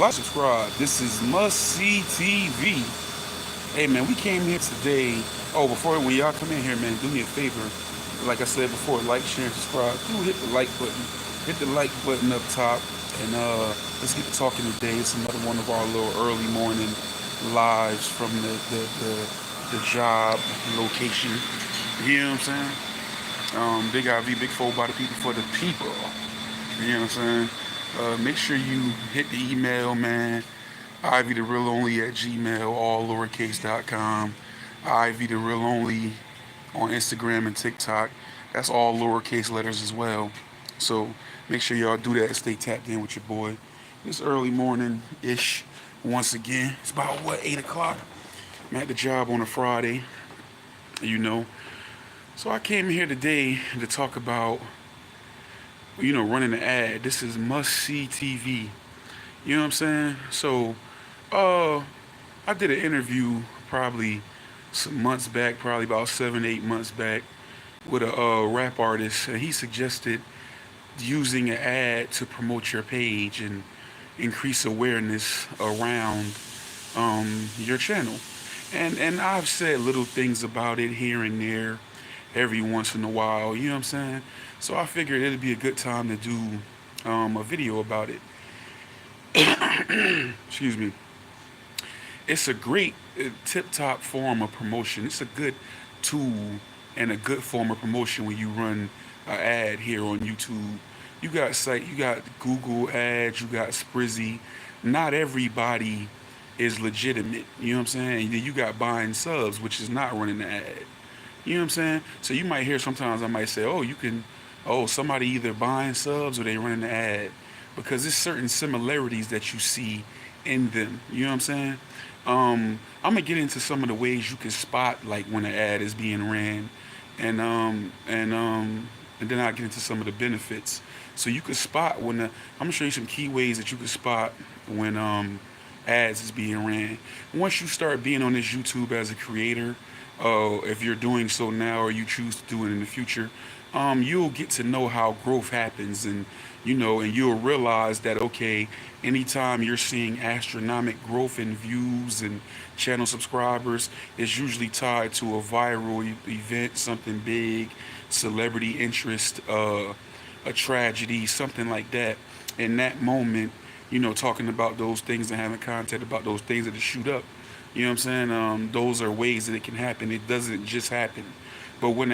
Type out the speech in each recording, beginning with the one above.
like, subscribe. This is Must See TV. Hey man, we came here today. Oh, before when y'all come in here, man, do me a favor. Like I said before, like, share, and subscribe. Do hit the like button. Hit the like button up top, and let's get to talking today. It's another one of our little early morning lives from the job location. You know what I'm saying? Big IV, big four by the people for the people. You know what I'm saying? Make sure you hit the email, man. IVdarealonly at gmail, all lowercase.com. IVdarealonly on Instagram and TikTok. That's all lowercase letters as well. So make sure y'all do that and stay tapped in with your boy. It's early morning ish. Once again, it's about what, 8 o'clock. I'm at the job on a Friday, you know. So I came here today to talk about, running an ad. This is Must See TV. You know what I'm saying? So, I did an interview probably some months back, probably about 7, 8 months back, with a rap artist, and he suggested using an ad to promote your page and increase awareness around your channel. And I've said little things about it here and there, every once in a while. You know what I'm saying? So I figured it'd be a good time to do a video about it. Excuse me. It's a great tip top form of promotion. It's a good tool and a good form of promotion when you run an ad here on YouTube. You got Google ads, you got Sprizzy. Not everybody is legitimate. You know what I'm saying? And then you got buying subs, which is not running the ad. You know what I'm saying? So you might hear sometimes I might say, somebody either buying subs or they running the ad, because there's certain similarities that you see in them. You know what I'm saying? I'm gonna get into some of the ways you can spot like when an ad is being ran, and then I'll get into some of the benefits. So you can spot I'm gonna show you some key ways that you can spot when ads is being ran. Once you start being on this YouTube as a creator, if you're doing so now or you choose to do it in the future, you'll get to know how growth happens, and you'll realize that, okay, anytime you're seeing astronomical growth in views and channel subscribers, it's usually tied to a viral event, something big, celebrity interest, a tragedy, something like that. In that moment, talking about those things and having content about those things that shoot up. You know what I'm saying? Those are ways that it can happen. It doesn't just happen. But when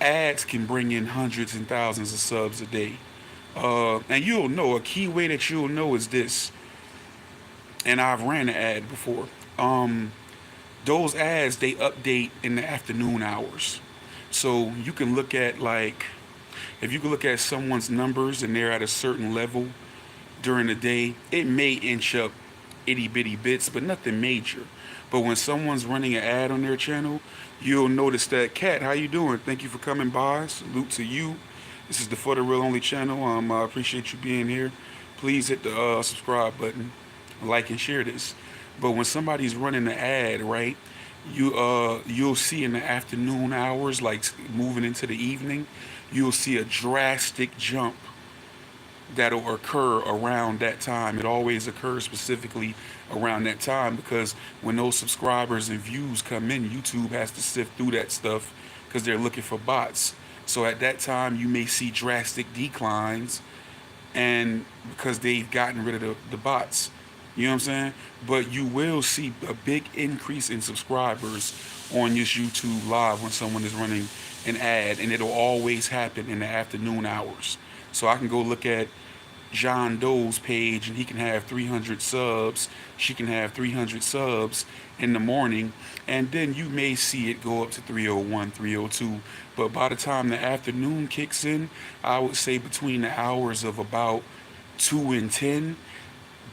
ads can bring in hundreds and thousands of subs a day. And you'll know, a key way that you'll know is this. And I've ran an ad before. Those ads, they update in the afternoon hours. So you can look at, like, if you can look at someone's numbers and they're at a certain level during the day, it may inch up itty bitty bits, but nothing major. But when someone's running an ad on their channel, you'll notice that, Cat, how you doing? Thank you for coming by. Salute to you. This is the For the Real Only channel. I appreciate you being here. Please hit the subscribe button, like and share this. But when somebody's running an ad, right, you'll see in the afternoon hours, like moving into the evening, you'll see a drastic jump that'll occur around that time. It always occurs specifically around that time, because when those subscribers and views come in, YouTube has to sift through that stuff because they're looking for bots. So at that time, you may see drastic declines, and because they've gotten rid of the bots. You know what I'm saying? But you will see a big increase in subscribers on this YouTube live when someone is running an ad, and it'll always happen in the afternoon hours. So I can go look at John Doe's page, and he can have 300 subs. She can have 300 subs in the morning, and then you may see it go up to 301, 302. But by the time the afternoon kicks in, I would say between the hours of about 2 and 10,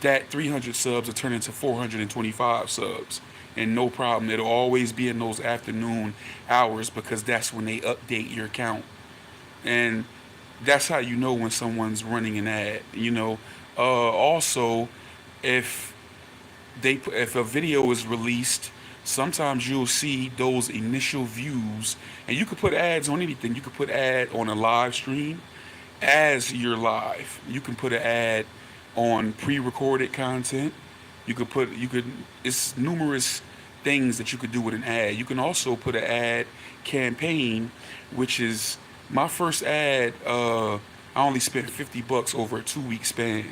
that 300 subs will turn into 425 subs. And no problem. It'll always be in those afternoon hours, because that's when they update your count. And that's how you know when someone's running an ad. Also, if if a video is released, sometimes you'll see those initial views, and you could put ads on anything. You could put ad on a live stream as you're live. You can put an ad on pre-recorded content. It's numerous things that you could do with an ad. You can also put an ad campaign, which is my first ad. I only spent $50 over a 2 week span.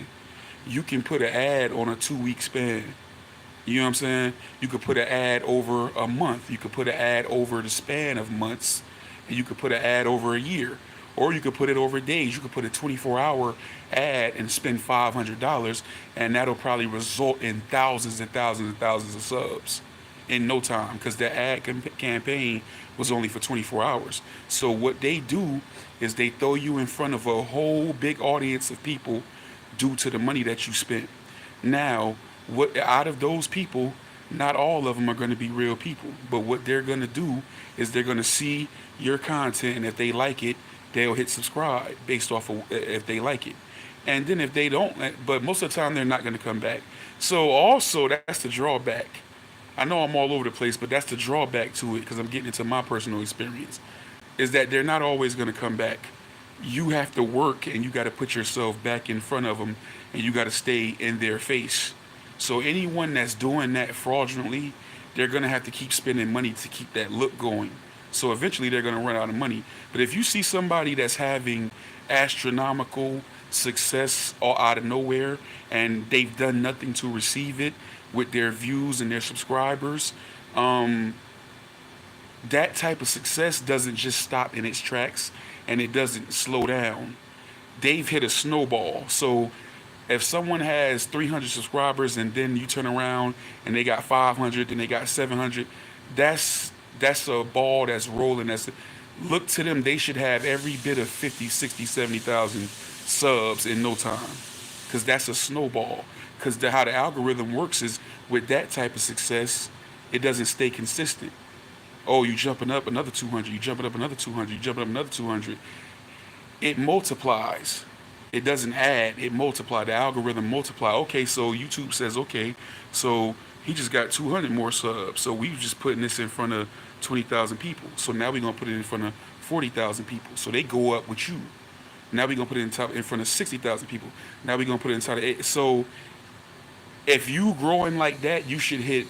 You can put an ad on a 2 week span. You know what I'm saying? You could put an ad over a month. You could put an ad over the span of months. And you could put an ad over a year. Or you could put it over days. You could put a 24-hour ad and spend $500, and that'll probably result in thousands and thousands and thousands of subs in no time, because the campaign was only for 24 hours. So what they do is they throw you in front of a whole big audience of people due to the money that you spent. Now, what out of those people, not all of them are going to be real people, but what they're going to do is they're going to see your content, and if they like it, they'll hit subscribe based off of if they like it. And then if they don't, but most of the time they're not going to come back. So also that's the drawback. I know I'm all over the place, but that's the drawback to it, because I'm getting into my personal experience, is that they're not always going to come back. You have to work, and you got to put yourself back in front of them, and you got to stay in their face. So anyone that's doing that fraudulently, they're going to have to keep spending money to keep that look going. So eventually they're going to run out of money. But if you see somebody that's having astronomical success all out of nowhere, and they've done nothing to receive it with their views and their subscribers, that type of success doesn't just stop in its tracks, and it doesn't slow down. They've hit a snowball. So if someone has 300 subscribers, and then you turn around and they got 500, then they got 700, that's a ball that's rolling. Look to them. They should have every bit of 50, 60, 70,000 subs in no time, because that's a snowball. Because how the algorithm works is, with that type of success, it doesn't stay consistent. Oh, you jumping up another 200, you jumping up another 200, you jumping up another 200. It multiplies. It doesn't add, it multiplies. The algorithm multiply. Okay, so YouTube says, okay, so he just got 200 more subs. So we just putting this in front of 20,000 people. So now we're going to put it in front of 40,000 people. So they go up with you. Now we're going to put it in front of 60,000 people. Now we're going to put it inside of 8. So if you growing like that, you should hit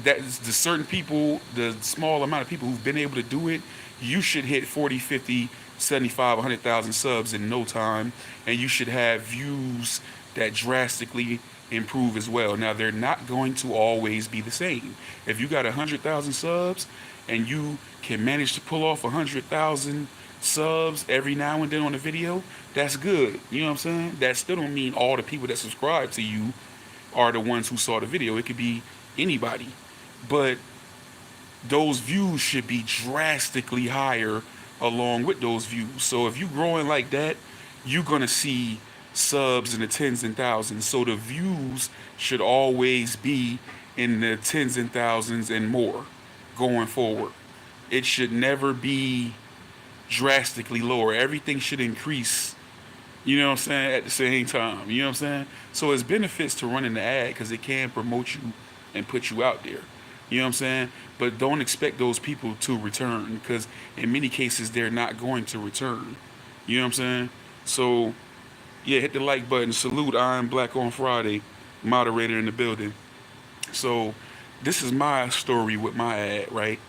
that. The certain people, the small amount of people who've been able to do it, you should hit 40, 50, 75, 100,000 subs in no time, and you should have views that drastically improve as well. Now, they're not going to always be the same. If you got 100,000 subs and you can manage to pull off 100,000 subs every now and then on a video, that's good. You know what I'm saying? That still don't mean all the people that subscribe to you are the ones who saw the video. It could be anybody. But those views should be drastically higher along with those views. So if you growing like that, you're going to see subs in the tens and thousands. So the views should always be in the tens and thousands and more going forward. It should never be drastically lower. Everything should increase, you know what I'm saying, at the same time. You know what I'm saying? So it's benefits to running the ad, because it can promote you and put you out there. You know what I'm saying? But don't expect those people to return, because in many cases they're not going to return. You know what I'm saying? So yeah, hit the like button. Salute, I'm Black on Friday, moderator in the building. So this is my story with my ad, right?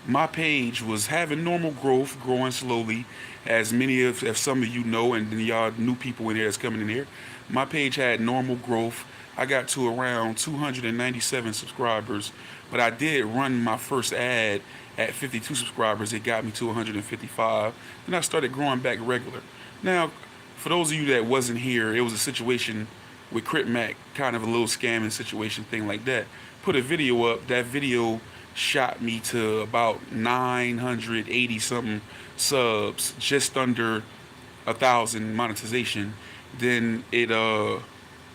My page was having normal growth, growing slowly, as many of, if some of you know, and then y'all new people in here that's coming in here. My page had normal growth. I got to around 297 subscribers, but I did run my first ad at 52 subscribers. It got me to 155. Then I started growing back regular. Now, for those of you that wasn't here, it was a situation with Crit Mac, kind of a little scamming situation, thing like that. Put a video up. That video shot me to about 980 something subs, just under 1,000 monetization. Then it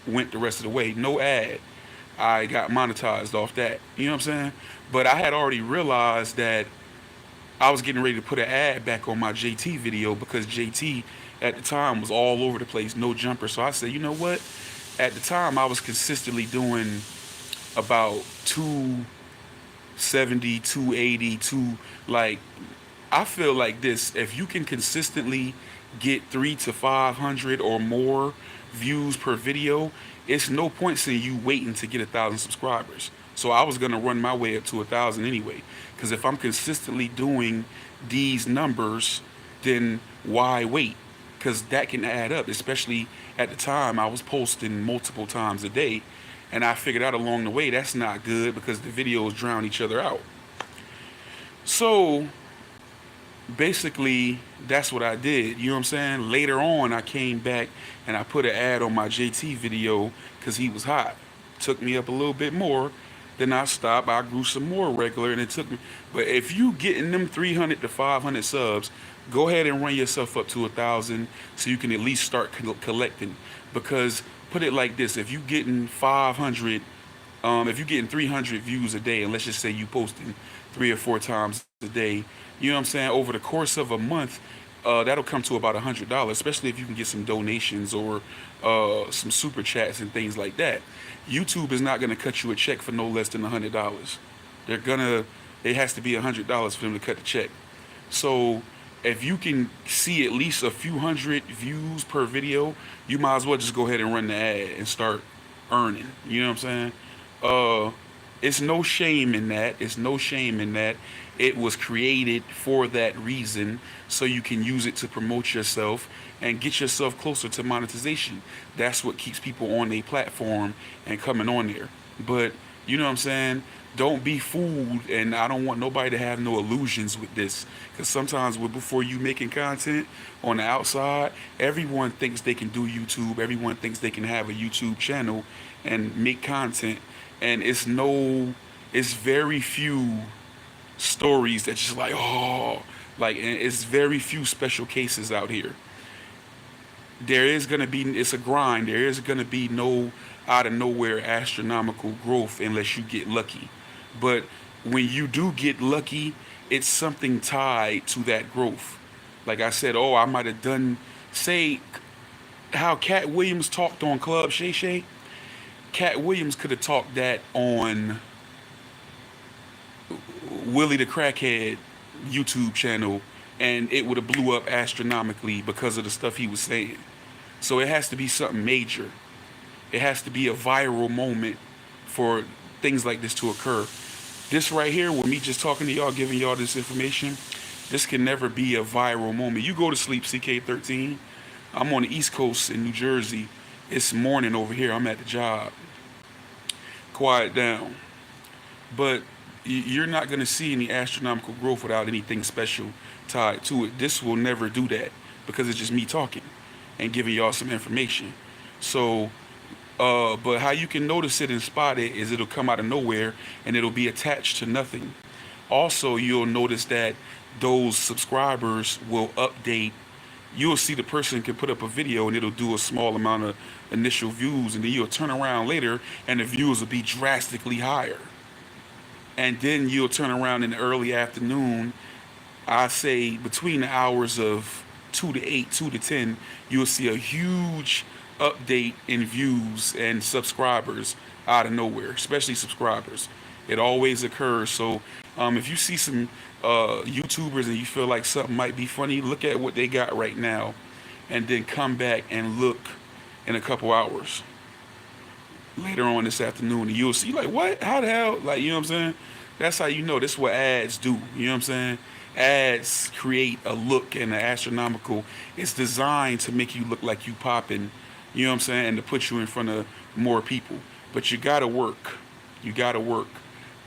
went the rest of the way. No ad. I got monetized off that. You know what I'm saying? But I had already realized that I was getting ready to put an ad back on my JT video, because JT at the time was all over the place, no jumper. So I said, you know what? At the time, I was consistently doing about 270, 280, like, I feel like this. If you can consistently get 300 to 500 or more views per video, it's no point in you waiting to get 1,000 subscribers. So I was gonna run my way up to 1,000 anyway, because if I'm consistently doing these numbers, then why wait? Because that can add up. Especially at the time, I was posting multiple times a day, and I figured out along the way that's not good because the videos drown each other out. So basically that's what I did. You know what I'm saying? Later on, I came back and I put an ad on my JT video because he was hot. Took me up a little bit more. Then I stopped. I grew some more regular, and it took me. But if you getting them 300 to 500 subs, go ahead and run yourself up to 1,000 so you can at least start collecting. Because put it like this: if you getting 500, if you getting 300 views a day, and let's just say you posting 3 or 4 times a day, you know what I'm saying? Over the course of a month, that'll come to about $100, especially if you can get some donations or some super chats and things like that. YouTube is not gonna cut you a check for no less than $100. They're gonna, it has to be $100 for them to cut the check. So if you can see at least a few hundred views per video, you might as well just go ahead and run the ad and start earning. You know what I'm saying? It's no shame in that. It's no shame in that. It was created for that reason, so you can use it to promote yourself and get yourself closer to monetization. That's what keeps people on a platform and coming on there. But you know what I'm saying? Don't be fooled, and I don't want nobody to have no illusions with this, because sometimes before you making content on the outside, everyone thinks they can do YouTube. Everyone thinks they can have a YouTube channel and make content, and it's very few stories that just like, oh, like, and it's very few special cases out here. There is gonna be, it's a grind. There is gonna be no out of nowhere astronomical growth unless you get lucky. But when you do get lucky, it's something tied to that growth. Like I said, oh, I might have done, say, how Cat Williams talked on Club Shay Shay. Cat Williams could have talked that on Willie the Crackhead YouTube channel, and it would have blew up astronomically because of the stuff he was saying. So it has to be something major. It has to be a viral moment for things like this to occur. This right here, with me just talking to y'all, giving y'all this information, this can never be a viral moment. You go to sleep, CK13. I'm on the East Coast in New Jersey. It's morning over here. I'm at the job. Quiet down. But you're not going to see any astronomical growth without anything special tied to it. This will never do that because it's just me talking and giving y'all some information. So, but how you can notice it and spot it is it'll come out of nowhere and it'll be attached to nothing. Also, you'll notice that those subscribers will update. You'll see the person can put up a video and it'll do a small amount of initial views, and then you'll turn around later and the views will be drastically higher. And then you'll turn around in the early afternoon, I say between the hours of 2 to 8, 2 to 10, you'll see a huge update in views and subscribers out of nowhere, especially subscribers. It always occurs. So if you see some YouTubers and you feel like something might be funny, look at what they got right now and then come back and look in a couple hours later on this afternoon, and you'll see like, what, how the hell, like, you know what I'm saying? That's how you know. This is what ads do. You know what I'm saying? Ads create a look and an astronomical. It's designed to make you look like you popping, you know what I'm saying, and to put you in front of more people. But you gotta work. You gotta work.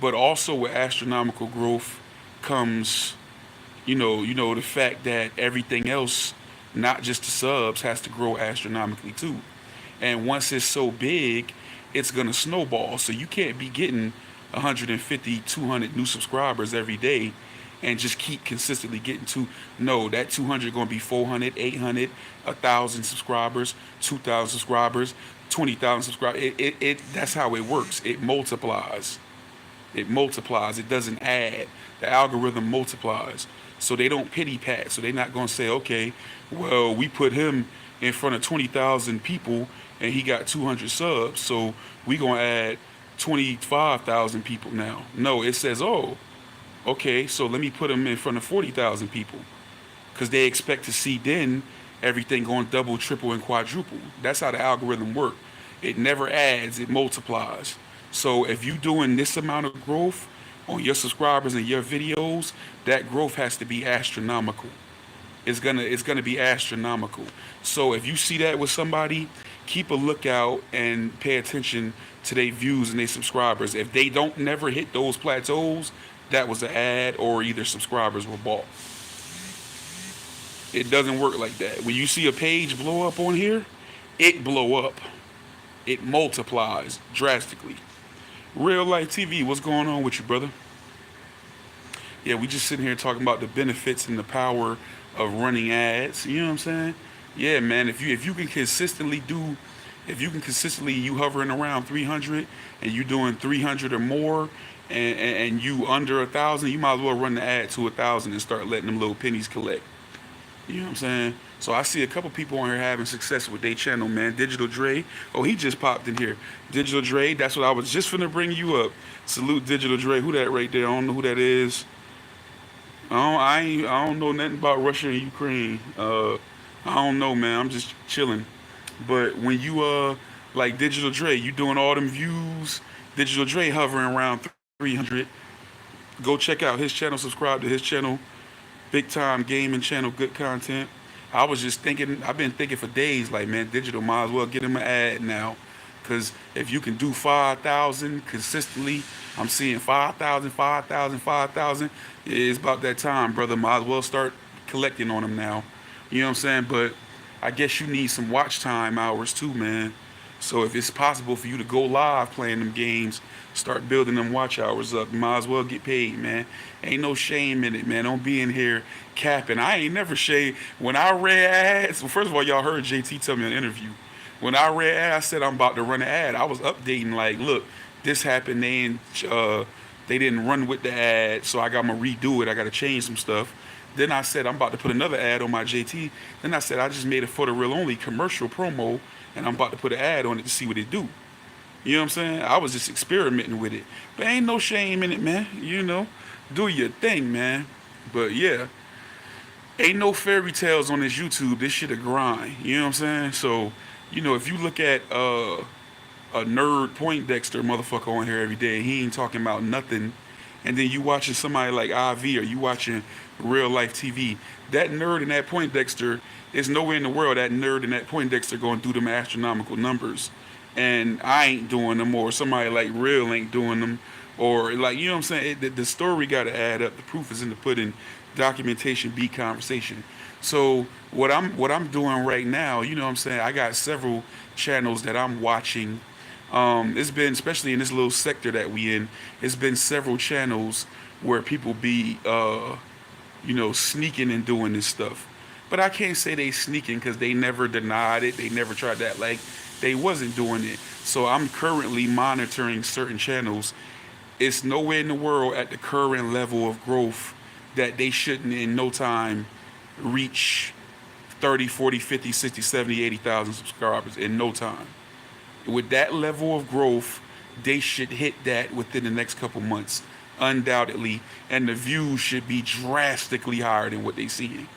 But also with astronomical growth comes, you know, the fact that everything else, not just the subs, has to grow astronomically too. And once it's so big, it's gonna snowball. So you can't be getting 150, 200 new subscribers every day and just keep consistently getting to. No, that 200 going to be 400, 800, 1,000 subscribers, 2,000 subscribers, 20,000 subscribers. That's how it works. It multiplies. It multiplies. It doesn't add. The algorithm multiplies. So they don't pity pat. So they're not going to say, okay, well, we put him in front of 20,000 people and he got 200 subs, so we going to add 25,000 people now. No, it says, oh, okay, so let me put him in front of 40,000 people, because they expect to see then everything going double, triple, and quadruple. That's how the algorithm works. It never adds, it multiplies. So if you're doing this amount of growth on your subscribers and your videos, that growth has to be astronomical. It's gonna be astronomical. So if you see that with somebody, keep a lookout and pay attention to their views and their subscribers. If they don't never hit those plateaus, that was an ad or either subscribers were bought. It doesn't work like that. When you see a page blow up on here, it blow up. It multiplies drastically. Real life TV, what's going on with you, brother? Yeah, we just sitting here talking about the benefits and the power of running ads. You know what I'm saying? Yeah, man. If you can consistently do, if you can consistently you hovering around 300 and you doing 300 or more, and you under 1,000, you might as well run the ad to 1,000 and start letting them little pennies collect. You know what I'm saying? So I see a couple people on here having success with their channel, man. Digital Dre. Oh, he just popped in here. Digital Dre, that's what I was just finna bring you up. Salute Digital Dre. Who that right there? I don't know who that is. I don't know nothing about Russia and Ukraine. I don't know, man. I'm just chilling. But when you like Digital Dre, you doing all them views. Digital Dre hovering around 300. Go check out his channel. Subscribe to his channel. Big time gaming channel. Good content. I was just thinking. I've been thinking for days. Like, man, Digital might as well get him an ad now. Because if you can do 5,000 consistently, I'm seeing 5,000, 5,000, 5,000. It's about that time, brother. Might as well start collecting on them now. You know what I'm saying? But I guess you need some watch time hours too, man. So if it's possible for you to go live playing them games, start building them watch hours up. You might as well get paid, man. Ain't no shame in it, man. Don't be in here capping. I ain't never shade. When I read ads, well, first of all, y'all heard JT tell me in an interview. When I read ad, I said I'm about to run an ad. I was updating like, look, this happened. They didn't run with the ad, so I got to redo it. I got to change some stuff. Then I said I'm about to put another ad on my JT. Then I said I just made a For the Real Only commercial promo, and I'm about to put an ad on it to see what it do. You know what I'm saying? I was just experimenting with it. But ain't no shame in it, man. You know, do your thing, man. But yeah, ain't no fairy tales on this YouTube. This shit a grind. You know what I'm saying? So, you know, if you look at a nerd Poindexter motherfucker on here every day, he ain't talking about nothing. And then you watching somebody like IV or you watching real life TV, that nerd and that Poindexter, there's nowhere in the world that nerd and that Poindexter going to do them astronomical numbers. And I ain't doing them, or somebody like real ain't doing them, or like, you know what I'm saying? The story got to add up. The proof is in the pudding. Documentation beat conversation. So what I'm doing right now, you know what I'm saying? I got several channels that I'm watching. It's been, especially in this little sector that we in, it's been several channels where people be, you know, sneaking and doing this stuff. But I can't say they sneaking because they never denied it. They never tried that. Like, they wasn't doing it. So I'm currently monitoring certain channels. It's nowhere in the world at the current level of growth that they shouldn't in no time reach 30, 40, 50, 60, 70, 80,000 subscribers in no time. With that level of growth, they should hit that within the next couple months, undoubtedly, and the views should be drastically higher than what they seeing.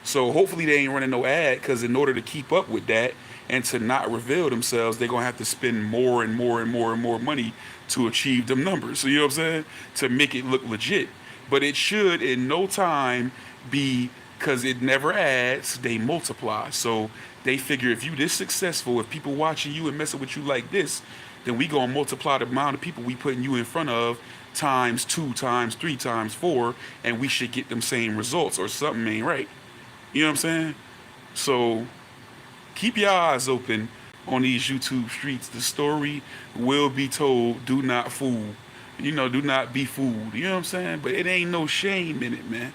So hopefully they ain't running no ad, because in order to keep up with that and to not reveal themselves, they're going to have to spend more and more and more and more money to achieve them numbers. So you know what I'm saying? To make it look legit. But it should in no time be, because it never adds, they multiply. So they figure if you this successful, if people watching you and messing with you like this, then we gonna multiply the amount of people we putting you in front of times 2, times 3, times 4, and we should get them same results, or something ain't right. You know what I'm saying? So keep your eyes open on these YouTube streets. The story will be told. Do not fool. You know, do not be fooled. You know what I'm saying? But it ain't no shame in it, man.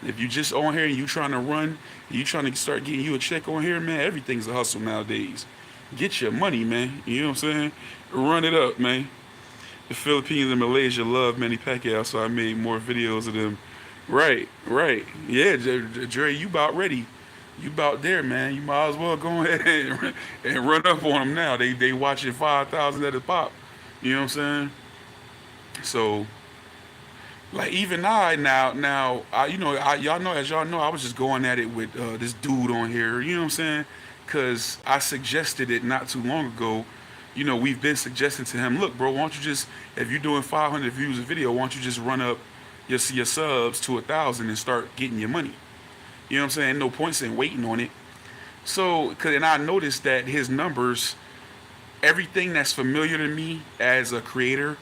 If you just on here and you trying to run, you trying to start getting you a check on here, man, everything's a hustle nowadays. Get your money, man. You know what I'm saying? Run it up, man. The Philippines and Malaysia love Manny Pacquiao, so I made more videos of them. Right. Yeah, Dre, you about ready. You about there, man. You might as well go ahead and run up on them now. They watching 5,000 at a pop. You know what I'm saying? So Like even y'all know, as y'all know, I was just going at it with this dude on here. You know what I'm saying? Because I suggested it not too long ago. You know, we've been suggesting to him, look, bro, why don't you just, if you're doing 500 views a video, why don't you just run up your subs to 1,000 and start getting your money? You know what I'm saying? No points in waiting on it. So, and I noticed that his numbers, everything that's familiar to me as a creator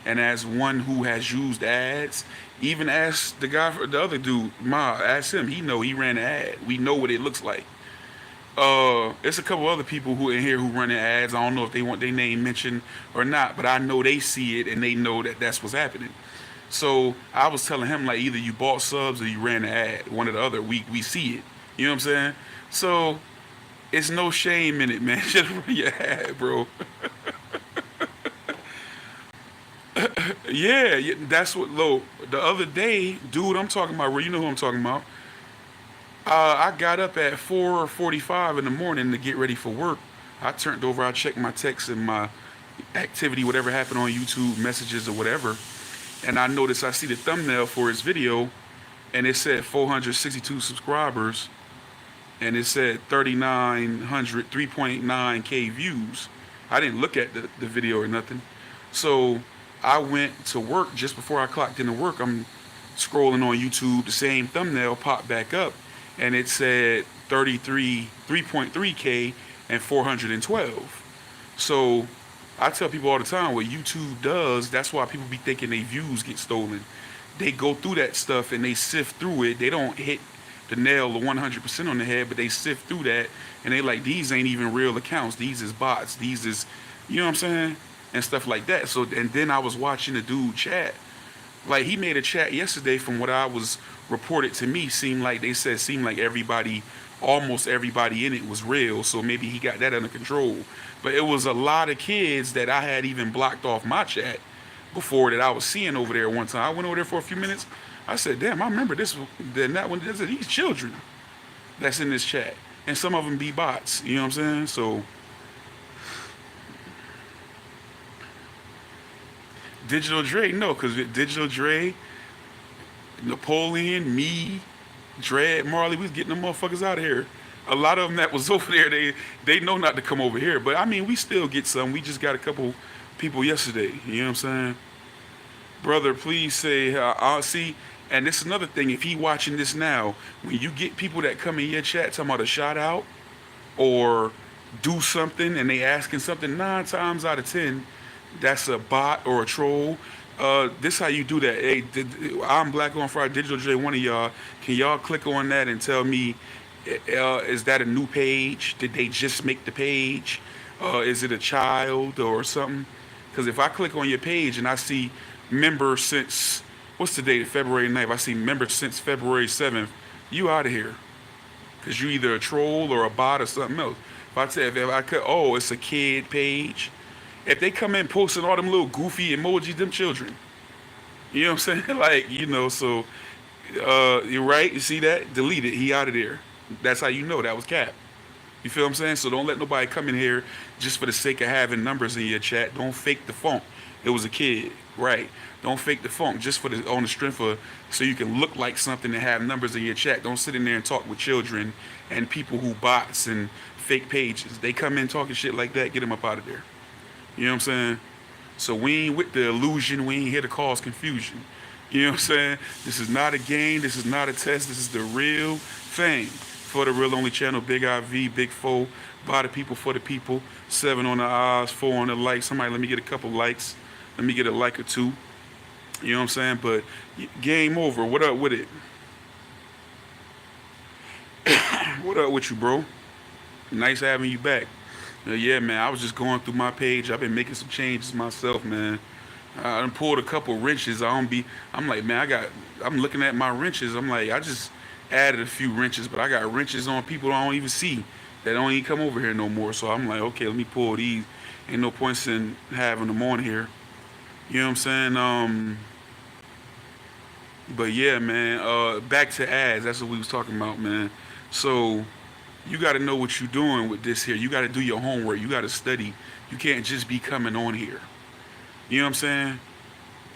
and as one who has used ads, even as the guy, the other dude, ask him. He ran an ad. We know what it looks like. It's a couple other people who in here who run the ads. I don't know if they want their name mentioned or not, but I know they see it and they know that that's what's happening. So I was telling him like either you bought subs or you ran an ad, one or the other. We see it. You know what I'm saying? So it's no shame in it, man. Just run your ad, bro. Yeah, that's what. Low the other day, dude, I'm talking about. Where you know who I'm talking about? I got up at 4:45 in the morning to get ready for work. I turned over. I checked my texts and my activity, whatever happened on YouTube, messages or whatever, and I noticed I see the thumbnail for his video, and it said 462 subscribers, and it said 3.9k views. I didn't look at the video or nothing. So I went to work just before I clocked into work. I'm scrolling on YouTube, the same thumbnail popped back up, and it said 3.3k and 412. So I tell people all the time what YouTube does, that's why people be thinking their views get stolen. They go through that stuff and they sift through it. They don't hit the nail 100% on the head, but they sift through that and they like, these ain't even real accounts. These is bots. These is, you know what I'm saying? And stuff like that. So, and then I was watching the dude chat. Like he made a chat yesterday from what I was reported to me, seemed like everybody, almost everybody in it was real. So maybe he got that under control. But it was a lot of kids that I had even blocked off my chat before that I was seeing over there one time. I went over there for a few minutes. I said, damn, I remember this. Then that one, there's these children that's in this chat. And some of them be bots. You know what I'm saying? So Digital Dre, no, because Digital Dre, Napoleon, me, Dread, Marley, we was getting them motherfuckers out of here. A lot of them that was over there, they know not to come over here. But I mean, we still get some. We just got a couple people yesterday. You know what I'm saying? Brother, please say, I'll see. And this is another thing. If he watching this now, when you get people that come in your chat talking about a shout out or do something and they asking something, 9 times out of 10, that's a bot or a troll. This how you do that. Hey, I'm Black on Friday, Digital J, one of y'all. Can y'all click on that and tell me, is that a new page? Did they just make the page? Is it a child or something? Because if I click on your page and I see member since, what's the date? February 9th. I see member since February 7th. You out of here. Because you either a troll or a bot or something else. If I tell, if I could, oh, it's a kid page. If they come in posting all them little goofy emojis, them children. You know what I'm saying? Like, you know, so you're right. You see that? Delete it. He out of there. That's how you know that was cap. You feel what I'm saying? So don't let nobody come in here just for the sake of having numbers in your chat. Don't fake the funk. It was a kid, right? Don't fake the funk just for the on the strength of so you can look like something and have numbers in your chat. Don't sit in there and talk with children and people who bots and fake pages. They come in talking shit like that. Get them up out of there. You know what I'm saying? So we ain't with the illusion. We ain't here to cause confusion. You know what I'm saying? This is not a game. This is not a test. This is the real thing. For the Real Only channel, Big IV, Big Foe, by the people, for the people. 7 on the eyes, 4 on the likes. Somebody let me get a couple likes. Let me get a like or two. You know what I'm saying? But game over. What up with it? What up with you, bro? Nice having you back. Yeah, man, I was just going through my page. I've been making some changes myself, man. I done pulled a couple wrenches. I'm like, man, I'm looking at my wrenches. I'm like, I just added a few wrenches, but I got wrenches on people I don't even see that don't even come over here no more. So I'm like, okay, let me pull these. Ain't no points in having them on here. You know what I'm saying? But yeah, man, back to ads. That's what we was talking about, man. So you got to know what you're doing with this here. You got to do your homework. You got to study. You can't just be coming on here. You know what I'm saying?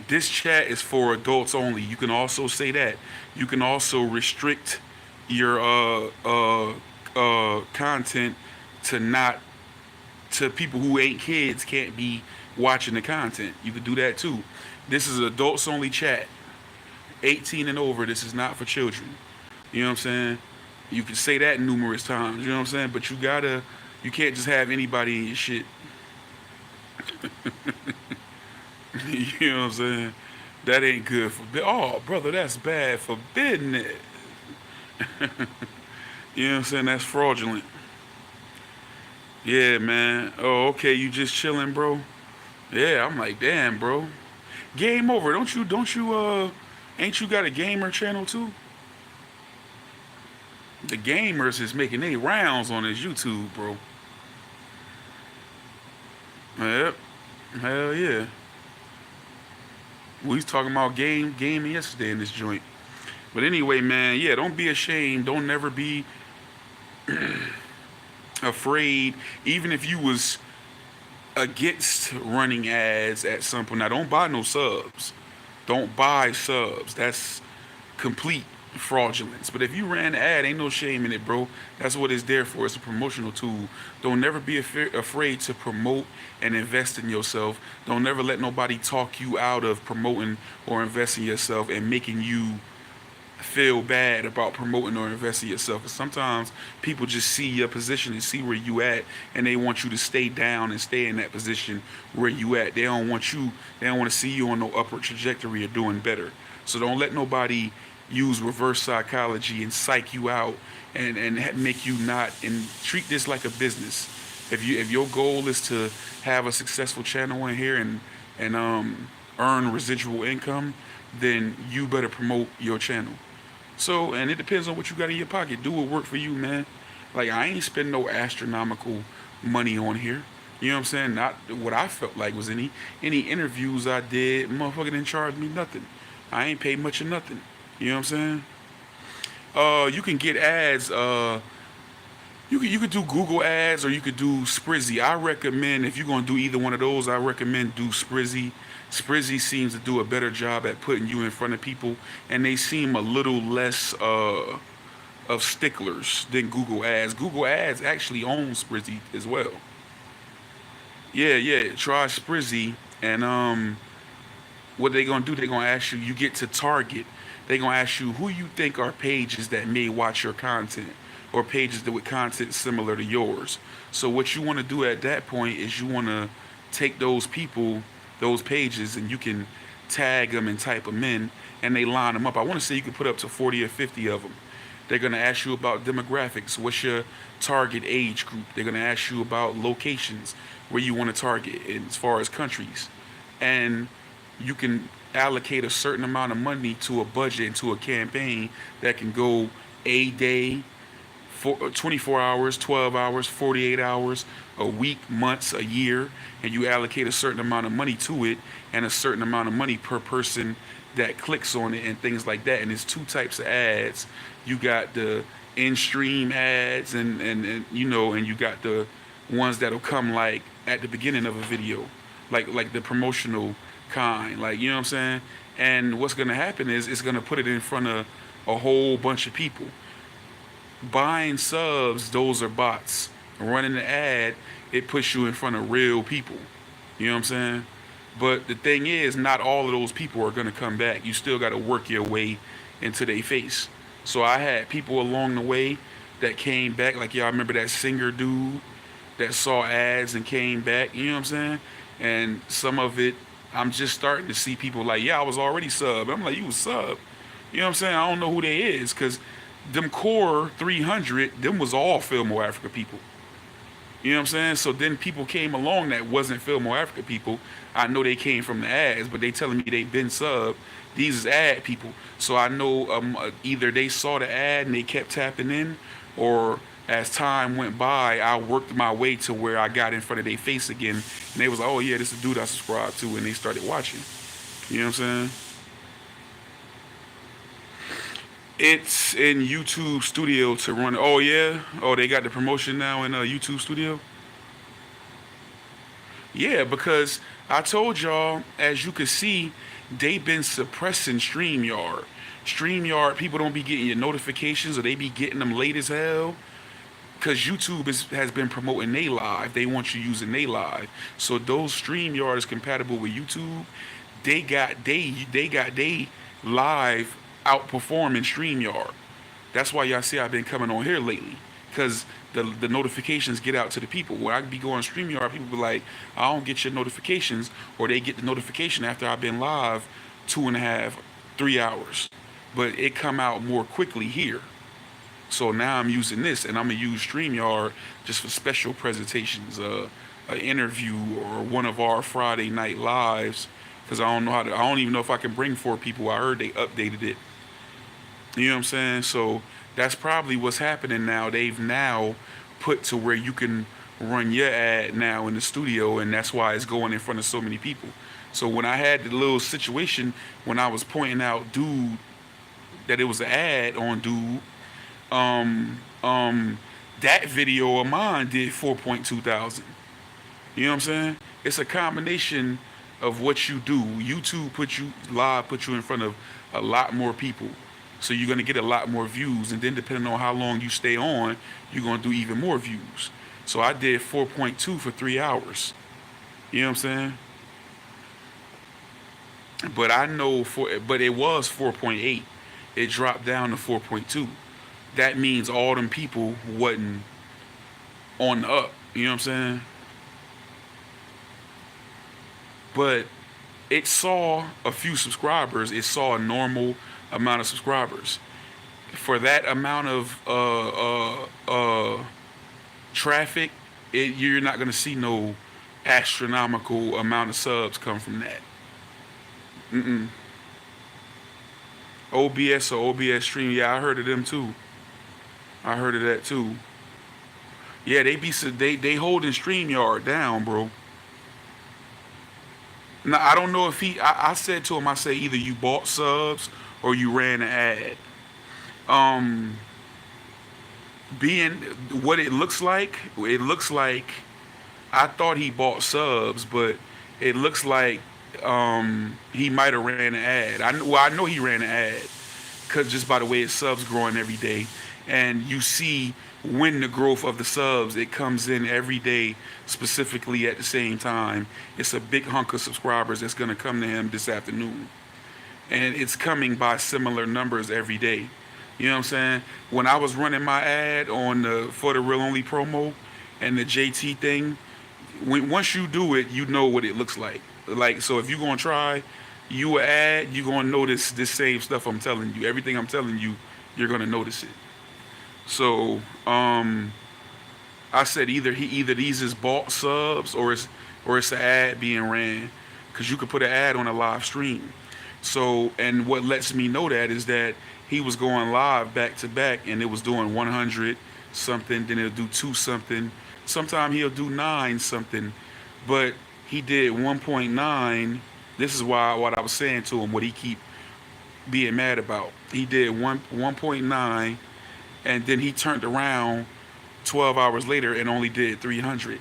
This chat is for adults only. You can also say that. You can also restrict your content to not to people who ain't kids can't be watching the content. You could do that too. This is adults only chat. 18 and over. This is not for children. You know what I'm saying? You can say that numerous times. You know what I'm saying? But you can't just have anybody in your shit. You know what I'm saying? That ain't good for. Oh, brother, that's bad for business. You know what I'm saying? That's fraudulent. Yeah, man. Oh, okay. You just chilling, bro. Yeah, I'm like, damn, bro. Game over. Ain't you got a gamer channel too? The gamers is making their rounds on his YouTube, bro. Yep. Hell yeah. We was talking about gaming yesterday in this joint. But anyway, man, yeah, don't be ashamed. Don't never be afraid. Even if you was against running ads at some point. Now, don't buy no subs. Don't buy subs. That's complete fraudulence. But if you ran the ad, ain't no shame in it, bro. That's what it's there for. It's a promotional tool. Don't never be afraid to promote and invest in yourself. Don't never let nobody talk you out of promoting or investing in yourself and making you feel bad about promoting or investing in yourself. Because sometimes people just see your position and see where you at, and they want you to stay down and stay in that position where you at. They don't want you. They don't want to see you on no upward trajectory or doing better. So don't let nobody use reverse psychology and psych you out and make you not and treat this like a business. If your goal is to have a successful channel in here and earn residual income, then you better promote your channel. So, and it depends on what you got in your pocket. Do what work for you, man. Like, I ain't spend no astronomical money on here. You know what I'm saying? Not what I felt like was any interviews I did. Motherfucker didn't charge me nothing. I ain't paid much of nothing. You know what I'm saying? You can get ads. You could do Google ads or you could do Sprizzy. I recommend if you're gonna do either one of those, I recommend do Sprizzy. Sprizzy seems to do a better job at putting you in front of people, and they seem a little less of sticklers than Google ads. Google ads actually owns Sprizzy as well. Yeah, yeah. Try Sprizzy, and what they gonna do? They gonna ask you. You get to target. They gonna ask you who you think are pages that may watch your content, or pages that with content similar to yours. So what you want to do at that point is you want to take those people, those pages, and you can tag them and type them in, and they line them up. I want to say you can put up to 40 or 50 of them. They're going to ask you about demographics. What's your target age group? They're going to ask you about locations where you want to target as far as countries. And you can allocate a certain amount of money to a budget and to a campaign that can go a day, 24 hours, 12 hours, 48 hours, a week, months, a year, and you allocate a certain amount of money to it and a certain amount of money per person that clicks on it and things like that. And there's two types of ads. You got the in-stream ads and you know, and you got the ones that'll come like at the beginning of a video, like the promotional kind, like, you know what I'm saying? And what's gonna happen is it's gonna put it in front of a whole bunch of people. Buying subs, those are bots. Running the ad, it puts you in front of real people. You know what I'm saying? But the thing is, not all of those people are gonna come back. You still gotta work your way into their face. So I had people along the way that came back, like y'all remember that singer dude that saw ads and came back, you know what I'm saying? And some of it, I'm just starting to see people like, yeah, I was already sub. I'm like, you was sub. You know what I'm saying? I don't know who they is, because them core 300, them was all Fillmore Africa people. You know what I'm saying? So then people came along that wasn't Fillmore Africa people. I know they came from the ads, but they telling me they been sub. These is ad people. So I know either they saw the ad and they kept tapping in, or as time went by, I worked my way to where I got in front of their face again. And they was like, oh yeah, this is a dude I subscribed to, and they started watching. You know what I'm saying? It's in YouTube Studio to run. Oh yeah. Oh, they got the promotion now in YouTube Studio. Yeah, because I told y'all, as you can see, They been suppressing StreamYard. StreamYard, people don't be getting your notifications, or they be getting them late as hell. Because YouTube has been promoting they live. They want you using they live. So those StreamYard is compatible with YouTube. They got they live outperforming StreamYard. That's why y'all see I've been coming on here lately. Because the notifications get out to the people. When I be going StreamYard, people be like, I don't get your notifications. Or they get the notification after I've been live 2.5, 3 hours. But it come out more quickly here. So now I'm using this, and I'm gonna use StreamYard just for special presentations, an interview, or one of our Friday night lives. Because I don't even know if I can bring 4 people. I heard they updated it. You know what I'm saying? So that's probably what's happening now. They've now put to where you can run your ad now in the studio, and that's why it's going in front of so many people. So when I had the little situation when I was pointing out dude that it was an ad on dude, um, that video of mine did 4.2 thousand. You know what I'm saying? It's a combination of what you do. YouTube put you in front of a lot more people. So you're gonna get a lot more views, and then depending on how long you stay on, you're gonna do even more views. So I did 4.2 for 3 hours. You know what I'm saying? But it was 4.8. It dropped down to 4.2. That means all them people wasn't on the up. You know what I'm saying? But it saw a few subscribers. It saw a normal amount of subscribers. For that amount of traffic, you're not gonna see no astronomical amount of subs come from that. Mm-mm. OBS or OBS Stream, yeah, I heard of them too. I heard of that too. Yeah, they holding StreamYard down, bro. Now I don't know if I said to him, I said either you bought subs or you ran an ad. Um, being what it looks like I thought he bought subs, but it looks like he might have ran an ad. I know he ran an ad because just by the way his subs growing every day, and you see when the growth of the subs it comes in every day, specifically at the same time. It's a big hunk of subscribers that's gonna come to him this afternoon, and it's coming by similar numbers every day. You know what I'm saying? When I was running my ad on the For the Real Only promo and the JT thing, once you do it, you know what it looks like. Like, so if you're gonna try you an ad, you're gonna notice this same stuff I'm telling you. Everything I'm telling you, you're gonna notice it. So I said either these is bought subs or it's an ad being ran, because you could put an ad on a live stream. So, and what lets me know that is that he was going live back to back, and it was doing 100 something, then it'll do 2 something. Sometimes he'll do 9 something, but he did 1.9. This is why what I was saying to him, what he keep being mad about. He did 1.9, and then he turned around 12 hours later and only did 300.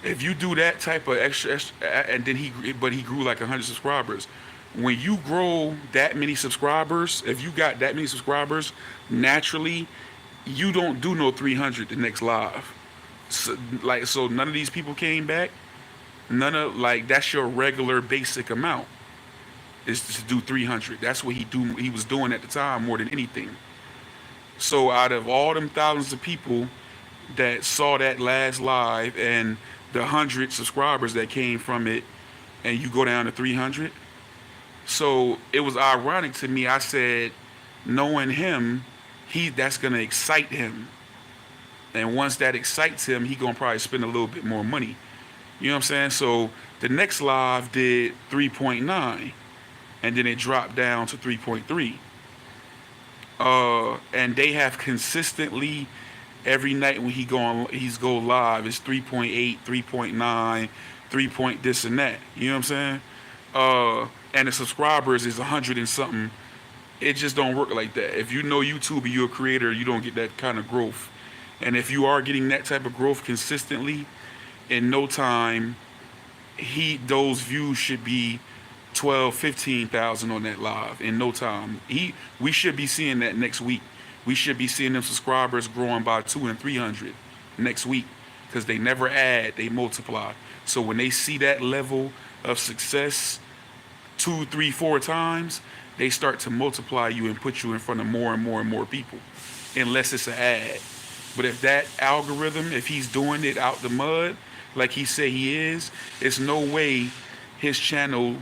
If you do that type of and then he grew like 100 subscribers. When you grow that many subscribers, if you got that many subscribers, naturally, you don't do no 300 the next live. So none of these people came back. That's your regular basic amount, is to do 300. That's what he was doing at the time more than anything. So out of all them thousands of people that saw that last live and the 100 subscribers that came from it, and you go down to 300. So it was ironic to me. I said, knowing him, that's gonna excite him, and once that excites him, he gonna probably spend a little bit more money. You know what I'm saying? So the next live did 3.9, and then it dropped down to 3.3. And they have consistently every night when he's go live, it's 3.8, 3.9, 3 point this and that. You know what I'm saying? And the subscribers is 100 and something. It just don't work like that. If you know YouTube and you're a creator, you don't get that kind of growth. And if you are getting that type of growth consistently, in no time, those views should be 12, 15,000 on that live in no time. We should be seeing that next week. We should be seeing them subscribers growing by 200 and 300 next week because they never add, they multiply. So when they see that level of success two, three, four times, they start to multiply you and put you in front of more and more and more people, unless it's an ad. But if that algorithm, if he's doing it out the mud, like he said he is, it's no way his channel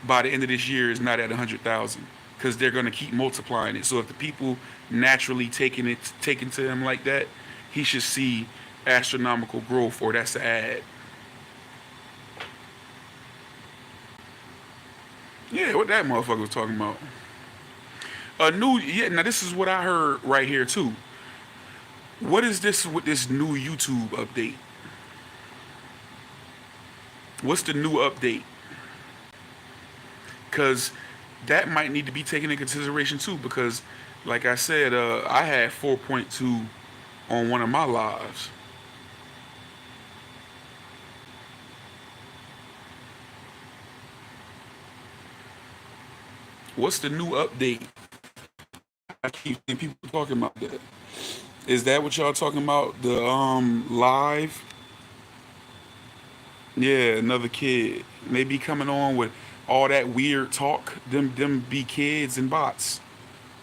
by the end of this year is not at 100,000 because they're going to keep multiplying it. So if the people naturally taking to him like that, he should see astronomical growth, or that's an ad. Yeah, what that motherfucker was talking about. Yeah, now this is what I heard right here too. What is this with this new YouTube update? What's the new update? Because that might need to be taken into consideration too. Because, like I said, I had 4.2 on one of my lives. What's the new update? I keep seeing people talking about that. Is that what y'all talking about? The live? Yeah, another kid. And they be coming on with all that weird talk. Them be kids and bots.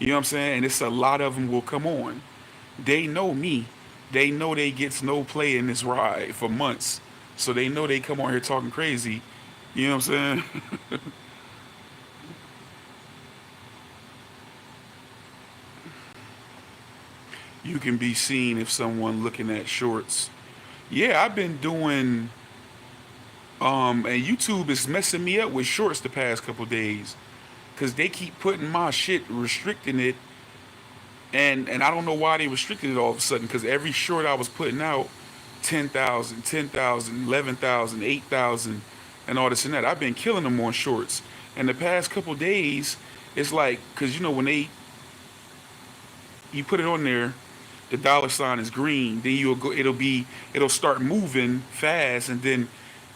You know what I'm saying? And it's a lot of them will come on. They know me. They know they gets no play in this ride for months. So they know they come on here talking crazy. You know what I'm saying? You can be seen if someone looking at shorts. Yeah, I've been doing and YouTube is messing me up with shorts the past couple days because they keep putting my shit, restricting it, and I don't know why they restricted it all of a sudden because every short I was putting out, 10,000, 10,000, 11,000, 8,000, and all this and that. I've been killing them on shorts. And the past couple days, it's like, because you know, when you put it on there, the dollar sign is green, then it'll start moving fast, and then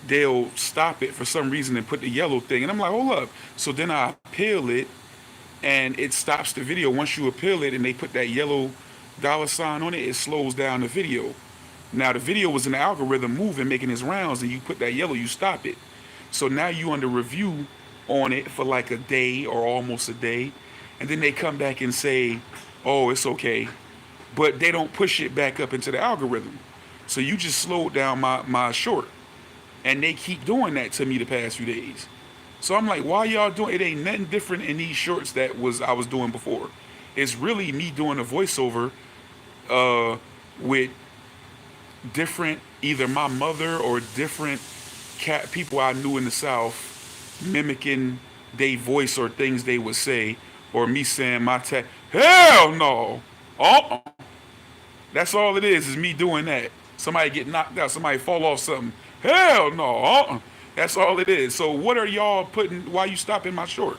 they'll stop it for some reason and put the yellow thing. And I'm like, hold up. So then I appeal it and it stops the video. Once you appeal it and they put that yellow dollar sign on it, it slows down the video. Now the video was in the algorithm moving, making its rounds, and you put that yellow, you stop it. So now you under review on it for like a day or almost a day. And then they come back and say, oh, it's okay. But they don't push it back up into the algorithm. So you just slowed down my short. And they keep doing that to me the past few days. So I'm like, why y'all doing it? Ain't nothing different in these shorts that I was doing before. It's really me doing a voiceover with different, either my mother or different cat people I knew in the South, mimicking their voice or things they would say, or me saying hell no. Uh-uh. That's all it is me doing that. Somebody get knocked out, somebody fall off something. Hell no. Uh-uh. That's all it is. So what are y'all putting, why you stopping my short?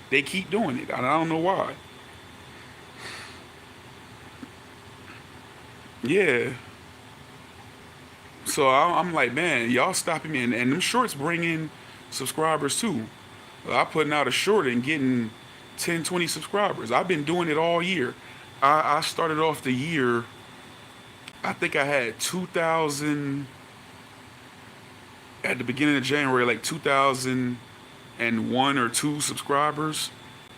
They keep doing it. I don't know why. Yeah. So I'm like, man, y'all stopping me. And them shorts bring in subscribers too. I putting out a short and getting 10, 20 subscribers. I've been doing it all year. I started off the year, I think I had 2,000, at the beginning of January, like 2,001 or 2 subscribers.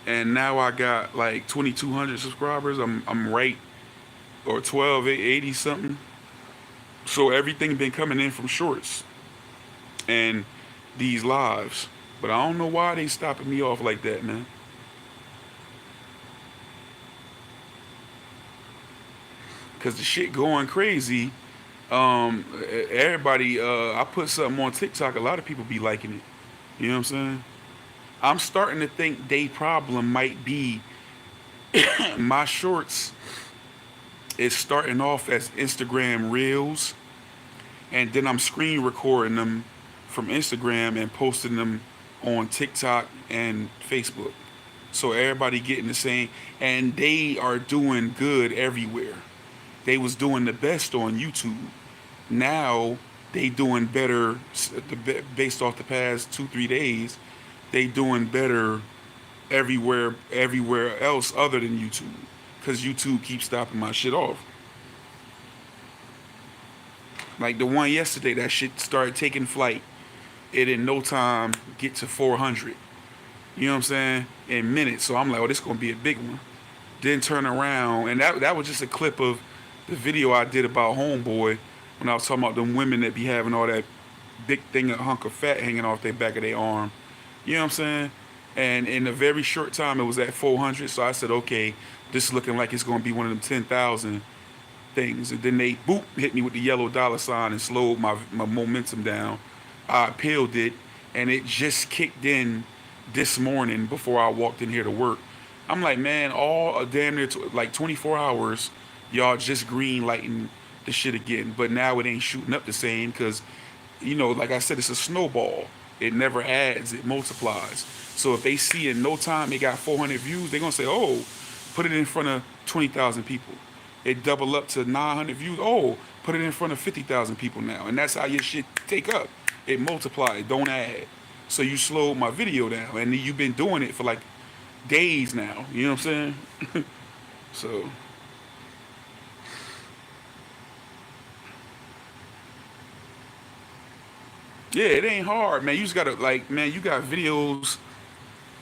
And now I got like 2,200 subscribers. I'm right, or 1280 something. So everything been coming in from shorts and these lives. But I don't know why they stopping me off like that, man. Cause the shit going crazy. Everybody, I put something on TikTok, a lot of people be liking it. You know what I'm saying? I'm starting to think they problem might be my shorts is starting off as Instagram Reels, and then I'm screen recording them from Instagram and posting them on TikTok and Facebook. So everybody getting the same, and they are doing good everywhere. They was doing the best on YouTube. Now they doing better based off the past 2-3 days. they doing better everywhere else other than YouTube, because YouTube keeps stopping my shit off. Like the one yesterday, that shit started taking flight. It in no time get to 400. You know what I'm saying? In minutes. So I'm like, oh, this gonna be a big one. Then turn around, and that was just a clip of the video I did about Homeboy when I was talking about them women that be having all that big thing, a hunk of fat hanging off their back of their arm. You know what I'm saying? And in a very short time, it was at 400. So I said, okay, this is looking like it's gonna be one of them 10,000 things. And then they boop hit me with the yellow dollar sign and slowed my momentum down. I appealed it, and it just kicked in this morning before I walked in here to work. I'm like, man, all damn near like 24 hours, y'all just green lighting the shit again. But now it ain't shooting up the same because, like I said, it's a snowball. It never adds, it multiplies. So if they see in no time it got 400 views, they're going to say, oh, put it in front of 20,000 people. It double up to 900 views. Oh, put it in front of 50,000 people now. And that's how your shit take up. It multiplies, don't add. So you slowed my video down. And you've been doing it for like days now. You know what I'm saying? So. Yeah, it ain't hard, man. You just gotta, like, man, you got videos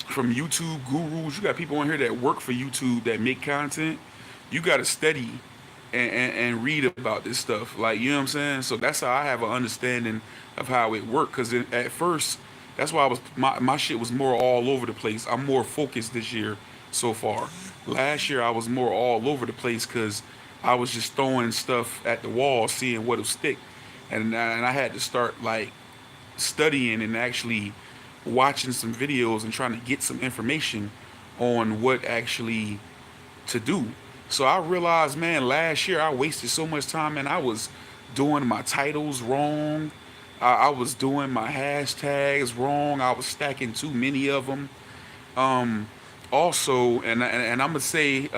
from YouTube gurus. You got people on here that work for YouTube that make content. You gotta study and read about this stuff. Like, you know what I'm saying? So that's how I have an understanding of how it worked. Cause at first, that's why my shit was more all over the place. I'm more focused this year so far. Last year I was more all over the place because I was just throwing stuff at the wall, seeing what'll stick. And I had to start like studying and actually watching some videos and trying to get some information on what actually to do. So I realized, man, last year I wasted so much time, and I was doing my titles wrong. I was doing my hashtags wrong. I was stacking too many of them. Also, and I'm gonna say,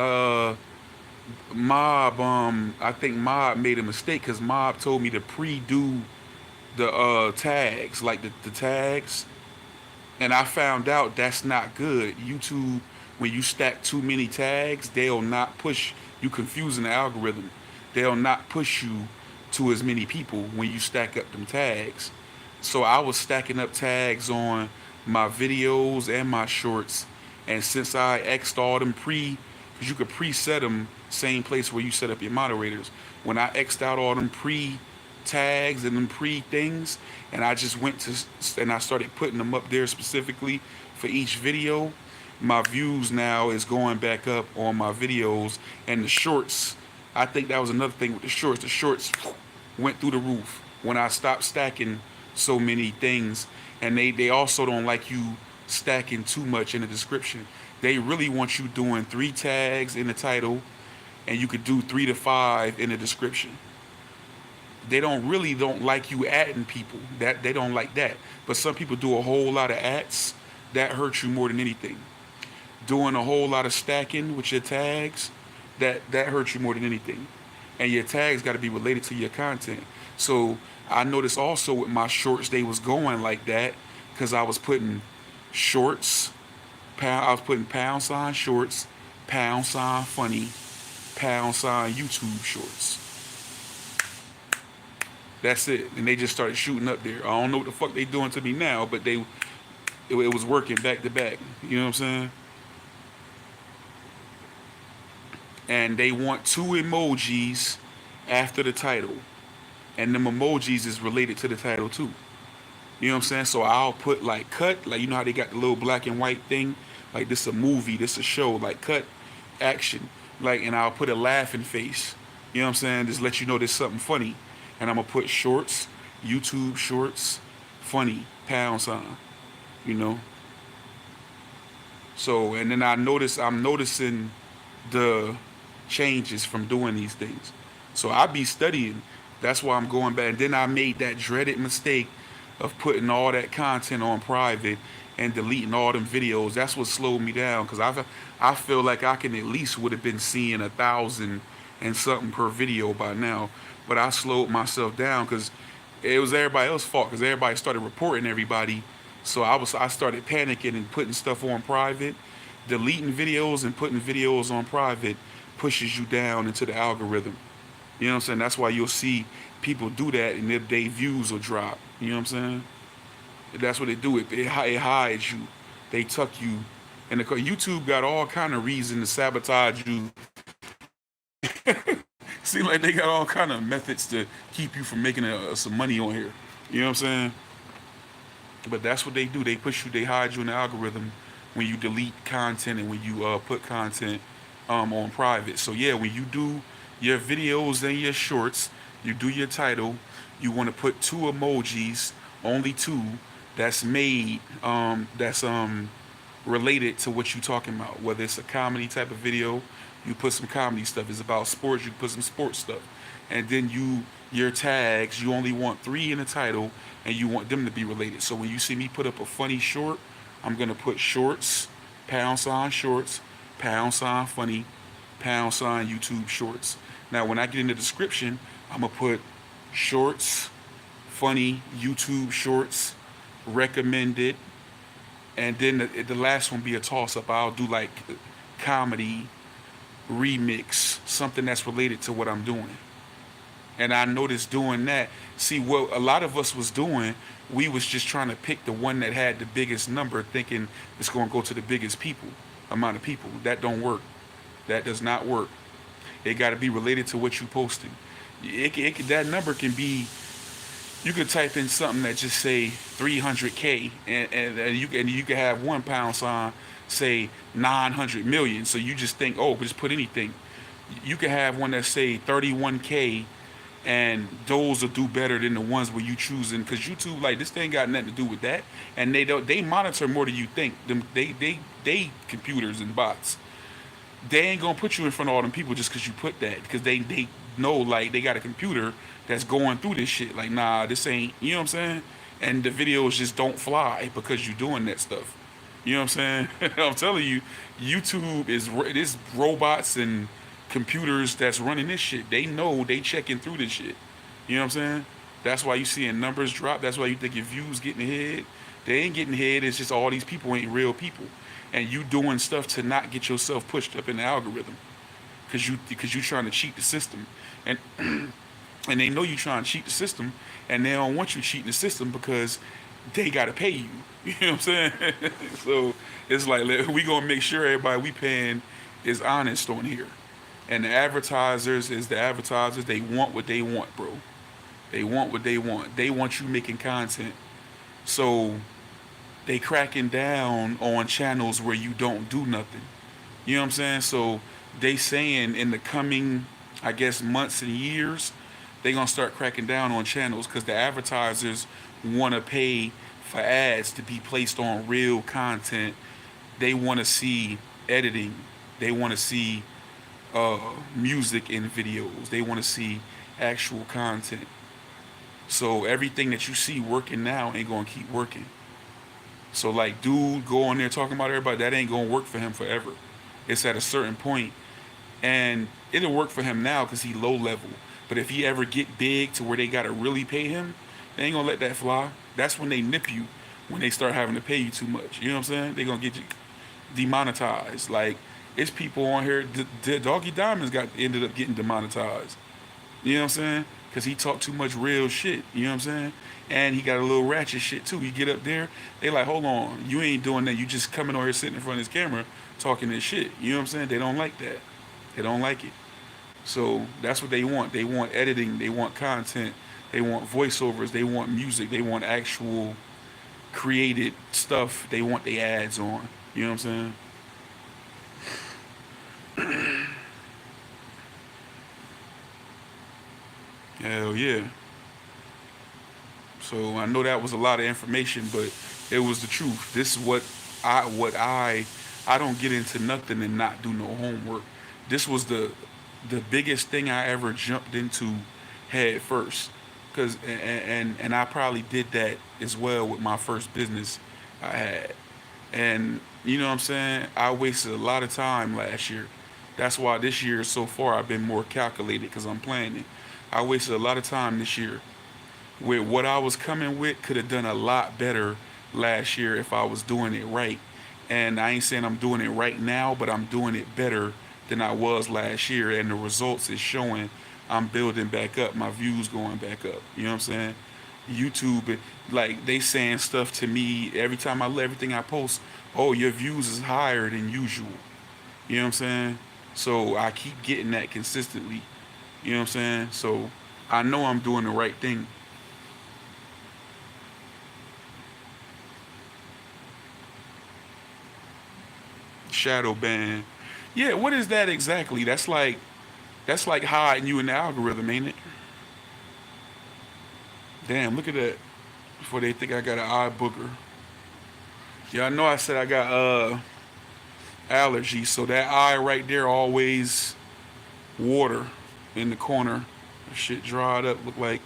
Mob. I think Mob made a mistake because Mob told me to pre-do the tags, like the tags, and I found out that's not good. YouTube, when you stack too many tags, they'll not push you, confusing the algorithm. They'll not push you to as many people when you stack up them tags. So I was stacking up tags on my videos and my shorts, and since I X'd all them because you could preset them same place where you set up your moderators. When I X'd out all them tags and them things, and I just went to and I started putting them up there specifically for each video, my views now is going back up on my videos. And the shorts, I think that was another thing with the shorts went through the roof when I stopped stacking so many things. And they also don't like you stacking too much in the description. They really want you doing 3 tags in the title, and you could do 3 to 5 in the description. They don't like you adding people. That they don't like that. But some people do a whole lot of ads. That hurts you more than anything. Doing a whole lot of stacking with your tags, that hurts you more than anything. And your tags got to be related to your content. So I noticed also with my shorts, they was going like that because I was putting shorts, I was putting # shorts, # funny, # YouTube shorts. That's it. And they just started shooting up there. I don't know what the fuck they doing to me now, but it was working back to back. You know what I'm saying? And they want 2 emojis after the title. And them emojis is related to the title too. You know what I'm saying? So I'll put like cut, like you know how they got the little black and white thing? Like this a movie, this a show, like cut, action. Like, and I'll put a laughing face. You know what I'm saying? Just let you know there's something funny. And I'm gonna put shorts, YouTube shorts, funny, #, you know. So, and then I'm noticing the changes from doing these things. So I be studying. That's why I'm going back. And then I made that dreaded mistake of putting all that content on private and deleting all them videos. That's what slowed me down, because I feel like I can at least would have been seeing 1,000 and something per video by now. But I slowed myself down because it was everybody else's fault, because everybody started reporting everybody So I started panicking and putting stuff on private, deleting videos and putting videos on private pushes you down into the algorithm. You know what I'm saying? That's why you'll see people do that and their views will drop. You know what I'm saying? That's what they do. It hides you. They tuck you. And YouTube got all kind of reason to sabotage you. Seem like they got all kind of methods to keep you from making some money on here. You know what I'm saying? But that's what they do. They push you. They hide you in the algorithm when you delete content and when you put content on private. So yeah, when you do your videos and your shorts, you do your title. You want to put two emojis, only two, that's made that's related to what you're talking about. Whether it's a comedy type of video, you put some comedy stuff. It's about sports, you put some sports stuff. And then your tags, you only want three in the title and you want them to be related. So when you see me put up a funny short, I'm gonna put shorts, shorts, funny, YouTube shorts. Now when I get in the description, I'm gonna put shorts, funny YouTube shorts, recommended, and then the last one be a toss up. I'll do like comedy remix, something that's related to what I'm doing. And I noticed doing that. See, what a lot of us was doing, we was just trying to pick the one that had the biggest number, thinking it's going to go to the biggest amount of people. That don't work. That does not work. It got to be related to what you posting. That number can be. You could type in something that just say 300K, and you can have £1 say 900 million. So you just think, oh, just put anything. You can have one that say 31K, and those will do better than the ones where you choosing, because YouTube, like, this thing got nothing to do with that, and they monitor more than you think. They computers and bots. They ain't gonna put you in front of all them people just because you put that, because they know, like, they got a computer that's going through this shit. Like, nah, this ain't, you know what I'm saying? And the videos just don't fly because you doing that stuff. You know what I'm saying? I'm telling you, YouTube is robots and computers that's running this shit. They know, they checking through this shit. You know what I'm saying? That's why you seeing numbers drop. That's why you think your views getting ahead. They ain't getting ahead. It's just all these people ain't real people, and you doing stuff to not get yourself pushed up in the algorithm, because you trying to cheat the system, and and they know you trying to cheat the system, and they don't want you cheating the system because they gotta pay you. You know what I'm saying? So it's like, we gonna make sure everybody we paying is honest on here. And the advertisers is the advertisers. They want what they want, bro. They want what they want. They want you making content. So they cracking down on channels where you don't do nothing. You know what I'm saying? So they saying in the coming, I guess, months and years, they gonna start cracking down on channels because the advertisers want to pay for ads to be placed on real content. They want to see editing. They want to see music in videos. They want to see actual content. So everything that you see working now ain't gonna keep working. So, like, dude go on there talking about everybody, that ain't gonna work for him forever. It's at a certain point, and it'll work for him now because he low level. But if he ever get big to where they gotta really pay him, they ain't gonna let that fly. That's when they nip you, when they start having to pay you too much. You know what I'm saying? They gonna get you demonetized. Like, it's people on here. Doggy Diamonds ended up getting demonetized. You know what I'm saying? Because he talked too much real shit. You know what I'm saying? And he got a little ratchet shit too. You get up there, they like, hold on, you ain't doing that. You just coming on here sitting in front of this camera talking this shit. You know what I'm saying? They don't like that. They don't like it. So that's what they want. They want editing. They want content. They want voiceovers. They want music. They want actual created stuff. They want the ads on. You know what I'm saying? Hell yeah. So I know that was a lot of information, but it was the truth. This is I don't get into nothing and not do no homework. This was the biggest thing I ever jumped into head first. Cause and I probably did that as well with my first business I had. And you know what I'm saying? I wasted a lot of time last year. That's why this year so far I've been more calculated because I'm planning. I wasted a lot of time this year with what I was coming with. Could have done a lot better last year if I was doing it right. And I ain't saying I'm doing it right now, but I'm doing it better than I was last year. And the results is showing I'm building back up. My views going back up. You know what I'm saying? YouTube, like they saying stuff to me every time I let everything I post. Oh, your views is higher than usual. You know what I'm saying? So I keep getting that consistently. You know what I'm saying? So I know I'm doing the right thing. Shadow ban. Yeah, what is that exactly? That's like hiding you in the algorithm, ain't it? Damn, look at that. Before they think I got an eye booger. Yeah, I know I said I got allergies, so that eye right there always water in the corner. That shit dried up, look like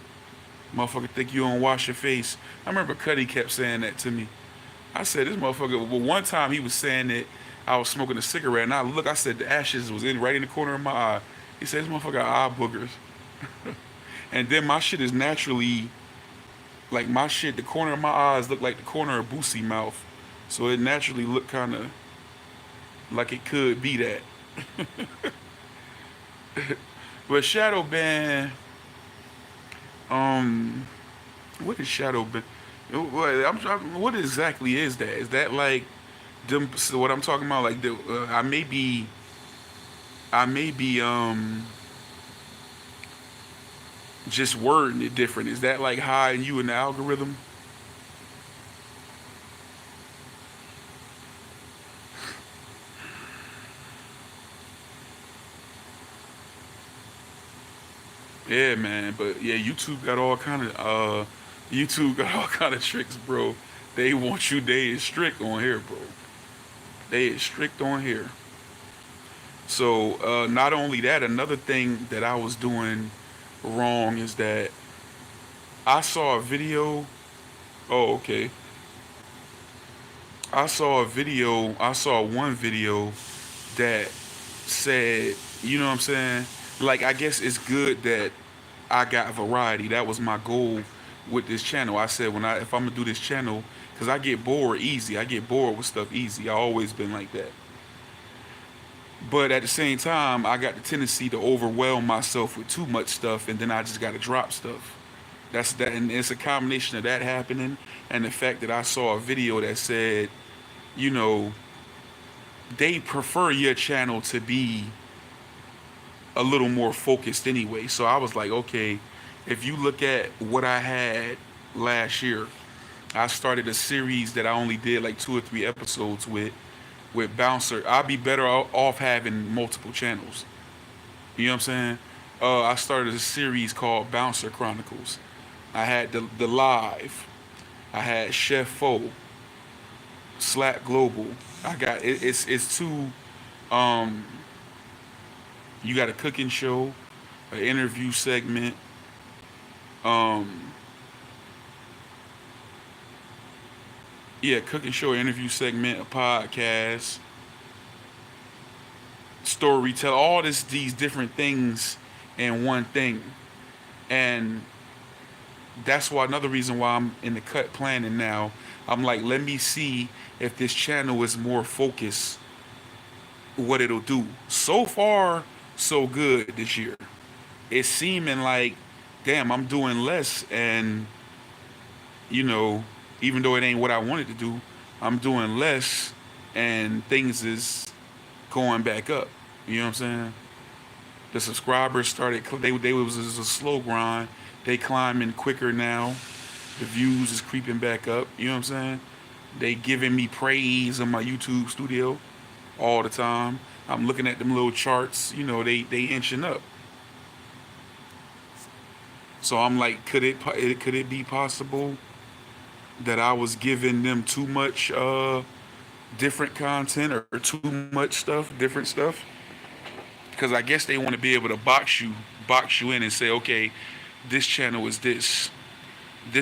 motherfucker think you don't wash your face. I remember Cuddy kept saying that to me. I said this motherfucker. Well, one time he was saying that I was smoking a cigarette, and I said the ashes was in right in the corner of my eye. He said this motherfucker got eye boogers, and then my shit is naturally like my shit. The corner of my eyes look like the corner of Boosie mouth, so it naturally looked kind of like it could be that. But shadow ban, um, what is shadow ban? What exactly is that? Is that like them? So what I'm talking about, like I may be just wording it different. Is that like hiding you in the algorithm? Yeah, man. But yeah, YouTube got all kind of tricks, bro. They want you. They is strict on here, bro. They is strict on here. So not only that, another thing that I was doing wrong is that I saw a video. Oh, okay. I saw one video that said, you know what I'm saying? Like, I guess it's good that I got variety. That was my goal with this channel. I said, if I'm gonna do this channel, because I get bored easy. I get bored with stuff easy. I always been like that. But at the same time, I got the tendency to overwhelm myself with too much stuff, and then I just got to drop stuff. That's that, and it's a combination of that happening and the fact that I saw a video that said, you know, they prefer your channel to be a little more focused anyway. So I was like, okay, if you look at what I had last year, I started a series that I only did like 2 or 3 episodes with Bouncer. I'd be better off having multiple channels. You know what I'm saying? I started a series called Bouncer Chronicles. I had the live. I had Chef Fo, Slap Global. I got it's two. Um, you got a cooking show, an interview segment. Um, yeah, cooking show, interview segment, a podcast, storytell. All these different things in one thing, and that's why another reason why I'm in the cut planning now. I'm like, let me see if this channel is more focused, what it'll do. So far, so good this year. It's seeming like, damn, I'm doing less, and you know, even though it ain't what I wanted to do, I'm doing less, and things is going back up. You know what I'm saying? The subscribers started. They was a slow grind. They climbing quicker now. The views is creeping back up. You know what I'm saying? They giving me praise on my YouTube studio all the time. I'm looking at them little charts. You know, they inching up. So I'm like, could it be possible that I was giving them too much different content or too much stuff, different stuff? Because I guess they want to be able to box you in and say, okay, this channel is this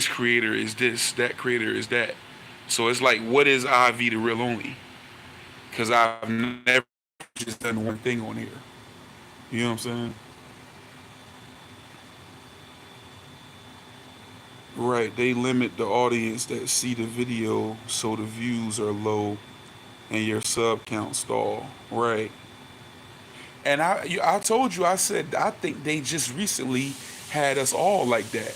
creator is this, that creator is that. So it's like, what is IV the real only? Because I've never just done one thing on here. You know what I'm saying? Right, they limit the audience that see the video so the views are low and your sub count stall. Right. And I told you, I said, I think they just recently had us all like that.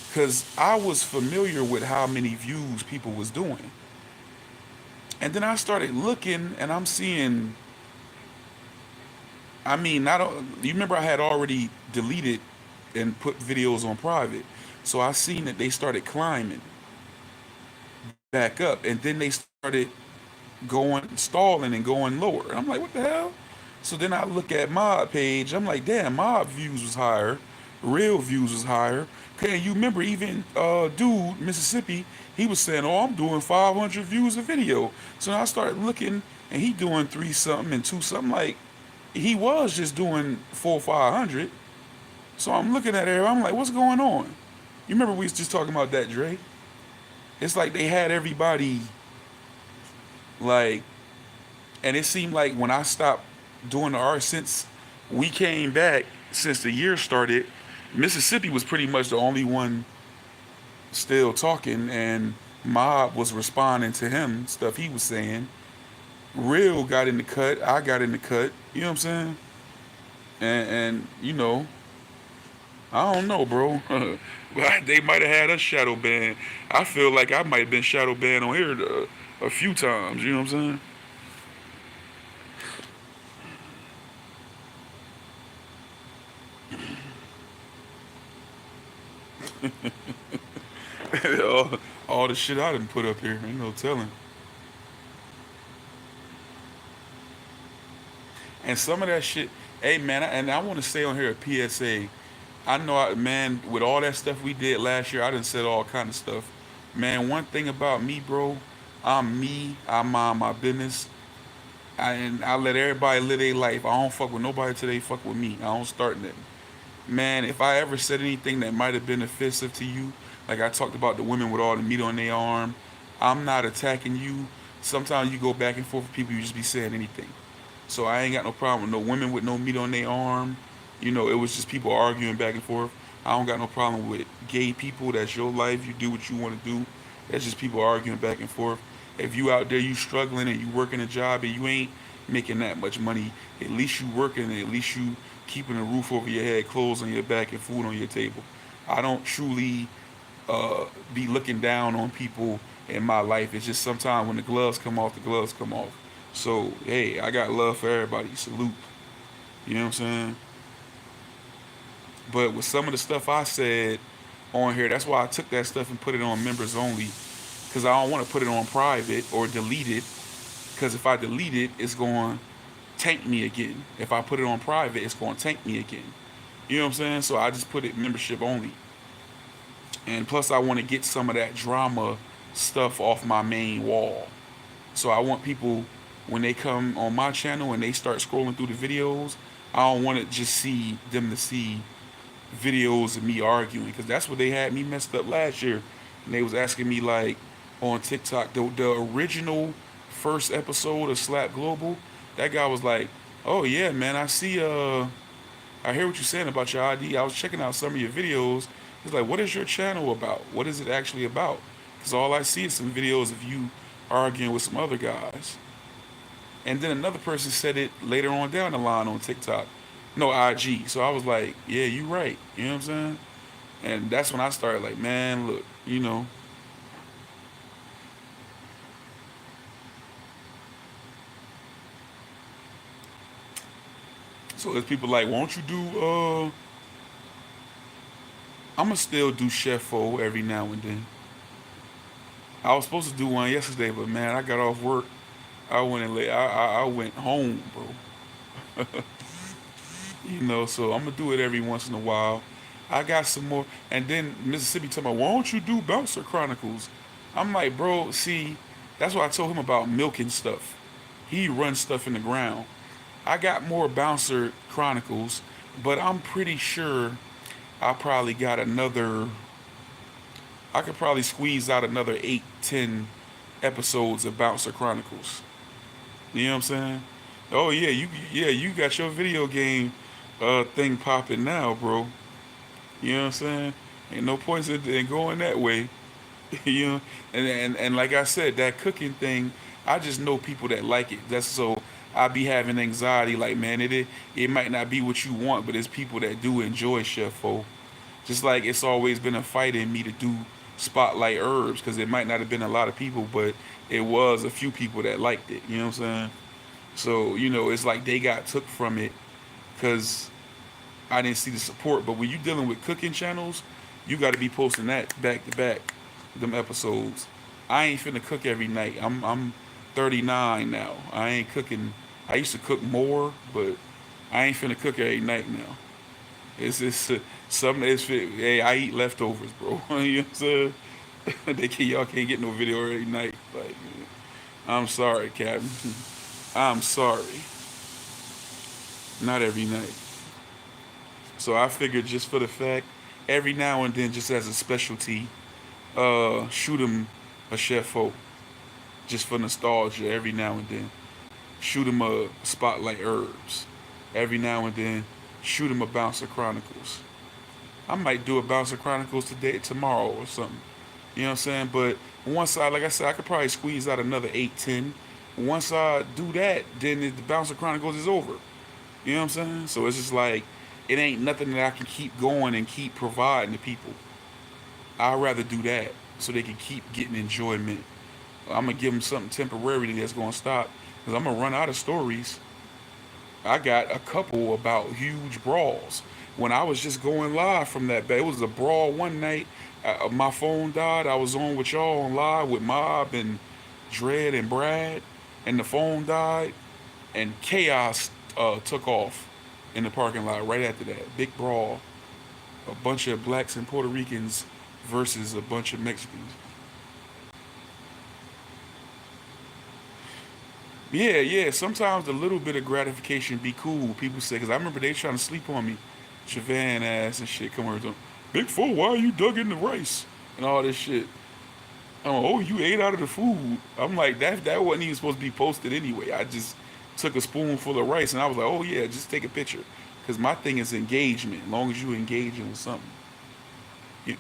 Because I was familiar with how many views people was doing. And then I started looking and I'm seeing, I mean, not, you remember I had already deleted and put videos on private. So I seen that they started climbing back up. And then they started going, stalling and going lower. And I'm like, what the hell? So then I look at Mob page. I'm like, damn, Mob views was higher, real views was higher. Okay, you remember even dude Mississippi, he was saying, oh, I'm doing 500 views a video. So I started looking, and he doing three something and two something. Like he was just doing 400 500. So I'm looking at it. I'm like, what's going on? You remember we was just talking about that, Dre? It's like they had everybody like, and it seemed like when I stopped doing the art since we came back, since the year started, Mississippi was pretty much the only one still talking, and Mob was responding to him stuff he was saying. Real got in the cut, I got in the cut. You know what I'm saying? And you know, I don't know, bro. They might have had us shadow banned. I feel like I might have been shadow banned on here a few times. You know what I'm saying? All the shit I didn't put up here, ain't no telling. And some of that shit, hey man, and I want to say on here a PSA. I know, man, with all that stuff we did last year, I done said all kind of stuff. Man, one thing about me, bro, I'm me. I mind my business. And I let everybody live their life. I don't fuck with nobody till they fuck with me. I don't start nothing. Man, if I ever said anything that might have been offensive to you, like I talked about the women with all the meat on their arm, I'm not attacking you. Sometimes you go back and forth with people, you just be saying anything. So I ain't got no problem with no women with no meat on their arm. You know, it was just people arguing back and forth. I don't got no problem with gay people. That's your life. You do what you want to do. That's just people arguing back and forth. If you out there, you struggling and you working a job and you ain't making that much money, at least you working and at least you keeping a roof over your head, clothes on your back, and food on your table. I don't truly be looking down on people in my life. It's just sometimes when the gloves come off, the gloves come off. So hey, I got love for everybody. Salute. You know what I'm saying? But with some of the stuff I said on here, that's why I took that stuff and put it on members only. Because I don't want to put it on private or delete it. Because if I delete it, it's going to tank me again. If I put it on private, it's going to tank me again. You know what I'm saying? So I just put it membership only. And plus, I want to get some of that drama stuff off my main wall. So I want people, when they come on my channel and they start scrolling through the videos, I don't want to just see them to see videos of me arguing, because that's what they had me messed up last year. And they was asking me like on TikTok, the original first episode of Slap Global, that guy was like, "Oh yeah, man, I hear what you're saying about your ID. I was checking out some of your videos." He's like, "What is your channel about? What is it actually about?" Because all I see is some videos of you arguing with some other guys. And then another person said it later on down the line on TikTok. No, IG. So I was like, yeah, you right. You know what I'm saying? And that's when I started like, man, look, you know. So there's people like, won't you do I'ma still do Chef O every now and then. I was supposed to do one yesterday, but man, I got off work. I went and I went home, bro. You know, so I'm gonna do it every once in a while. I got some more, and then Mississippi talking about, why don't you do Bouncer Chronicles? I'm like, bro, see, that's what I told him about milking stuff. He runs stuff in the ground. I got more Bouncer Chronicles, but I'm pretty sure I probably got another. I could probably squeeze out another 8, 10 episodes of Bouncer Chronicles. You know what I'm saying? Oh yeah, you got your video game thing popping now, bro. You know what I'm saying? Ain't no points in going that way. You know, and like I said, that cooking thing, I just know people that like it. That's so I be having anxiety. Like, man, it might not be what you want, but it's people that do enjoy Chef Fo. Just like it's always been a fight in me to do spotlight herbs because it might not have been a lot of people, but it was a few people that liked it. You know what I'm saying? So it's like they got took from it because I didn't see the support. But when you dealing with cooking channels, you got to be posting that back to back, them episodes. I ain't finna cook every night. I'm 39 now. I ain't cooking. I used to cook more, but I ain't finna cook every night now. It's something. Hey, I eat leftovers, bro. You know what I'm saying? Y'all can't get no video every night. Like, I'm sorry, Captain. I'm sorry. Not every night. So I figured just for the fact, every now and then, just as a specialty, shoot him a Chef Fo, just for nostalgia. Every now and then, shoot him a Spotlight Herbs. Every now and then, shoot him a Bouncer Chronicles. I might do a Bouncer Chronicles today, tomorrow, or something. You know what I'm saying? But once like I said, I could probably squeeze out another 8, 10. Once I do that, then the Bouncer Chronicles is over. You know what I'm saying? So it's just like, it ain't nothing that I can keep going and keep providing to people. I'd rather do that so they can keep getting enjoyment. I'm going to give them something temporary that's going to stop because I'm going to run out of stories. I got a couple about huge brawls. When I was just going live from that, it was a brawl one night. My phone died. I was on with y'all on live with Mob and Dread and Brad, and the phone died, and chaos took off in the parking lot right after that. Big brawl. A bunch of blacks and Puerto Ricans versus a bunch of Mexicans. Yeah, yeah. Sometimes a little bit of gratification be cool. People say, because I remember they trying to sleep on me. Chavan ass and shit. Come over to Big Four, why are you dug in the rice? And all this shit. Oh, you ate out of the food. I'm like, that wasn't even supposed to be posted anyway. I just took a spoonful of rice and I was like, oh yeah, just take a picture. Because my thing is engagement. As long as you engaging with something. You,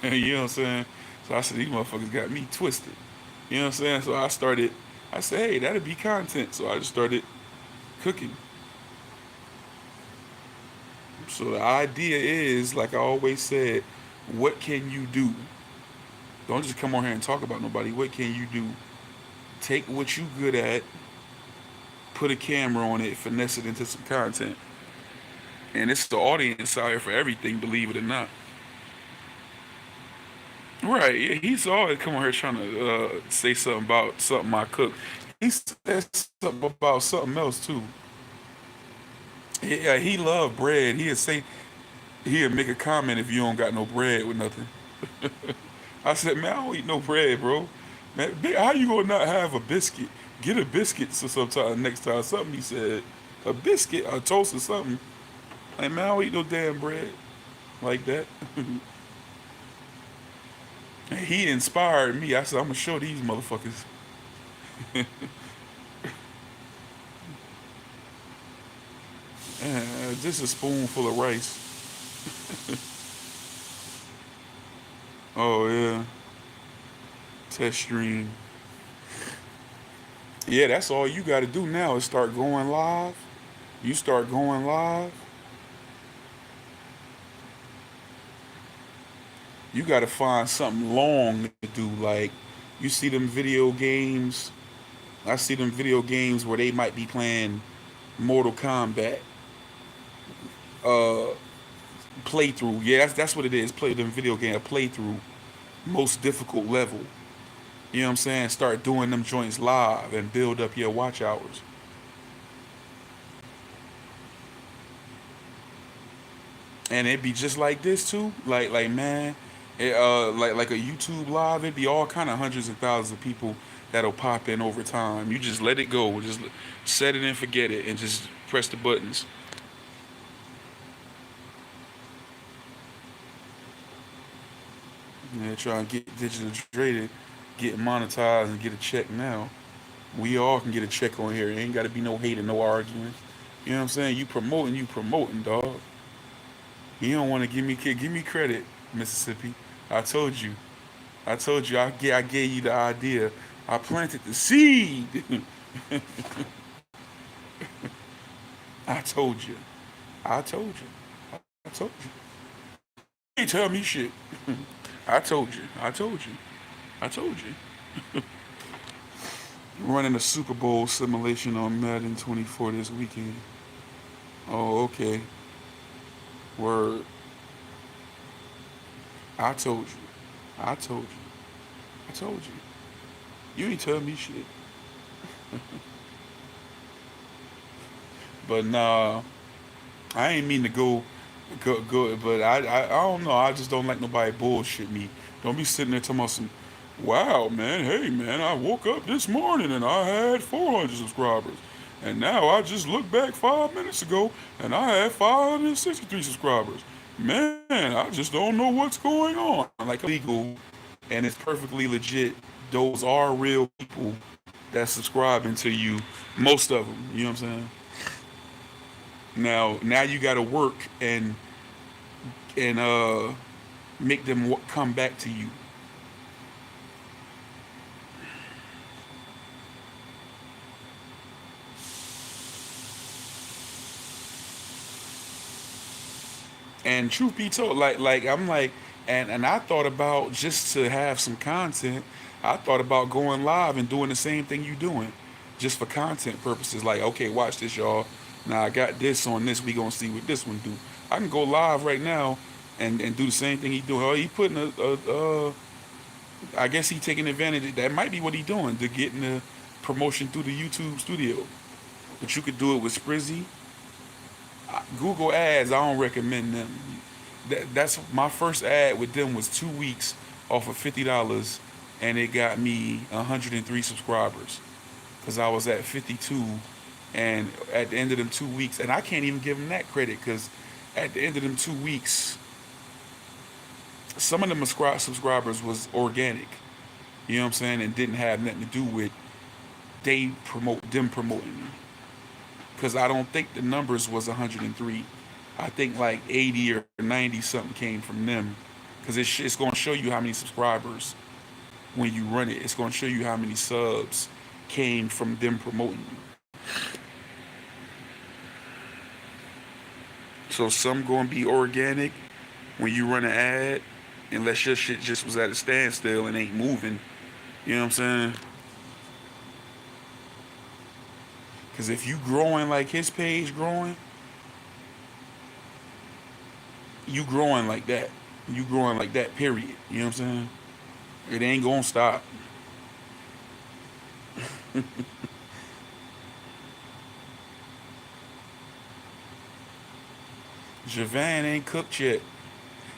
you know what I'm saying? So I said, these motherfuckers got me twisted. You know what I'm saying? So I said, hey, that'd be content. So I just started cooking. So the idea is, like I always said, what can you do? Don't just come on here and talk about nobody. What can you do? Take what you good at, put a camera on it, finesse it into some content. And it's the audience out here for everything, believe it or not. Right, yeah, he's always come on here trying to say something about something I cook. He said something about something else too. Yeah, he loved bread. He'd make a comment if you don't got no bread with nothing. I said, man, I don't eat no bread, bro. Man, how you gonna not have a biscuit? Get a biscuit so sometime next time. Something he said, a biscuit, a toast or something. Like, man, I don't eat no damn bread like that. He inspired me. I said, I'm gonna show these motherfuckers. Just a spoonful of rice. Oh yeah, test stream. Yeah, that's all you got to do now is start going live. You start going live. You got to find something long to do. Like, you see them video games. I see them video games where they might be playing Mortal Kombat uh, playthrough. Yeah, that's what it is. Play them video game a playthrough, most difficult level. You know what I'm saying? Start doing them joints live and build up your watch hours. And it'd be just like this too. Like man, like a YouTube live, it'd be all kind of hundreds of thousands of people that'll pop in over time. You just let it go, just set it and forget it, and just press the buttons. Yeah, try and get digital traded, get monetized, and get a check now. We all can get a check on here. It ain't got to be no hate and no arguing. You know what I'm saying? You promoting, dog. You don't want to give me credit, Mississippi. I told you. I told you. I gave you the idea. I planted the seed. I told you. I told you. I told you. You ain't tell me shit. I told you. I told you. I told you. Running a Super Bowl simulation on Madden 24 this weekend. Oh, okay. Word. I told you. I told you. I told you. You ain't tell me shit. But nah, I ain't mean to go. But I don't know. I just don't like nobody bullshit me. Don't be sitting there talking about some. Wow, man. Hey, man. I woke up this morning and I had 400 subscribers, and now I just looked back 5 minutes ago and I had 563 subscribers. Man, I just don't know what's going on. Like illegal, and it's perfectly legit. Those are real people that's subscribing to you. Most of them. You know what I'm saying? Now you got to work and make them come back to you. And truth be told, like I'm like, and I thought about just to have some content. I thought about going live and doing the same thing you doing, just for content purposes. Like, okay, watch this, y'all. Now I got this on this. We gonna see what this one do. I can go live right now and do the same thing he doing. Oh, he putting I guess he taking advantage. That might be what he doing to getting the promotion through the YouTube studio. But you could do it with Sprizzy. Google ads, I don't recommend them. That's my first ad with them was 2 weeks off of $50, and it got me 103 subscribers because I was at 52, and at the end of them 2 weeks, and I can't even give them that credit because at the end of them 2 weeks, some of them subscribers was organic. You know what I'm saying, and didn't have nothing to do with them promoting me because I don't think the numbers was 103. I think like 80 or 90 something came from them because it's going to show you how many subscribers when you run it. It's going to show you how many subs came from them promoting you. So some going to be organic when you run an ad, unless your shit just was at a standstill and ain't moving. You know what I'm saying? Because if you growing like his page growing, you growing like that. You growing like that, period. You know what I'm saying? It ain't gonna stop. Javan ain't cooked yet.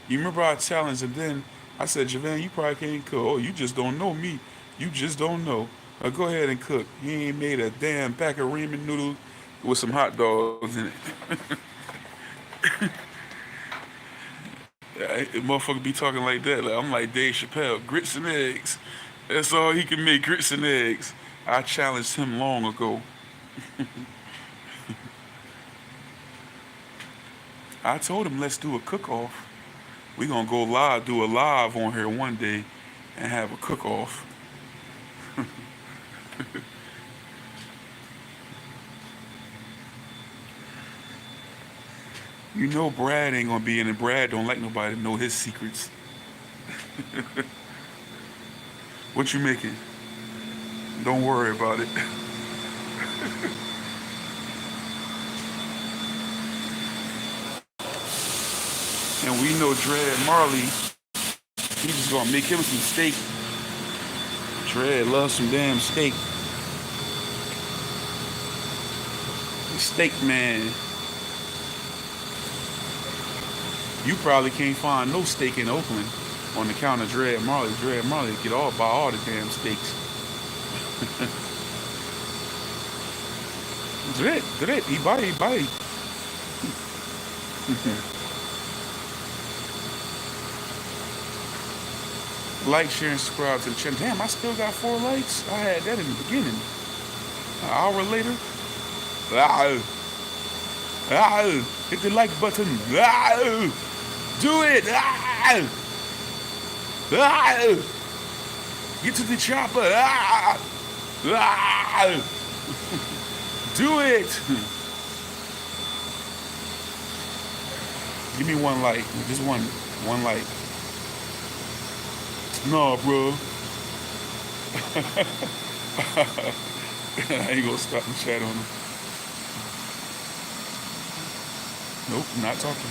You remember I challenged him then? I said, Javan, you probably can't cook. Oh, you just don't know me. You just don't know. Go ahead and cook. He ain't made a damn pack of ramen noodles with some hot dogs in it. Motherfucker be talking like that. Like, I'm like Dave Chappelle, grits and eggs. That's all he can make, grits and eggs. I challenged him long ago. I told him let's do a cook-off. We gonna go live, do a live on here one day, and have a cook-off. You know Brad ain't gonna be in it. Brad don't like nobody to know his secrets. What you making? Don't worry about it. And we know Dread Marley, he just gonna make him some steak. Dread loves some damn steak. The steak man. You probably can't find no steak in Oakland on the count of Dread Marley. Dread Marley get buy all the damn steaks. Dread, he buy. Like, share, and subscribe to the channel. Damn, I still got 4 likes. I had that in the beginning. An hour later, hit the like button. Do it. Ah! Ah! Get to the chopper. Ah! Ah! Do it. Give me one light. Just one light. No, bro. I ain't gonna stop and chat on him. Nope, not talking.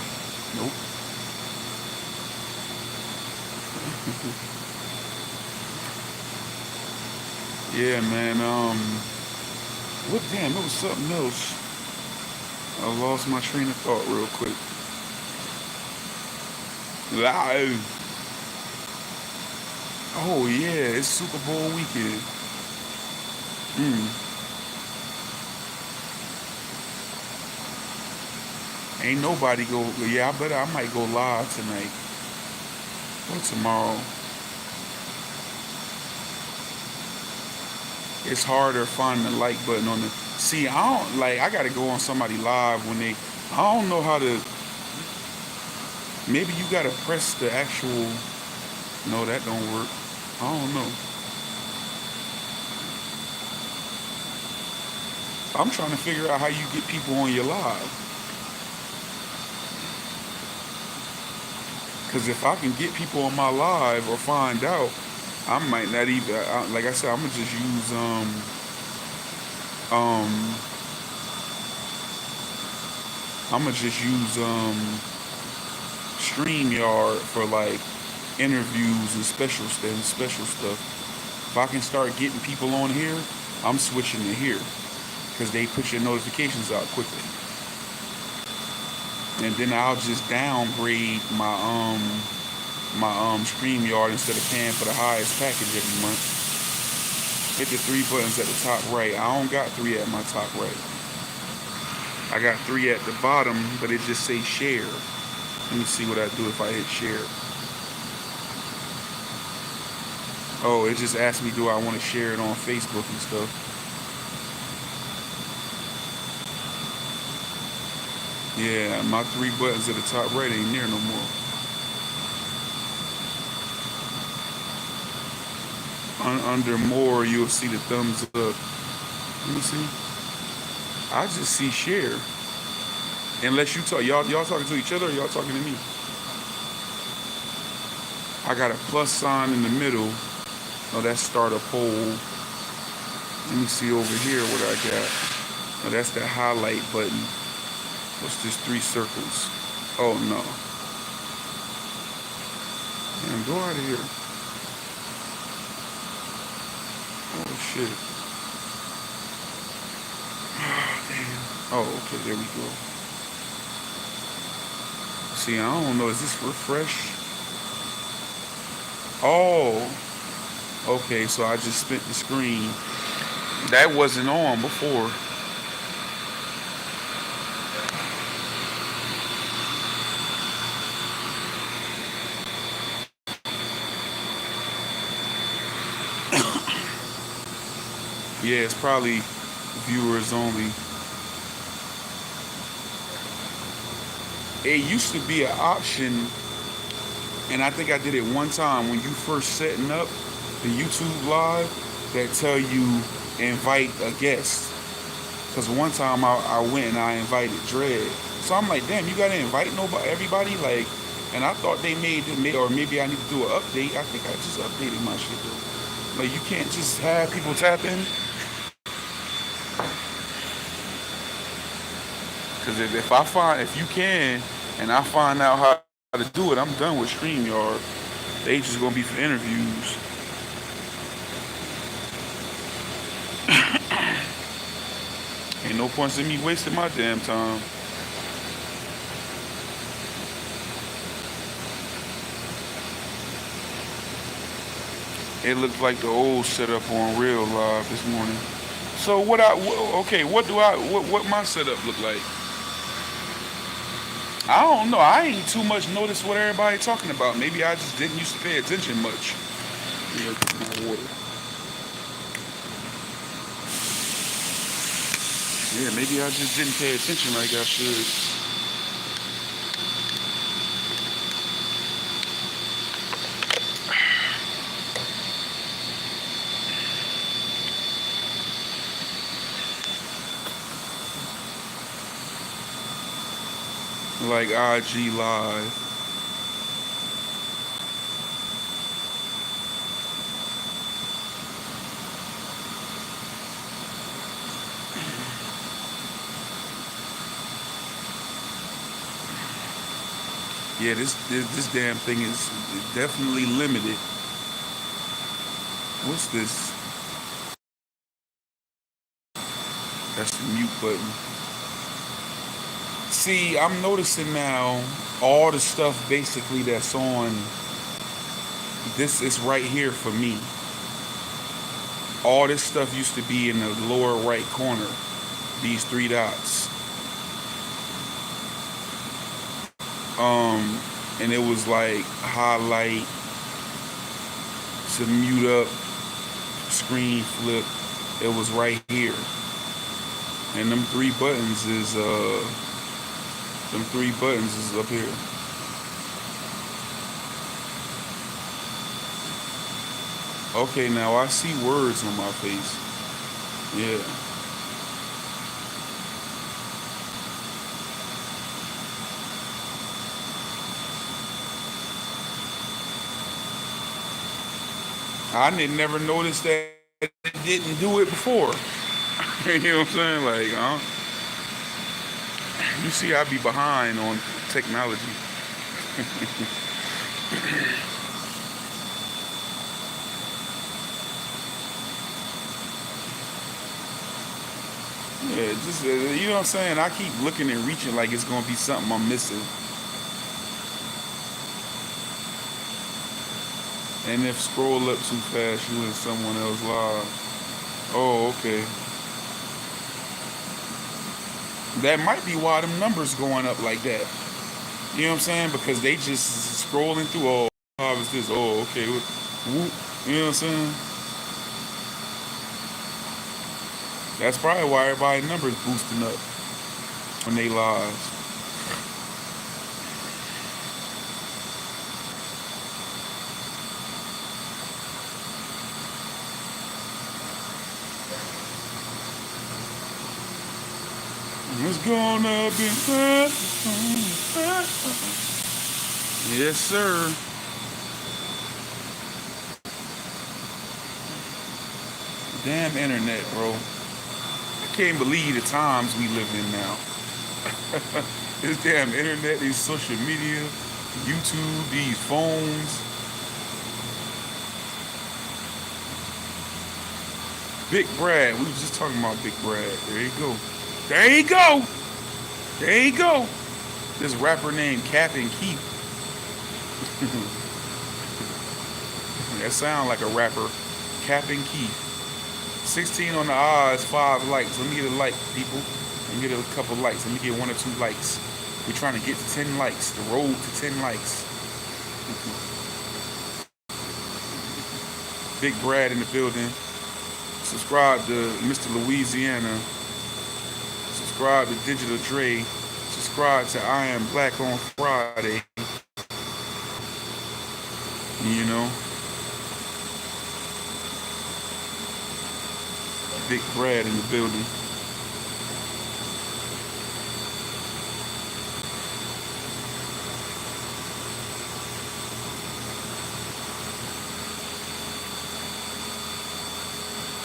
Nope. Yeah, man. What? Damn, it was something else. I lost my train of thought real quick. Live. Oh yeah, it's Super Bowl weekend. Mm. Ain't nobody go. Yeah, I might go live tonight or tomorrow. It's harder finding the like button on the. See, I don't like. I gotta go on somebody live when they. I don't know how to. Maybe you gotta press the actual. No, that don't work. I don't know. I'm trying to figure out how you get people on your live. Because if I can get people on my live or find out, I might not even. Like I said, I'm gonna just use um I'm gonna just use StreamYard for like interviews and special stuff. If I can start getting people on here, I'm switching to here because they put your notifications out quickly. And then I'll just downgrade my StreamYard instead of paying for the highest package every month. Hit the three buttons at the top right. I don't got three at my top right. I got three at the bottom, but it just says share. Let me see what I do if I hit share. Oh, it just asked me do I want to share it on Facebook and stuff. Yeah, my three buttons at the top right ain't there no more. Under more, you'll see the thumbs up. Let me see. I just see share. Unless you talk, y'all talking to each other or y'all talking to me? I got a plus sign in the middle. Oh, that's start a poll. Let me see over here what I got. Oh, that's that highlight button. What's this three circles? Oh no. Man, go out of here. Oh shit. Oh, damn. Oh, okay, there we go. See, I don't know, is this refresh? Oh. Okay, so I just spent the screen. That wasn't on before. Yeah, it's probably viewers only. It used to be an option, and I think I did it one time when you first setting up the YouTube live that tell you invite a guest. Because one time I went and I invited Dread. So I'm like, damn, you gotta invite everybody? Like, and I thought they made, or maybe I need to do an update. I think I just updated my shit though. Like, you can't just have people tap in. Because if you can, and I find out how to do it, I'm done with StreamYard. They just gonna be for interviews. Ain't no point in me wasting my damn time. It looked like the old setup on Real Live this morning. So what my setup look like? I don't know. I ain't too much notice what everybody talking about. Maybe I just didn't used to pay attention much. Yeah, my water. Yeah, maybe I just didn't pay attention like I should. like IG Live. Yeah, this damn thing is definitely limited. What's this? That's the mute button. See, I'm noticing now all the stuff basically that's on this is right here for me. All this stuff used to be in the lower right corner. These three dots. And it was like highlight, to mute up, screen flip. It was right here. And them three buttons is up here. Okay, now I see words on my face. Yeah. I didn't never noticed that it didn't do it before. You know what I'm saying? Like, you see, I be behind on technology. Yeah, just you know what I'm saying. I keep looking and reaching like it's gonna be something I'm missing. And if scroll up too fast, you in someone else live. Oh, okay. That might be why them numbers going up like that. You know what I'm saying? Because they just scrolling through. Oh, how is this? Oh, okay. Whoop. You know what I'm saying? That's probably why everybody's numbers boosting up when they live. It's gonna be fun. Yes, sir. Damn internet, bro. I can't believe the times we live in now. This damn internet, these social media, YouTube, these phones. Big Brad. We was just talking about Big Brad. There you go. There you go. There you go. This rapper named Cap and Keith. That sound like a rapper. Cap and Keith. 16 on the odds, 5 likes. Let me get a like, people. Let me get a couple likes. Let me get 1 or 2 likes. We're trying to get to 10 likes. The road to 10 likes. Big Brad in the building. Subscribe to Mr. Louisiana. Subscribe to Digital Dre. Subscribe to I Am Black on Friday. You know. Big Brad in the building.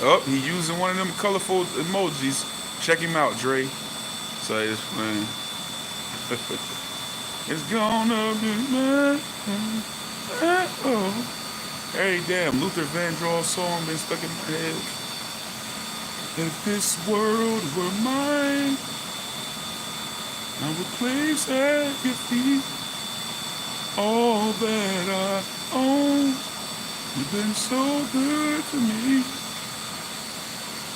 Oh, he using one of them colorful emojis. Check him out, Dre. So it's playing. It's gonna be mine. Oh. Hey, damn, Luther Vandross song been stuck in my head. If this world were mine, I would place at your feet all that I own. You've been so good to me.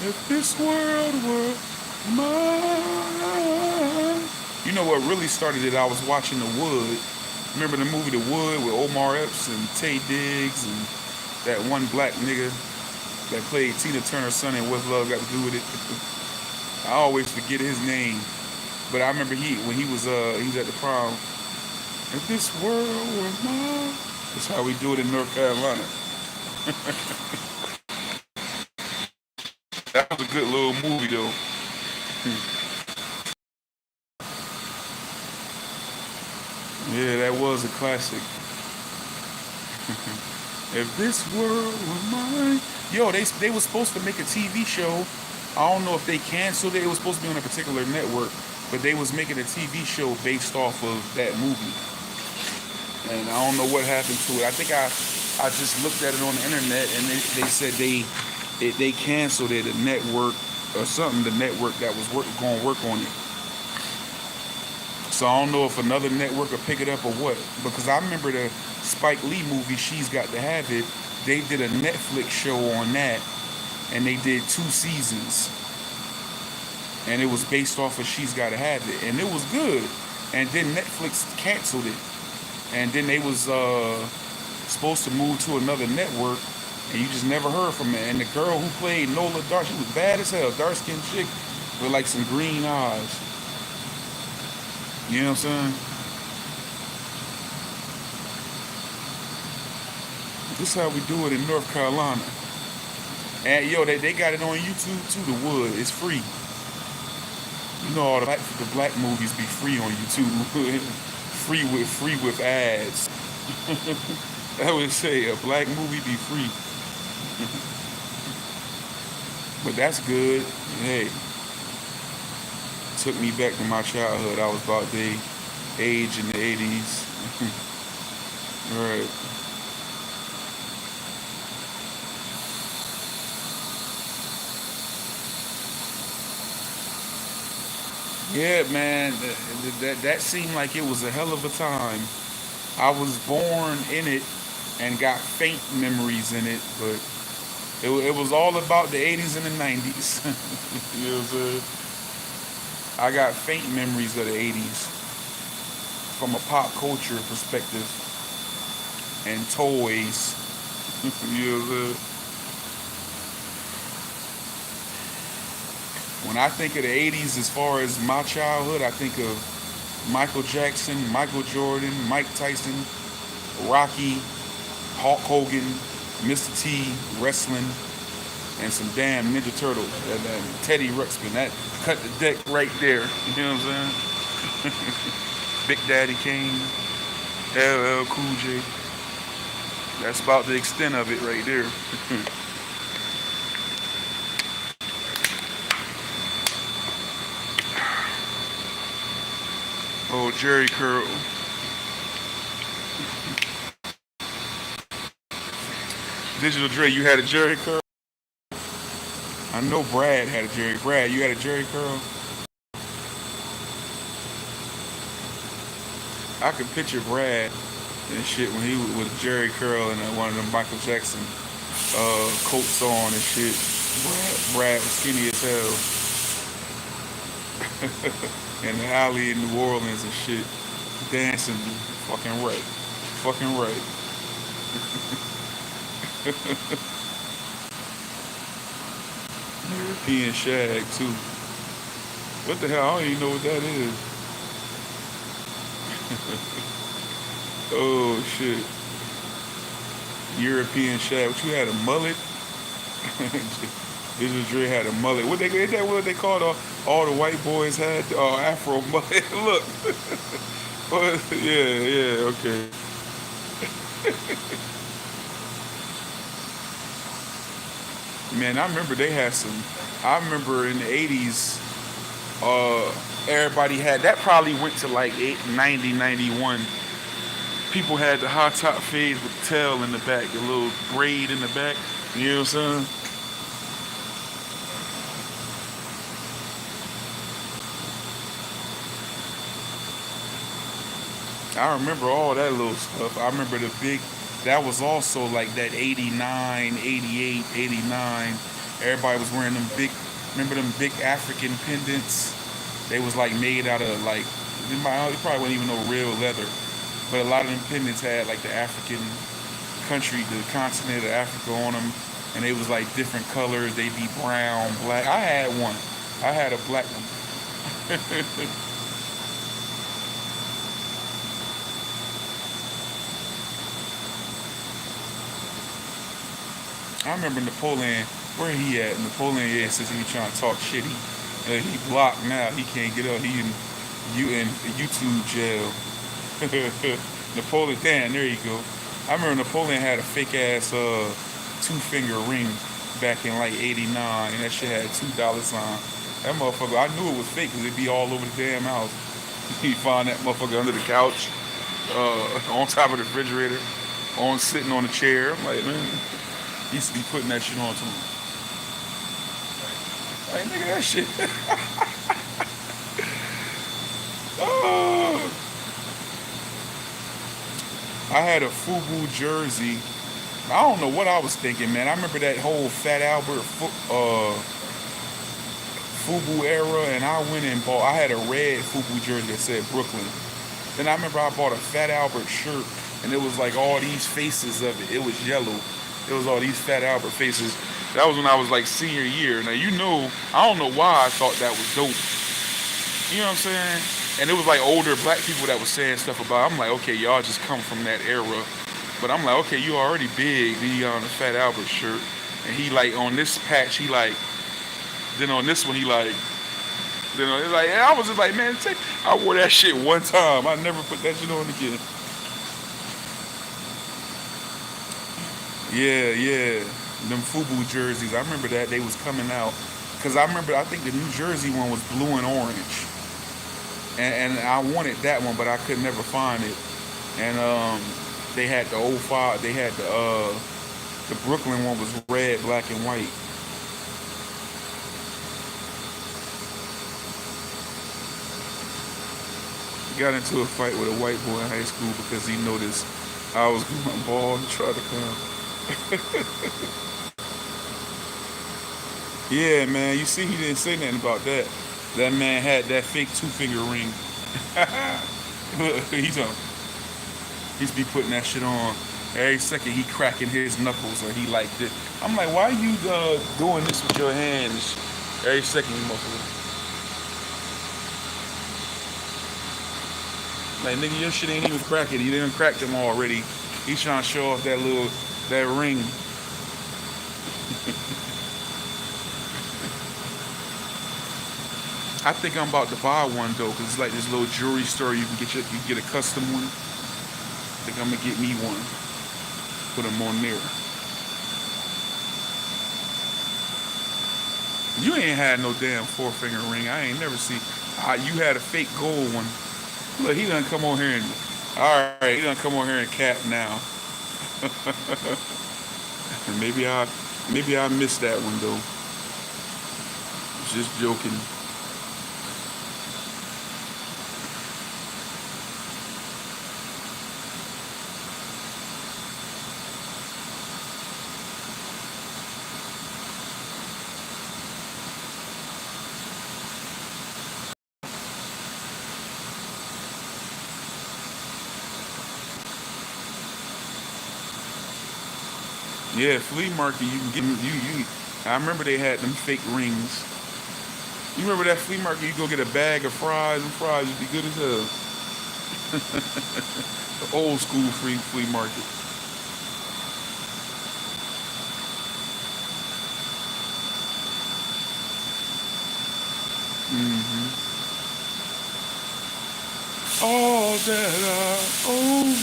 If this world were mine. You know what really started it? I was watching The Wood. Remember the movie The Wood with Omar Epps and Taye Diggs and that one black nigga that played Tina Turner's son and What Love Got to Do with It? I always forget his name. But I remember when he was at the prom. If this world were mine. That's how we do it in North Carolina. That was a good little movie though. was a classic. If this world were mine. Yo, they was supposed to make a TV show. I don't know if they canceled it. It was supposed to be on a particular network, but they was making a TV show based off of that movie. And I don't know what happened to it. I think I just looked at it on the internet, and they said they canceled it. A network or something. The network that was going to work on it. So I don't know if another network will pick it up or what. Because I remember the Spike Lee movie, She's Got to Have It. They did a Netflix show on that, and they did 2 seasons. And it was based off of She's Got to Have It, and it was good. And then Netflix canceled it, and then they was supposed to move to another network, and you just never heard from it. And the girl who played Nola Dark, she was bad as hell, dark-skinned chick with like some green eyes. You know what I'm saying? This is how we do it in North Carolina. And yo, they got it on YouTube too, The Wood. It's free. You know all the black movies be free on YouTube. free with ads. I would say a black movie be free. But that's good. Hey. Took me back to my childhood. I was about the age in the 80s. Alright. Yeah, man, that seemed like it was a hell of a time. I was born in it and got faint memories in it, but it was all about the 80s and the 90s. You know what I'm saying? I got faint memories of the 80s from a pop culture perspective and toys. You know what I'm saying? When I think of the 80s as far as my childhood, I think of Michael Jackson, Michael Jordan, Mike Tyson, Rocky, Hulk Hogan, Mr. T, wrestling, and some damn Ninja Turtles. And Teddy Ruxpin. That cut the deck right there. You know what I'm saying? Big Daddy Kane, LL Cool J. That's about the extent of it right there. Oh, Jerry Curl. Digital Dre, you had a Jerry Curl? I know Brad had a Jerry. Brad, you had a Jerry Curl? I can picture Brad and shit when he was with Jerry Curl and one of them Michael Jackson coats on and shit. Brad was skinny as hell. In the alley in New Orleans and shit, dancing, fucking right, fucking right. European shag too. What the hell? I don't even know what that is. Oh shit. European shag. What, you had a mullet? Digital Dre had a mullet. What they called all the white boys had Afro mullet. Look. Yeah, okay. Man, I remember they had some. I remember in the 80s, everybody had, that probably went to like 90, 91. People had the high top fades with the tail in the back, the little braid in the back. You know what I'm saying? I remember all that little stuff. I remember the big, that was also like that 89, 88, 89. Everybody was wearing them big, remember them big African pendants? They was like made out of like, it probably wasn't even no real leather. But a lot of them pendants had like the African country, the continent of Africa on them. And they was like different colors. They'd be brown, black. I had one. I had a black one. I remember Napoleon, where he at? Napoleon, yeah, since he was trying to talk shit, he blocked now. He can't get up. He in YouTube jail. Napoleon, damn, there you go. I remember Napoleon had a fake ass two-finger ring back in like '89, and that shit had $2 sign. That motherfucker, I knew it was fake because it'd be all over the damn house. You find that motherfucker under the couch, on top of the refrigerator, on sitting on a chair. I'm like, man, he used to be putting that shit on to me. Like, nigga, that shit. Oh. I had a FUBU jersey. I don't know what I was thinking, man. I remember that whole Fat Albert FUBU era, and I went and bought. I had a red FUBU jersey that said Brooklyn. Then I remember I bought a Fat Albert shirt, and it was like all these faces of it. It was yellow. It was all these Fat Albert faces. That was when I was like senior year. Now you know, I don't know why I thought that was dope. You know what I'm saying? And it was like older black people that was saying stuff about it. I'm like, okay, y'all just come from that era. But I'm like, okay, you already big. Then you got on the Fat Albert shirt. And he like, on this patch, he like, then on this one, he like, then it's like, and I was just like, man, I wore that shit one time. I never put that shit on again. Yeah, yeah. Them FUBU jerseys. I remember that they was coming out. Because I remember, I think the New Jersey one was blue and orange. And I wanted that one, but I could never find it. And they had the '05, they had the Brooklyn one was red, black, and white. Got into a fight with a white boy in high school because he noticed I was going bald and tried to come. Yeah, man, you see, he didn't say nothing about that. That man had that fake two-finger ring. He's be putting that shit on. Every second he cracking his knuckles or he like this. I'm like, why are you doing this with your hands? Every second you motherfucker. Like, nigga, your shit ain't even cracking. You didn't crack them already. He's trying to show off that ring. I think I'm about to buy one though, cause it's like this little jewelry store you can get a custom one. I think I'm gonna get me one. Put them on there. You ain't had no damn four-finger ring. I ain't never seen. You had a fake gold one. Look, he done come on here and. All right, he done come on here and cap now. maybe I missed that one though. Just joking. Yeah, flea market. You can get you. I remember they had them fake rings. You remember that flea market? You go get a bag of fries, and fries would be good as hell. The old school flea market. Hmm. All that I own,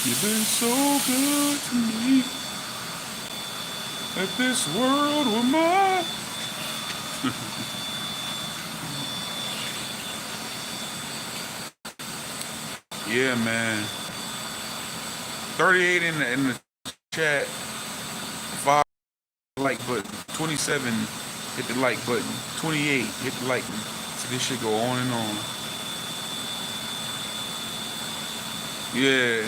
you've been so good to me. If this world were mine. Yeah, man. 38 in the chat. 5 like button. 27 hit the like button. 28 hit the like button. So this shit go on and on. Yeah.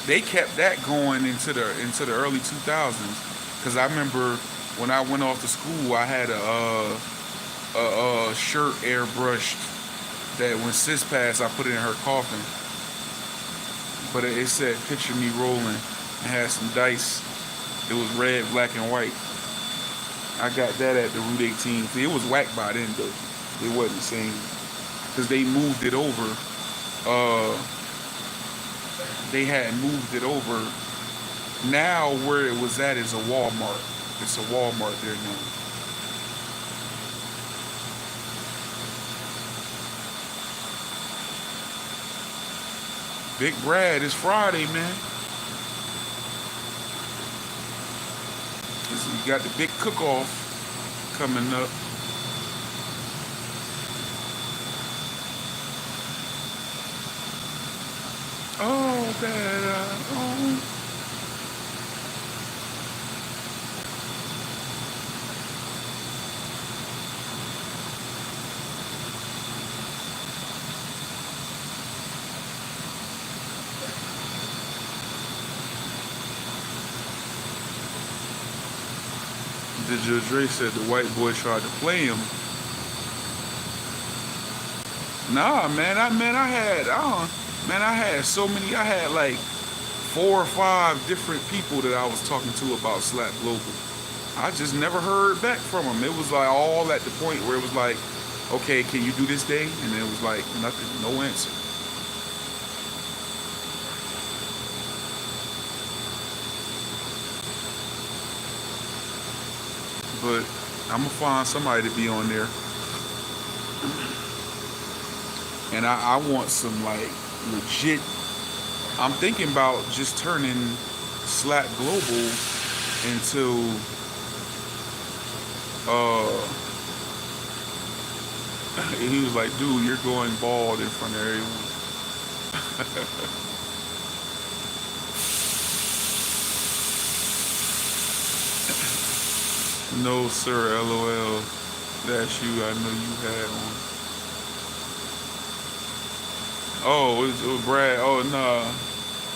They kept that going into the early 2000s. Cause I remember when I went off to school, I had a shirt airbrushed that when sis passed, I put it in her coffin. But it said "Picture me rolling." It had some dice. It was red, black, and white. I got that at the Route 18. See, it was whack by then though. It wasn't the same. Cause they moved it over. They had moved it over. Now where it was at is a Walmart. It's a Walmart there now. Big Brad, it's Friday, man. You got the big cook-off coming up. Oh, that, oh. Did Dre said the white boy tried to play him. Nah, man, I had so many. I had like 4 or 5 different people that I was talking to about Slap Global. I just never heard back from them. It was like all at the point where it was like, okay, can you do this day? And it was like nothing, no answer. But I'm gonna find somebody to be on there, and I want some like legit. I'm thinking about just turning Slap Global into uh he was like, dude, you're going bald in front of everyone. No sir, LOL. That's you, I know you had one. Oh, it was Brad. Oh no.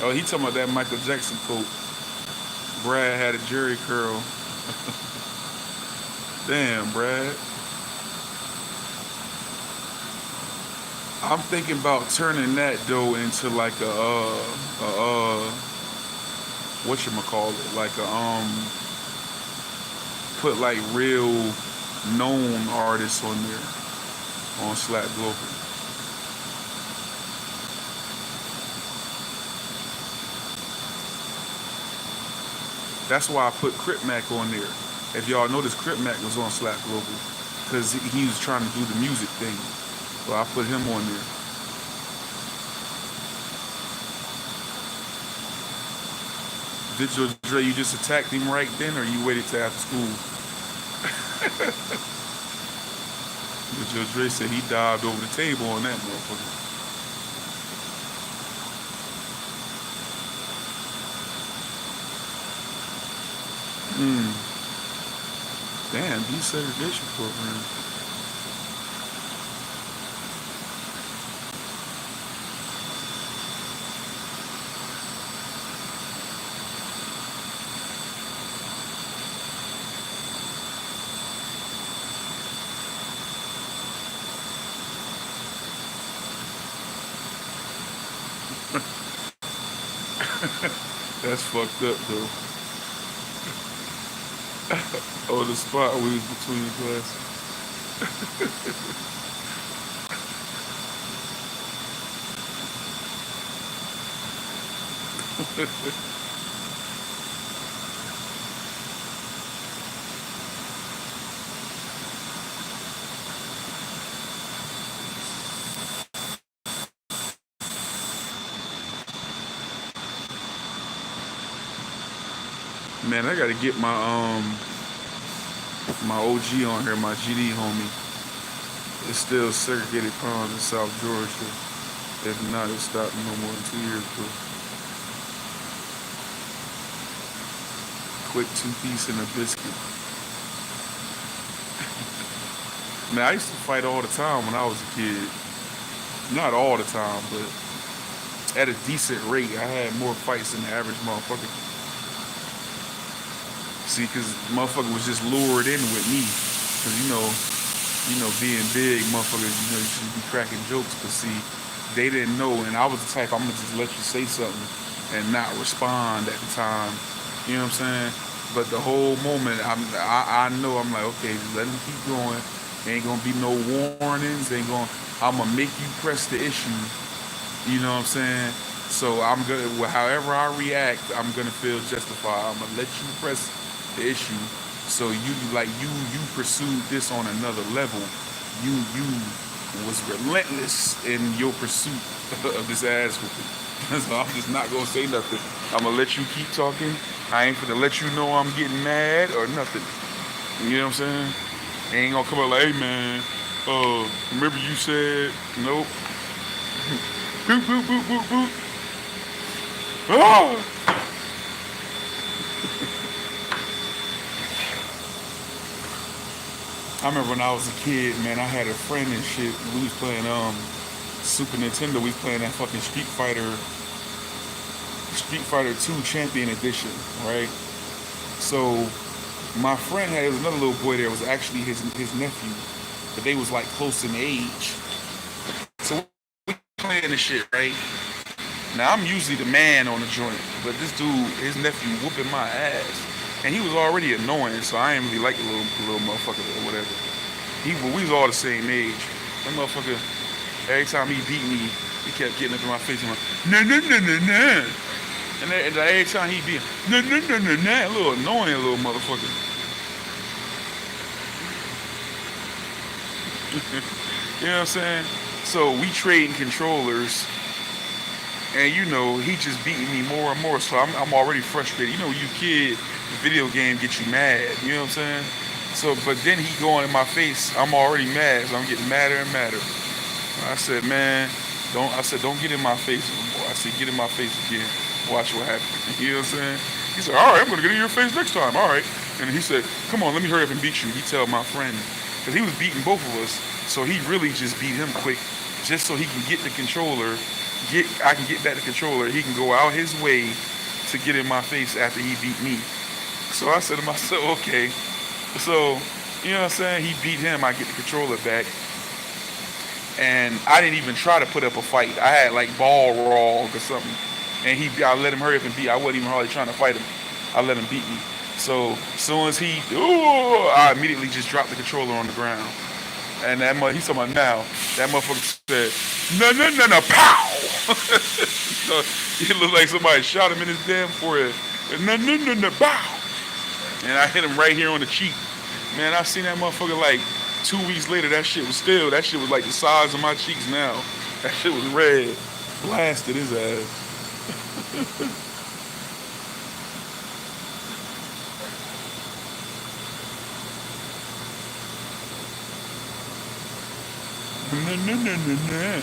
Oh, he talking about that Michael Jackson quote. Brad had a Jerry curl. Damn, Brad. I'm thinking about turning that though into like what you call it, like put like real known artists on there on Slap Global. That's why I put Crip Mac on there. If y'all notice, Crip Mac was on Slap Global because he was trying to do the music thing. So I put him on there. Did your Dre, you just attacked him right then, or you waited till after school? Did your Dre said he dived over the table on that motherfucker? Mm. Damn, desegregation program. That's fucked up though. Oh, the spot we was between the glasses. Man, I gotta get my OG on here, my GD homie. It's still segregated ponds in South Georgia. If not, it stopped no more than 2 years ago. Quick 2 piece and a biscuit. Man, I used to fight all the time when I was a kid. Not all the time, but at a decent rate. I had more fights than the average motherfucker. See, cause motherfucker was just lured in with me. Cause being big, motherfuckers, you should be cracking jokes. But see, they didn't know, and I was the type I'm gonna just let you say something and not respond at the time. You know what I'm saying? But the whole moment, I know I'm like, okay, just let them keep going. Ain't gonna be no warnings. Ain't gonna. I'm gonna make you press the issue. You know what I'm saying? So I'm gonna, however I react, I'm gonna feel justified. I'm gonna let you press the issue. So you pursued this on another level. You was relentless in your pursuit of this ass whooping. So I'm just not gonna say nothing. I'm gonna let you keep talking. I ain't finna let you know I'm getting mad or nothing. You know what I'm saying? I ain't gonna come up like, hey man, remember you said nope. Boop boop boop boop boop. Ah! I remember when I was a kid, man, I had a friend and shit. We was playing Super Nintendo. We was playing that fucking Street Fighter 2 Champion Edition, right? So my friend had, there was another little boy there, was actually his nephew, but they was like close in age. So we playing this shit, right? Now I'm usually the man on the joint, but this dude, his nephew, whooping my ass, and he was already annoying, so I ain't really like the little motherfucker or whatever. We was all the same age. That motherfucker, every time he beat me, he kept getting up in my face and like, nah nah nah nah nah. And every time he beat, nah nah nah nah nah, a little annoying little motherfucker. You know what I'm saying? So we trading controllers, and you know he just beating me more and more. So I'm already frustrated. You know, you kid, the video game gets you mad. You know what I'm saying? So, but then he going in my face. I'm already mad. So I'm getting madder and madder. I said, man, don't. I said, don't get in my face anymore. I said, get in my face again. Watch what happens. You know what I'm saying? He said, all right, I'm gonna get in your face next time. All right. And he said, come on, let me hurry up and beat you. He tell my friend, because he was beating both of us. So he really just beat him quick, just so he can get the controller. I can get back the controller. He can go out his way to get in my face after he beat me. So I said to myself, okay. So, you know what I'm saying? He beat him. I get the controller back. And I didn't even try to put up a fight. I had like ball raw or something. And I let him hurry up and beat. I wasn't even hardly trying to fight him. I let him beat me. So as soon as I immediately just dropped the controller on the ground. And he's talking about now. That motherfucker said, no, no, no, no, pow! So he looked like somebody shot him in his damn forehead. No, no, no, no, pow! And I hit him right here on the cheek. Man, I seen that motherfucker like 2 weeks later. That shit was like the size of my cheeks now. That shit was red. Blasted his ass. No, no, no, no, no.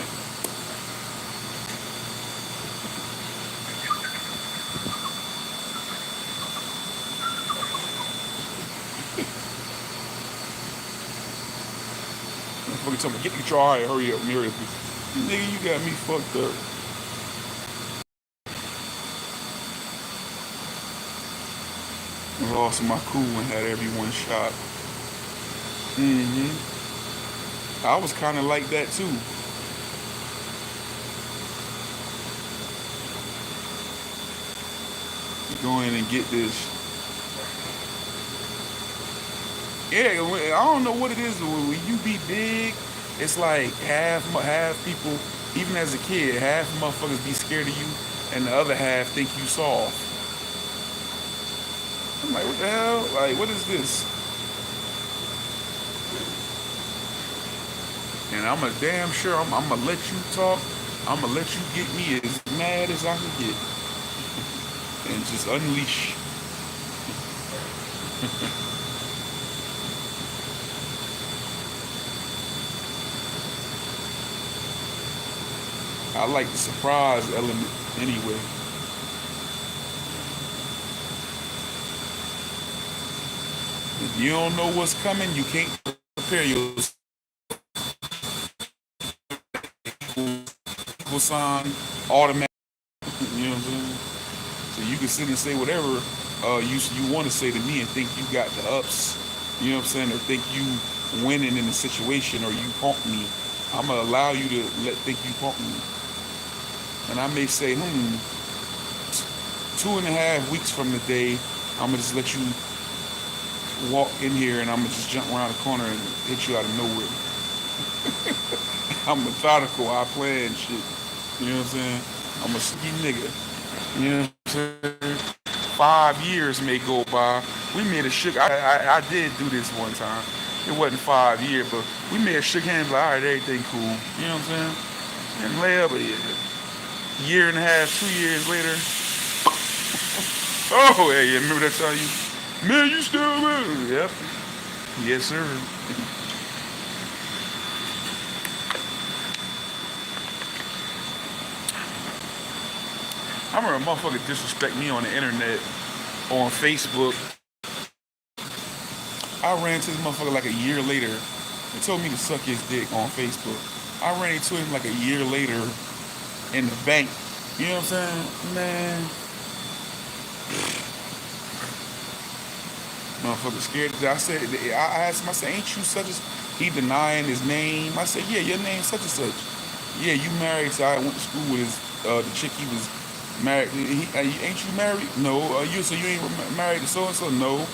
Motherfucker told me, get the control. All right, hurry up, hurry up. Nigga, you got me fucked up. I lost my cool and had everyone shot. I was kind of like that too. Go in and get this. Yeah, I don't know what it is. When you be big, it's like half people, even as a kid, half motherfuckers be scared of you, and the other half think you soft. I'm like, what the hell? Like, what is this? And I'm a damn sure I'm gonna let you talk. I'm gonna let you get me as mad as I can get, and just unleash. I like the surprise element anyway. If you don't know what's coming, you can't prepare yourself. Equal sign, automatic. You know what I'm saying? So you can sit and say whatever you want to say to me and think you got the ups. You know what I'm saying? Or think you winning in the situation or you punk me. I'm gonna allow you to think you punk me. And I may say, 2.5 weeks from the day, I'm gonna just let you walk in here and I'm gonna just jump around the corner and hit you out of nowhere. I'm methodical, I plan shit. You know what I'm saying? I'm a ski nigga. You know what I'm saying? 5 years may go by. We made a shook. I did do this one time. It wasn't 5 years, but we may have shook hands like, all right, everything cool. You know what I'm saying? And lay up here. Year and a half, 2 years later. Oh, yeah, remember that time man, you still man? Yep. Yes, sir. I remember a motherfucker disrespect me on the internet, on Facebook. I ran into this motherfucker like a year later and told me to suck his dick on Facebook. I ran into him like a year later in the bank. You know what I'm saying? Man, motherfucker scared. I asked him, I said, ain't you such a... He denying his name. I said, yeah, your name's such and such. Yeah, you married. So I went to school with the chick he was married. Ain't you married? No. You ain't married to so and so? No.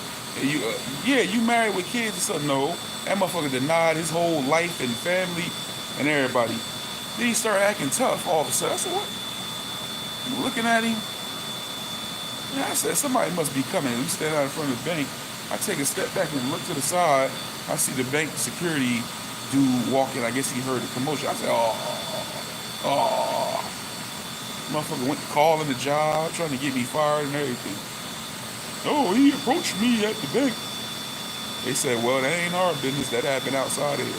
Yeah, you married with kids and stuff? No. That motherfucker denied his whole life and family and everybody. Then he started acting tough all of a sudden. I said, what? Looking at him. And I said, somebody must be coming. We stand out in front of the bank. I take a step back and look to the side. I see the bank security dude walking. I guess he heard the commotion. I said, oh. Motherfucker went calling the job, trying to get me fired and everything. Oh, he approached me at the bank. They said, well, that ain't our business. That happened outside of here.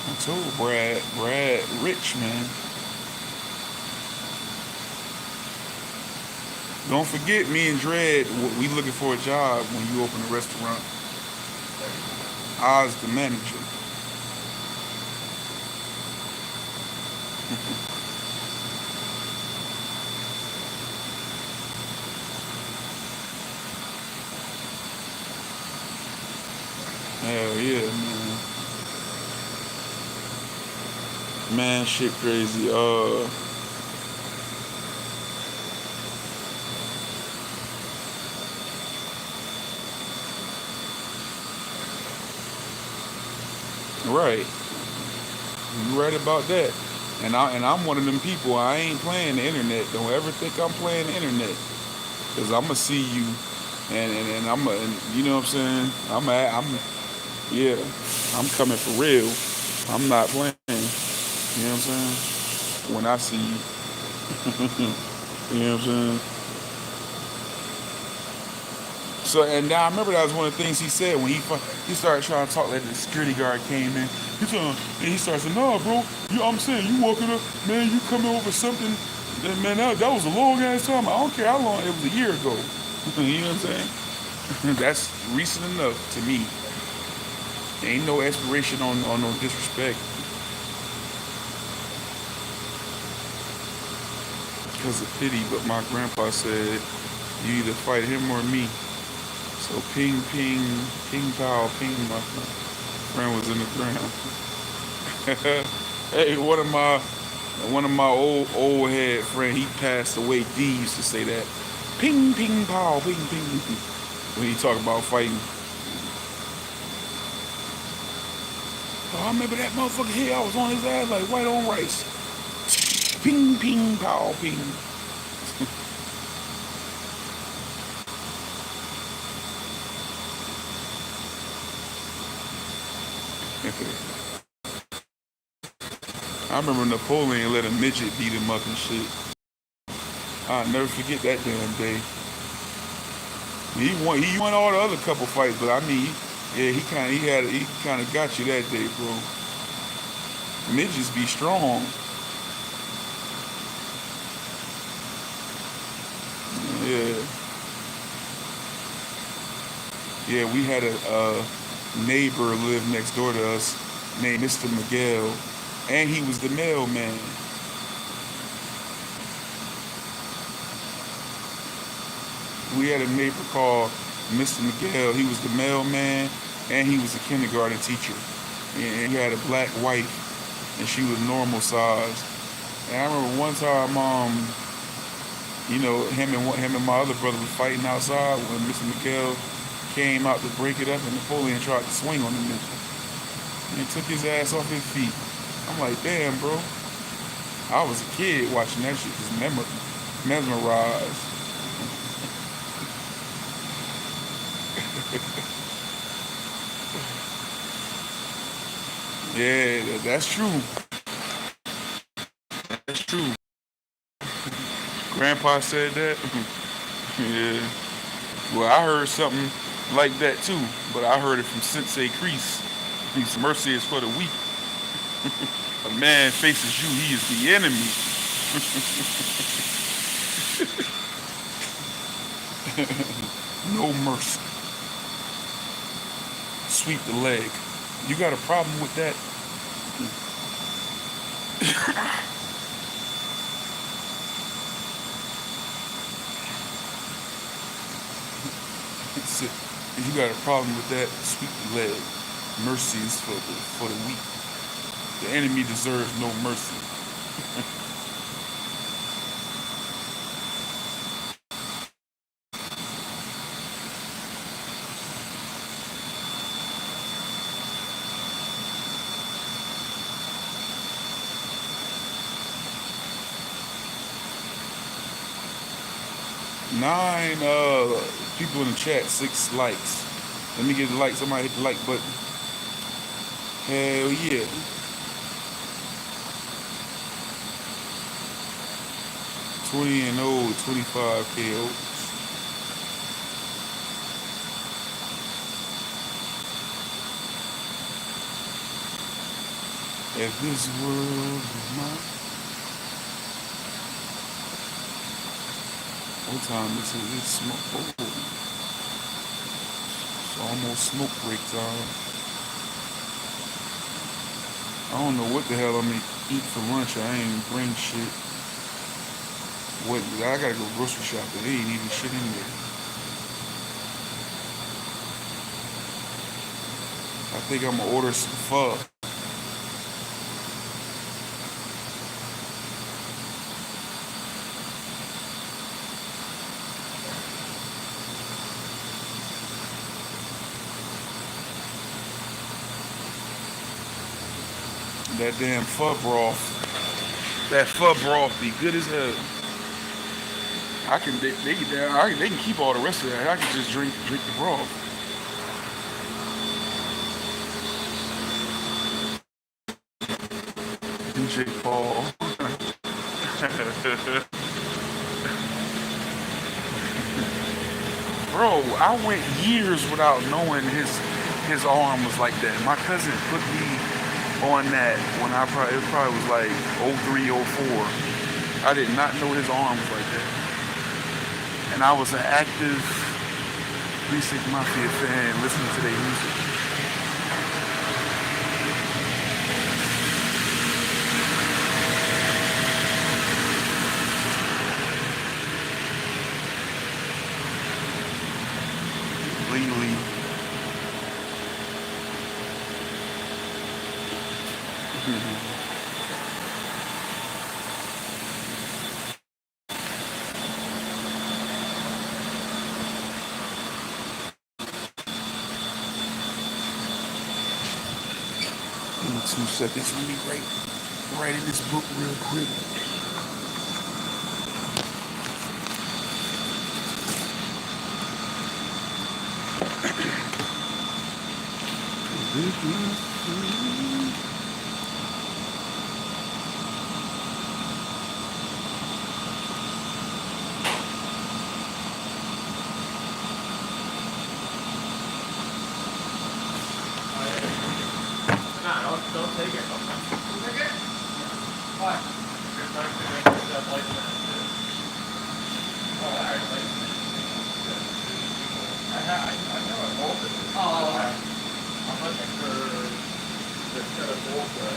I told Brad Rich, man. Don't forget, me and Dredd, we looking for a job when you open a restaurant. I was the manager. Hell yeah, man. Man, shit crazy. Right. You right about that. And I'm one of them people. I ain't playing the internet. Don't ever think I'm playing the internet, cause I'ma see you, and you know what I'm saying. Yeah. I'm coming for real. I'm not playing. You know what I'm saying? When I see you. You know what I'm saying? So, and now I remember that was one of the things he said when he started trying to talk like the security guard came in. He started saying, "No, bro, I'm saying you walking up, man, you coming over something, man, that was a long ass time. I don't care how long, it was a year ago." You know what I'm saying? That's recent enough to me. Ain't no expiration on no disrespect. Because of pity, but my grandpa said, you either fight him or me. So ping, ping, ping, pow, ping, my friend was in the ground. Hey, one of my old head friend, he passed away. D used to say that. Ping, ping, pow, ping, ping. When he talk about fighting. Oh, I remember that motherfucker here. I was on his ass like white on rice. Ping, ping, pow, ping. I remember Napoleon let a midget beat him up and shit. I'll never forget that damn day. He won all the other couple fights, but I mean, yeah, he kind of got you that day, bro. Midgets be strong. Yeah, yeah. We had a neighbor live next door to us named Mr. Miguel, and he was the mailman. We had a neighbor called Mr. Miguel. He was the mailman, and he was a kindergarten teacher. And he had a black wife, and she was normal size. And I remember one time, You know, him and my other brother was fighting outside when Mr. Miguel came out to break it up, and Napoleon tried to swing on him and took his ass off his feet. I'm like, damn, bro. I was a kid watching that shit, just mesmerized. Yeah, that's true. That's true. Grandpa said that. Yeah. Well, I heard something like that too, but I heard it from Sensei Kreese. Mercy is for the weak. A man faces you, he is the enemy. No mercy. Sweep the leg. You got a problem with that? If you got a problem with that, sweep the leg. Mercy is for the weak. The enemy deserves no mercy. 9 people in the chat, 6 likes. Let me get the like. Somebody hit the like button. Hell yeah. $20 and 25 KO. If this world was mine. What time is it? It's smoke. Oh, it's almost smoke break time. I don't know what the hell I'm gonna eat for lunch. I ain't even bring shit. What? I gotta go grocery shopping. There ain't even shit in there. I think I'm gonna order some pho. That damn pho broth. That pho broth be good as hell. They can keep all the rest of that. I can just drink the broth. DJ Paul. Bro, I went years without knowing his arm was like that. My cousin put me on that when it probably was like 03, 04. I did not know his arm was like that. And I was an active 36 Mafia fan listening to their music. Legally. Give me 2 seconds. Let me write in this book real quick. Don't take it. Take it? Why? I know I bought it. Oh, okay. I'm looking for the set of bolts that I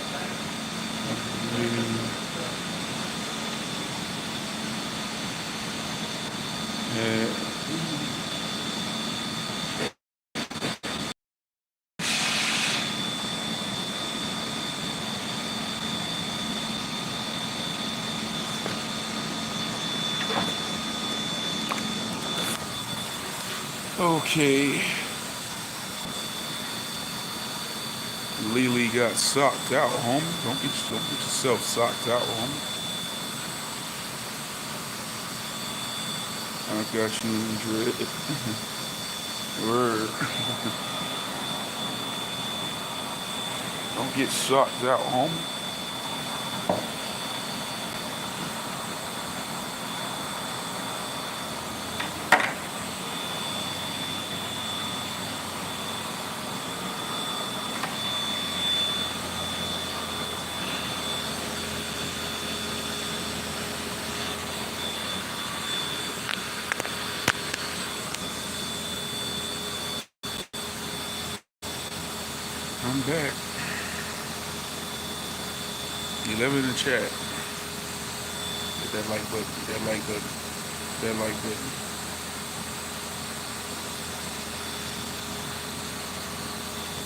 Okay. Lily got socked out, homie. Don't get yourself socked out, homie. I got you in dread. Word. Don't get socked out, homie. I'm back. 11 in the chat. Hit that like button. Hit that like button. Hit that like button.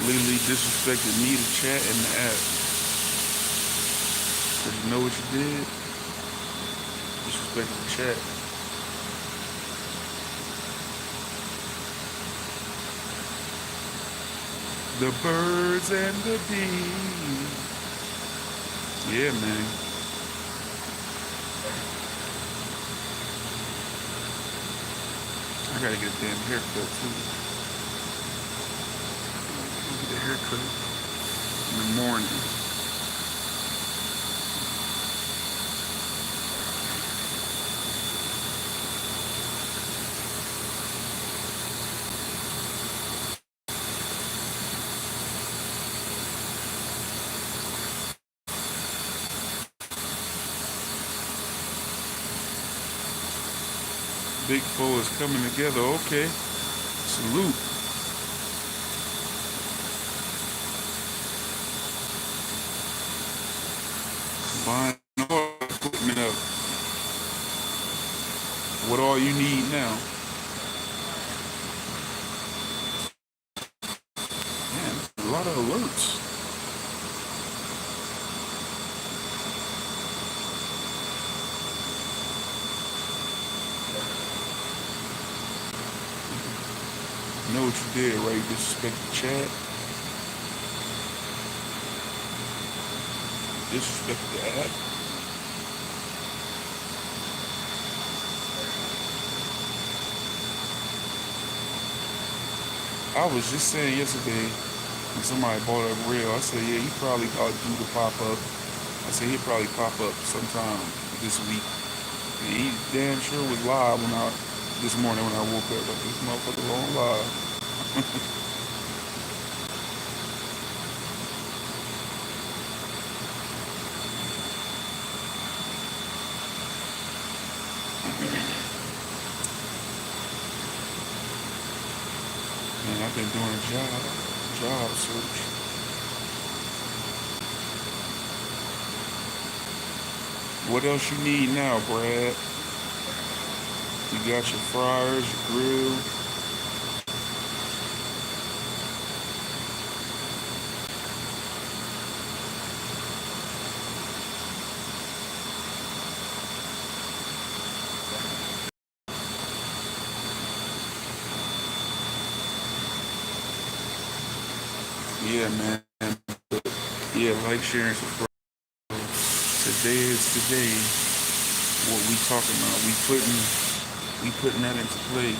Lily disrespected me, the chat, and the app. Did you know what you did? Disrespected the chat. The birds and the bees. Yeah, man. I gotta get a damn haircut too. Get a haircut in the morning. Big four is coming together. Okay. Salute. Buying all equipment up. What all you need now? Man, a lot of alerts. You know what you did, right? You disrespect the chat. Disrespect the app. I was just saying yesterday when somebody bought up real, I said, yeah, he probably ought to do the pop-up. I said he'd probably pop up sometime this week. And he damn sure was live this morning when I woke up. Like, this motherfucker on live. Man, I've been doing a job search. What else you need now, Brad? You got your fryers, your grill. Yeah, man. Yeah, like, sharing, subscribe. Today is today. What we talking about? We putting that into play.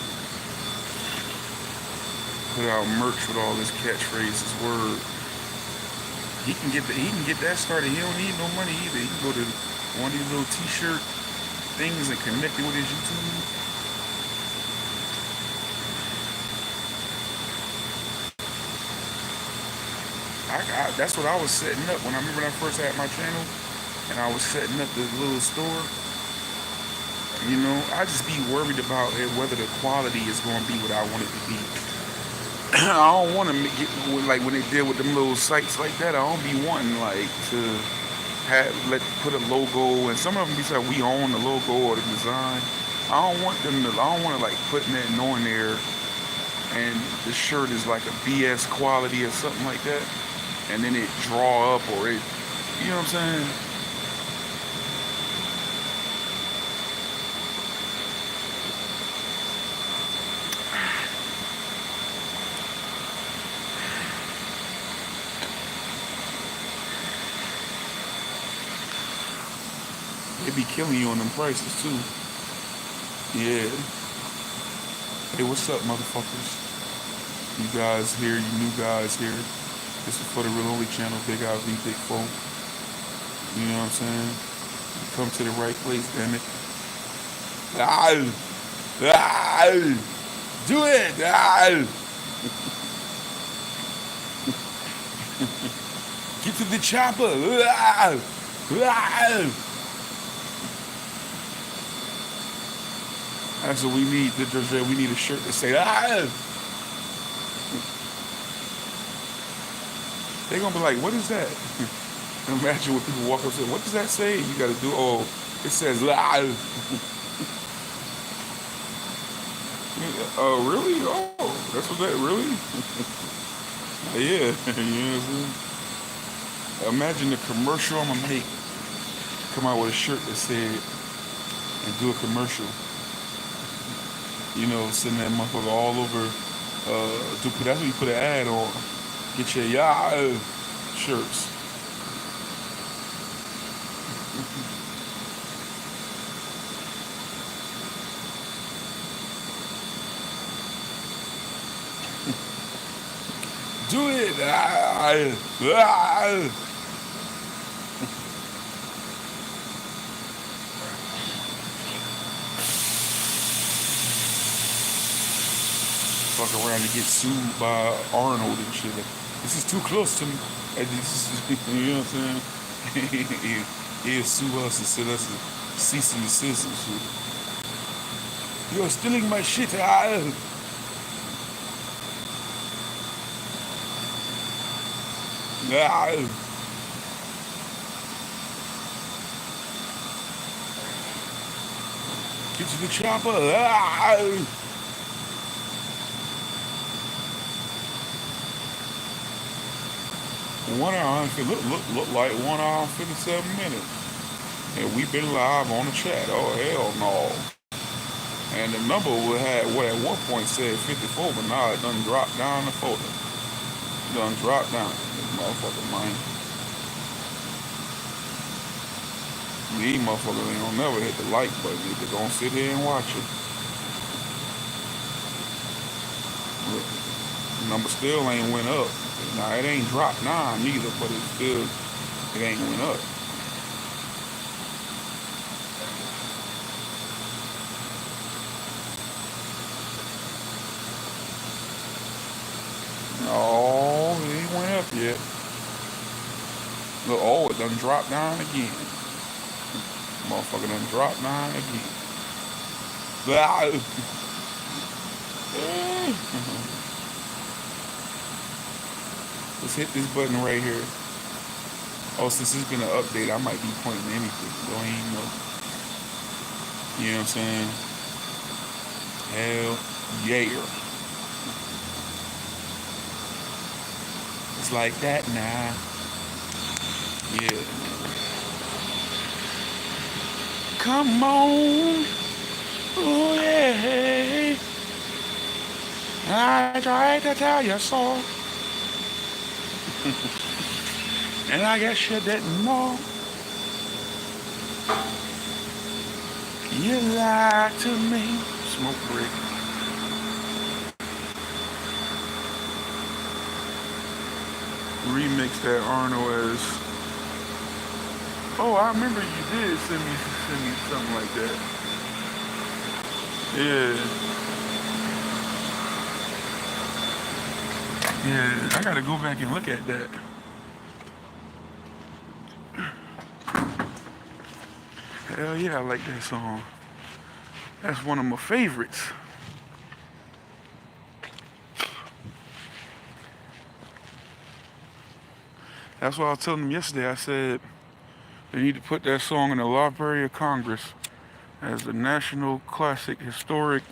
Put out merch with all his catchphrases, word. He can get that started. He don't need no money either. He can go to one of these little t-shirt things and connect it with his YouTube. That's what I was setting up when I remember when I first had my channel and I was setting up this little store. You know, I just be worried about whether the quality is going to be what I want it to be. I don't want to get, like when they deal with them little sites like that, I don't be wanting like to put a logo, and some of them be like, we own the logo or the design. I don't want to like putting that knowing there and the shirt is like a BS quality or something like that, and then it draw up or it, you know what I'm saying? They be killing you on them prices too. Yeah. Hey, what's up, motherfuckers? You guys here, you new guys here. This is for the Real Only channel, Big IV, Big Folk. You know what I'm saying? You come to the right place, damn it. Ah, ah, do it! Ah. Get to the chopper! Ah, ah. That's what we need. We need a shirt to say, ah! They're gonna be like, what is that? Imagine when people walk up and say, what does that say? You gotta do, oh, it says, ah! Oh, really? Oh, that's what that, really? Yeah, you know what I'm saying? Imagine the commercial I'm gonna make. Come out with a shirt that said, and do a commercial. You know, send that motherfucker all over. That's what you put an ad on. Get your shirts. Do it. Fuck around and get sued by Arnold and shit. This is too close to me. And this is, you know what I'm saying? He'll sue us and send us a cease and desist and shit. You're stealing my shit. Get to the chopper. One hour, look like 1 hour and 57 minutes. And we've been live on the chat. Oh, hell no. And the number we had, what at one point said 54, but now it done dropped down the photo. It done dropped down. This motherfucker, man. These motherfuckers ain't gonna never hit the like button. They're gonna sit here and watch it. Look, the number still ain't went up. Now it ain't dropped now neither, but it ain't went up. No, it ain't went up yet. Look, oh, it done dropped down again. Motherfucker done dropped down again. Let's hit this button right here. Oh, since it's been an update, I might be pointing to anything. Don't even know. You know what I'm saying? Hell yeah. It's like that now. Yeah. Come on. Oh yeah. I tried to tell you so. And I guess you didn't know. You lied to me. Smoke break. Remix that Arnold as. Oh, I remember you did send me something like that. Yeah. Yeah, I gotta go back and look at that. Hell yeah, I like that song. That's one of my favorites. That's what I was telling them yesterday. I said they need to put that song in the Library of Congress as a national classic, historic.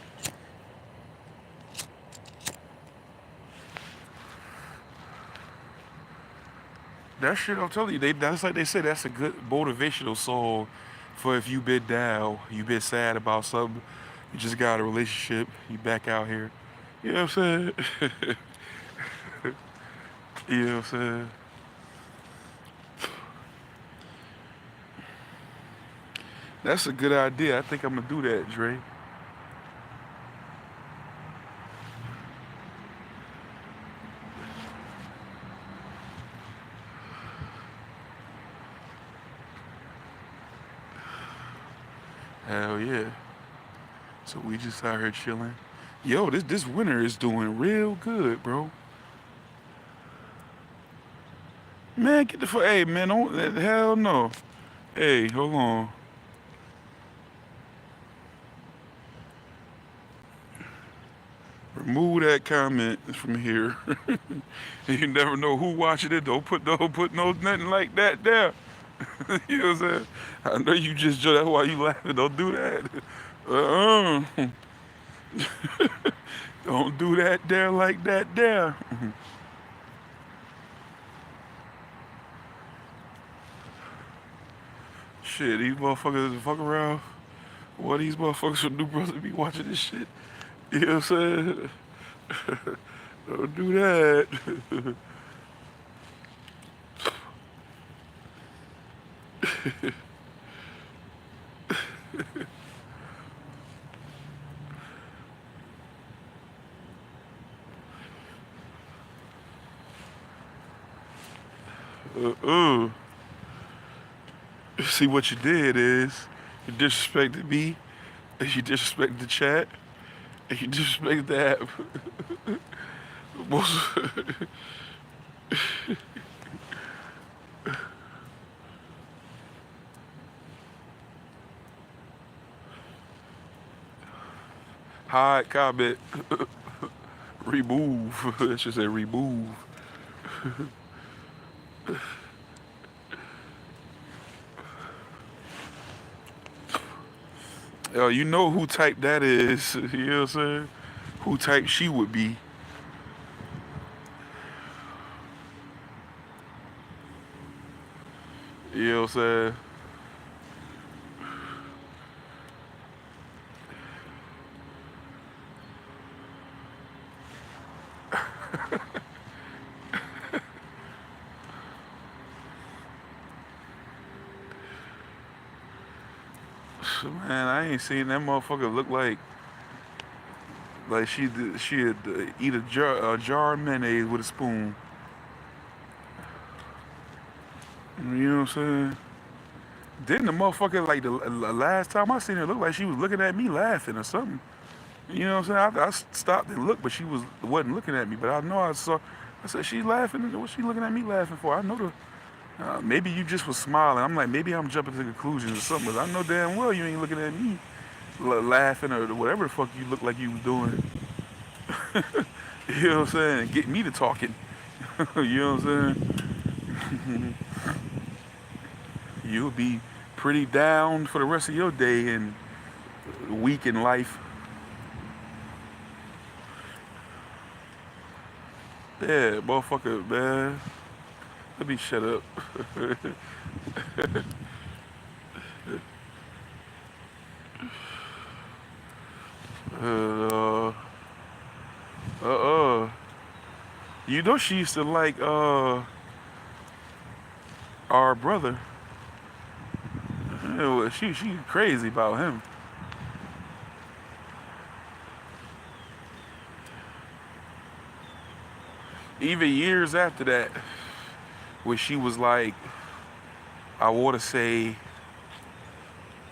That shit, I'm telling you, that's like they said, that's a good motivational song for if you been down, you been sad about something, you just got a relationship, you back out here. You know what I'm saying? You know what I'm saying? That's a good idea. I think I'm gonna do that, Dre. Hell yeah. So we just out here chilling. Yo, this winter is doing real good, bro. Man, get the fuck. Hey, man, don't. Hell no. Hey, hold on. Remove that comment from here. You never know who watching it. Don't put no nothing like that there. You know what I'm saying? I know you just that's why you laughing. Don't do that. Uh-uh. Don't do that there like that there. Shit, these motherfuckers fuck around. What these motherfuckers should do, brother, be watching this shit. You know what I'm saying? Don't do that. Uh-uh. See what you did is you disrespected me, and you disrespected the chat, and you disrespected the app. Most, hide comment, remove. That should say remove. You know who type that is. You know what I'm saying? Who type she would be. You know what I'm saying? Man, I ain't seen that motherfucker look like she'd eat a jar of mayonnaise with a spoon. You know what I'm saying? Didn't the motherfucker like the last time I seen her look like she was looking at me laughing or something? You know what I'm saying? I stopped and looked, but she wasn't looking at me. But I know I saw. I said she's laughing. What's she looking at me laughing for? I know the. Maybe you just was smiling. I'm like, maybe I'm jumping to conclusions or something. But I know damn well you ain't looking at me laughing or whatever the fuck you look like you was doing. You know what I'm saying? Get me to talking. You know what I'm saying? You'll be pretty down for the rest of your day and week in life. Yeah, motherfucker, man. Let me shut up. uh, uh, you know she used to like our brother. She crazy about him. Even years after that, where she was like, I want to say,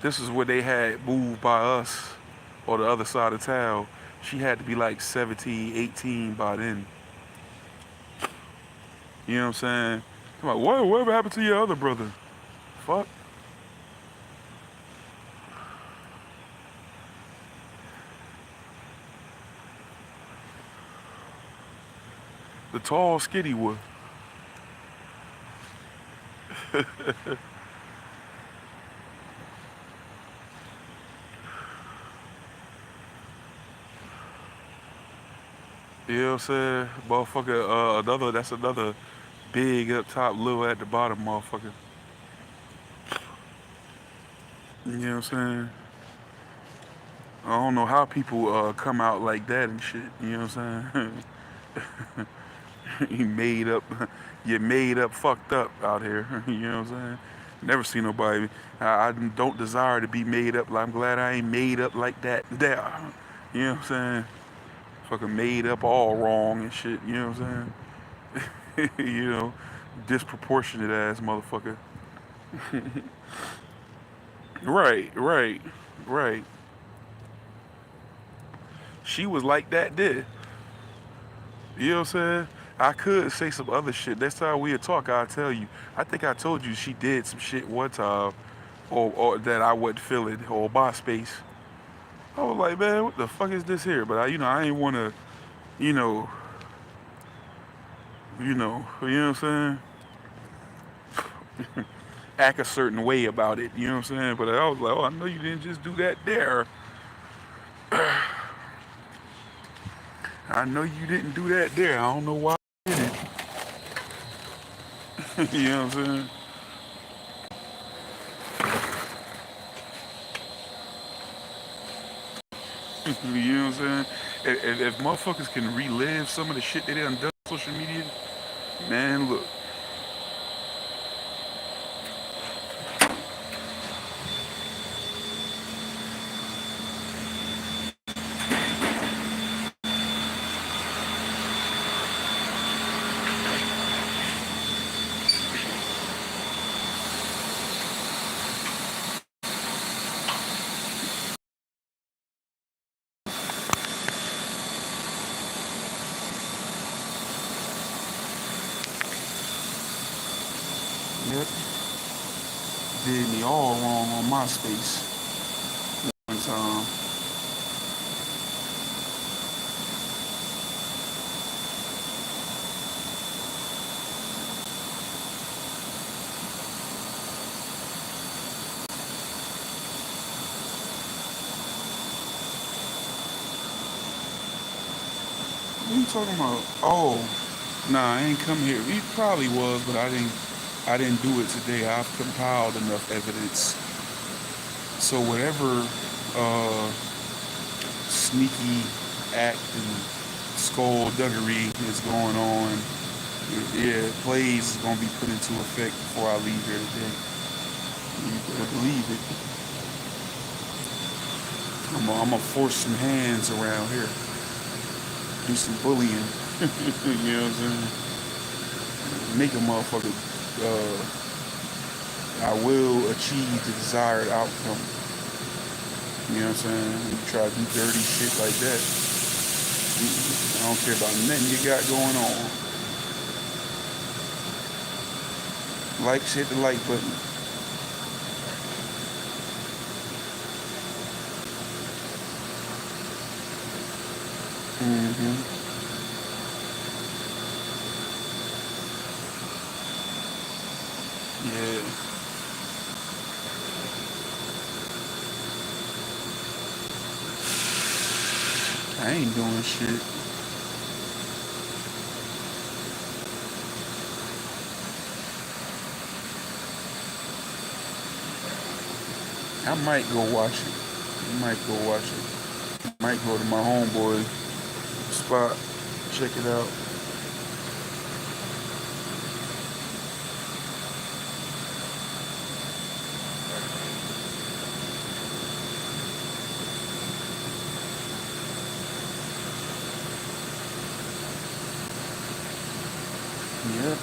this is where they had moved by us, or the other side of town. She had to be like 17, 18 by then. You know what I'm saying? I'm like, whatever happened to your other brother? Fuck. The tall, skinny one. You know what I'm saying? Motherfucker, that's another big up top, little at the bottom motherfucker. You know what I'm saying? I don't know how people come out like that and shit. You know what I'm saying? You made up, fucked up out here. You know what I'm saying? Never seen nobody. I don't desire to be made up. I'm glad I ain't made up like that. There, you know what I'm saying? Fucking made up all wrong and shit. You know what I'm saying? You know, disproportionate ass motherfucker. Right, right, right. She was like that, did. You know what I'm saying? I could say some other shit. Next time we'll talk, I'll tell you. I think I told you she did some shit one time, or that I wasn't feeling, or my space. I was like, man, what the fuck is this here? But I ain't want to, you know, you know what I'm saying? Act a certain way about it. You know what I'm saying? But I was like, oh, I know you didn't just do that there. I know you didn't do that there. I don't know why you did it. You know what I'm saying? You know what I'm saying? If motherfuckers can relive some of the shit they done done on social media, man, look. Yep, did me all wrong on MySpace one time. What you talking about? Oh, nah, I ain't come here. He probably was, but I didn't do it today. I've compiled enough evidence. So whatever uh, sneaky act and skullduggery is going on, yeah, plays is gonna be put into effect before I leave here today. You better believe it. I'm gonna force some hands around here. Do some bullying. You know what I'm saying? Make a motherfucker. I will achieve the desired outcome. You know what I'm saying? You try to do dirty shit like that. I don't care about nothing you got going on. Like shit, the like button. Hmm. Yeah. I ain't doing shit. I might go watch it. I might go watch it. Might go to my homeboy spot. Check it out. Yep.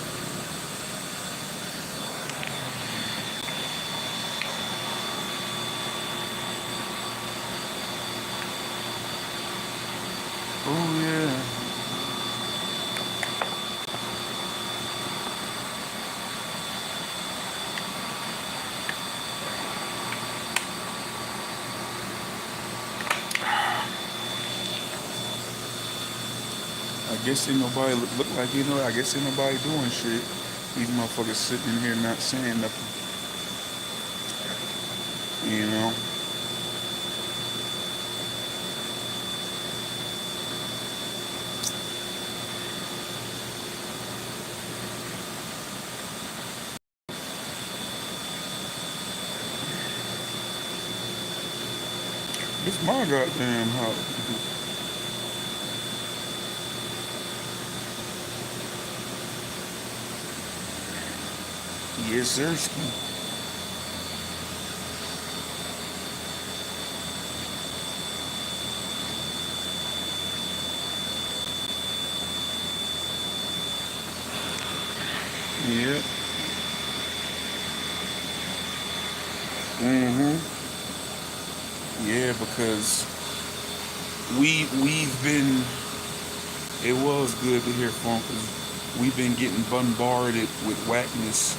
Oh yeah. I guess ain't nobody look like I guess ain't nobody doing shit. These motherfuckers sitting in here not saying nothing. You know. It's my goddamn house. Yes, sir. Mm-hmm. Yeah, because we've been. It was good to hear from because we've been getting bombarded with whackness.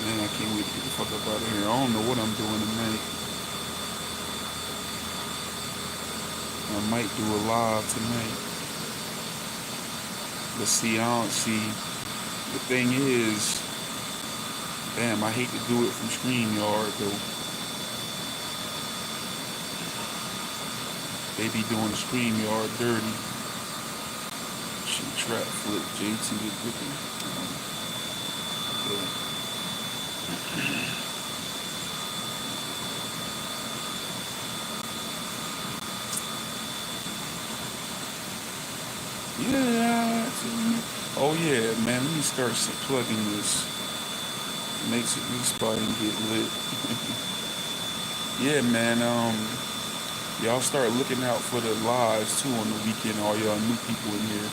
Man, I can't wait to get the fuck up out of here. I don't know what I'm doing tonight. I might do a live tonight. But see, I don't see. The thing is, damn, I hate to do it from StreamYard though. They be doing the StreamYard dirty. She trap flip JT the Griffin. Yeah. Oh yeah, man. Let me start plugging this. Makes it respot and get lit. Yeah, man. Y'all start looking out for the lives too on the weekend. All y'all new people in here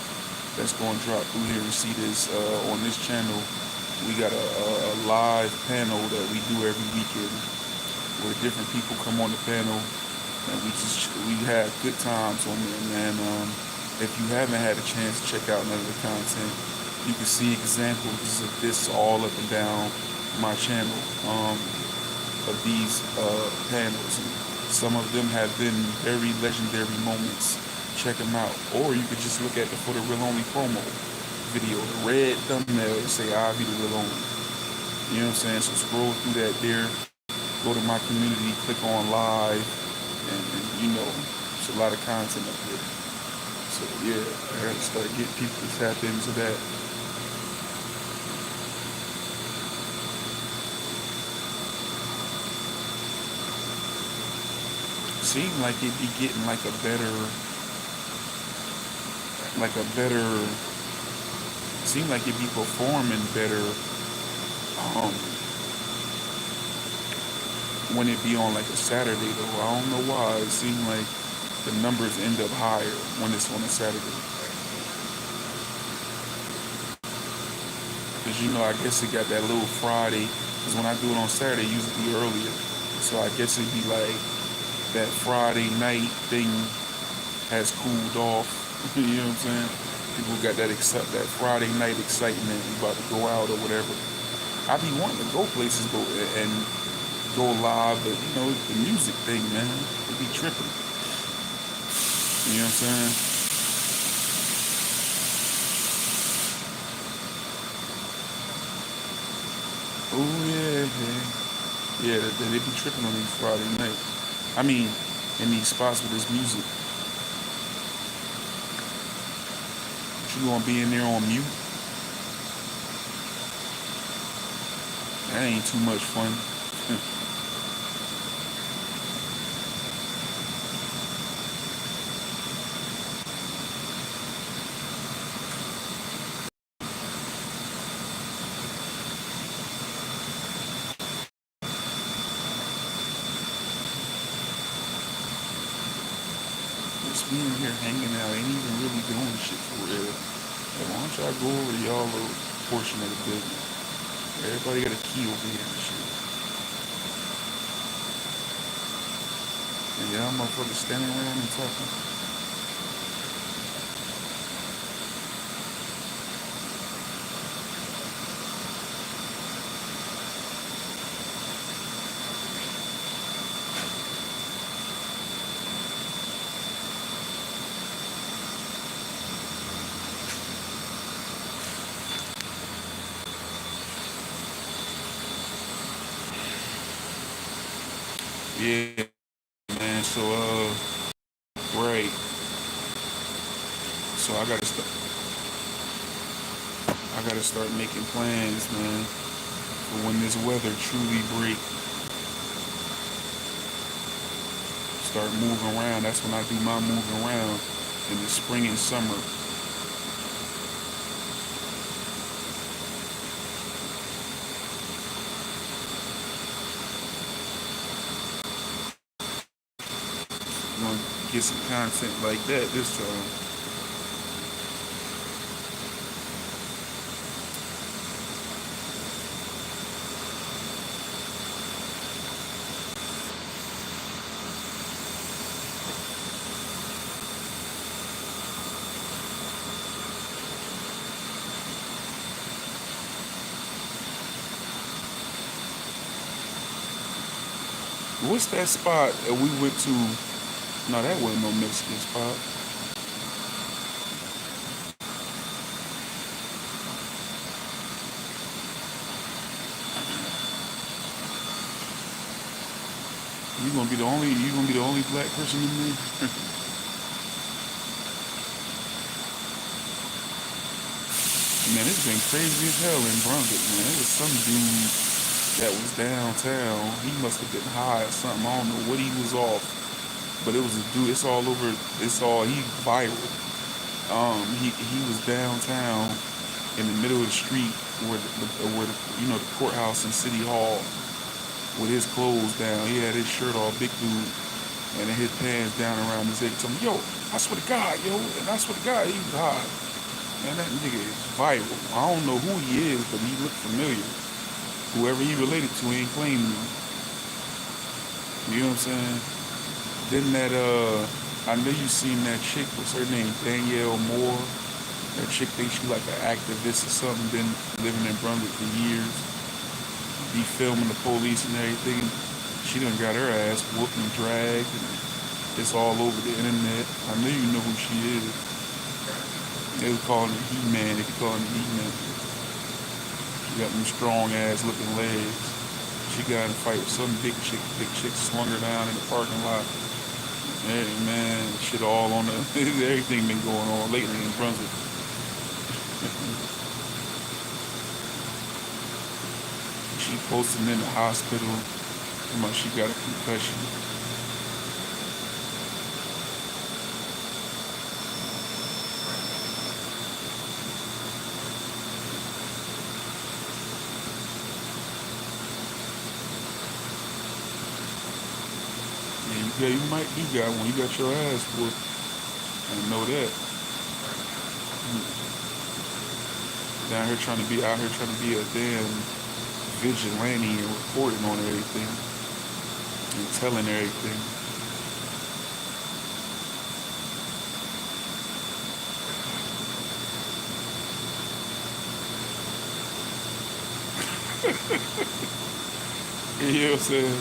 that's going to drop through here and see this on this channel. We got a live panel that we do every weekend where different people come on the panel and we have good times on there, man. If you haven't had a chance to check out none of the content, you can see examples of this all up and down my channel of these panels. Some of them have been very legendary moments. Check them out. Or you could just look at the For the Real Only promo video. The red thumbnail that say IVdarealonly. You know what I'm saying? So scroll through that there. Go to my community, click on live, and you know, it's a lot of content up there. So yeah, I gotta start getting people to tap into that. Seem like it be getting like a better, seem like it be performing better um, when it be on like a Saturday though. I don't know why. It seems like the numbers end up higher when it's on a Saturday. Because you know, I guess it got that little Friday. Because when I do it on Saturday, it usually be earlier. So I guess it'd be like that Friday night thing has cooled off. You know what I'm saying? People got that Friday night excitement about to go out or whatever. I be wanting to go places and go live, but you know, the music thing, man, it be tripping. You know what I'm saying? Oh yeah. Yeah, they be tripping on these Friday nights. I mean, in these spots with this music. You gonna be in there on mute? That ain't too much fun. Just me in here hanging out, ain't even really doing shit for real. Hey, why don't y'all go over to y'all little portion of the building? Everybody got a key over here and shit. And y'all motherfuckers standing around and talking. Yeah, man. So right. So I gotta start making plans, man, for when this weather truly break. Start moving around. That's when I do my moving around in the spring and summer. get some content like that this time. What's that spot that we went to? No, that wasn't no Mexican spot. You gonna be the only black person in there? Man, it's been crazy as hell in Brunswick, man. It was some dude that was downtown. He must have been high or something. I don't know what he was off. But it was a dude, it's all over, he viral. He was downtown in the middle of the street where the the courthouse and city hall with his clothes down. He had his shirt off, big dude, and then his pants down around his head. Told me, yo, I swear to God, yo, and I swear to God, he was high. Man, that nigga is viral. I don't know who he is, but he looked familiar. Whoever he related to ain't claiming him. You know what I'm saying? Then that, I know you seen that chick, what's her name, Danielle Moore. That chick thinks she like an activist or something, been living in Brunswick for years. Be filming the police and everything. She done got her ass whooped and dragged. And it's all over the internet. I know you know who she is. They was calling her He-Man. They be calling her He-Man. She got them strong ass looking legs. She got in a fight with some big chick. Big chick slung her down in the parking lot. Hey, man, shit all on the everything been going on lately in Brunswick. She posted in the hospital. She got a concussion. Yeah, you got one. You got your ass whooped. I know that. Out here trying to be a damn vigilante and reporting on everything and telling everything. You know what I'm saying?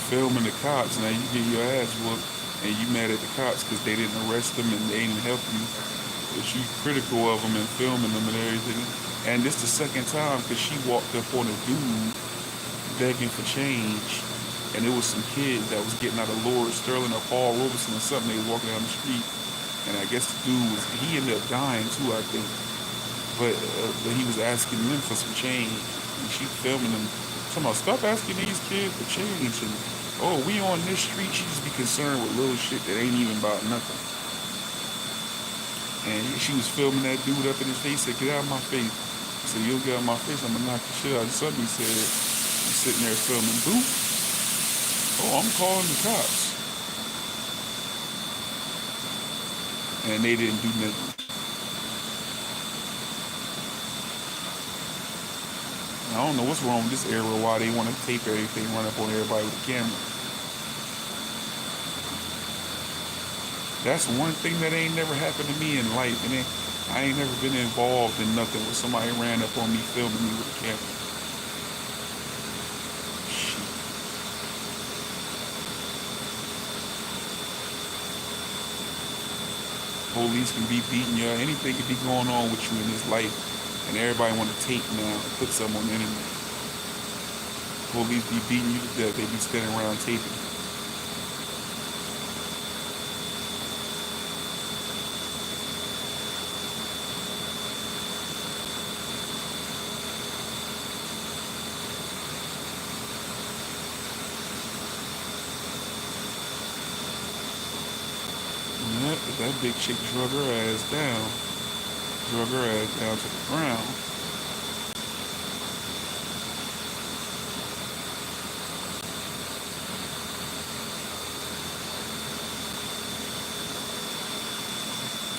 Filming the cops. Now you get your ass whooped and you mad at the cops because they didn't arrest them and they didn't help you. But you critical of them and filming them and everything. And this the second time because she walked up on a dude begging for change. And it was some kids that was getting out of Lord Sterling or Paul Robeson or something. They was walking down the street. And I guess the dude he ended up dying too, I think. But he was asking them for some change. And she filming them. Talking about, stop asking these kids for change. And, oh, we on this street. She just be concerned with little shit that ain't even about nothing. And she was filming that dude up in his face. Said, get out of my face. I said, you'll get out of my face, I'm gonna knock the shit out. And somebody said, he's sitting there filming, boop. Oh, I'm calling the cops. And they didn't do nothing. I don't know what's wrong with this era, why they want to tape everything, run up on everybody with a camera. That's one thing that ain't never happened to me in life, and I ain't never been involved in nothing where somebody ran up on me filming me with a camera. Shit. Police can be beating you, anything can be going on with you in this life, and everybody want to tape now and put something on the internet. Police be beating you to death, they be standing around taping. That big chick drug her ass down. Drug her ass down to the ground.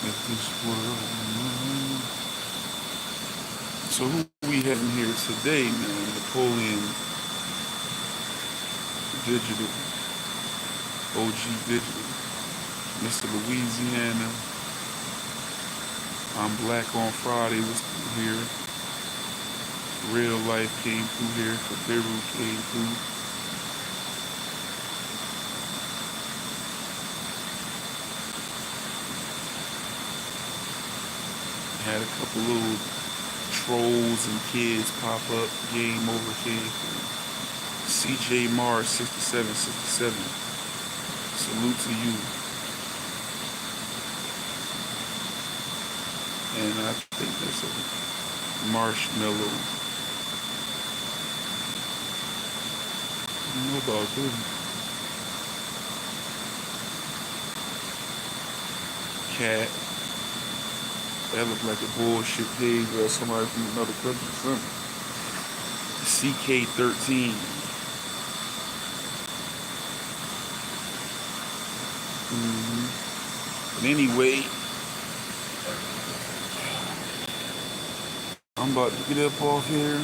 Let this world move. So who we having here today, man? Napoleon Digital, OG Digital, Mr. Louisiana. I'm Black on Friday was here. Real Life came through here. Kabiru came through. Had a couple little trolls and kids pop up. Game over came through. CJ Mars 6767. Salute to you. And I think that's a marshmallow. I don't know about this. Cat. That looked like a bullshit page or somebody from another country or something. CK13. But anyway, I'm about to get up off here.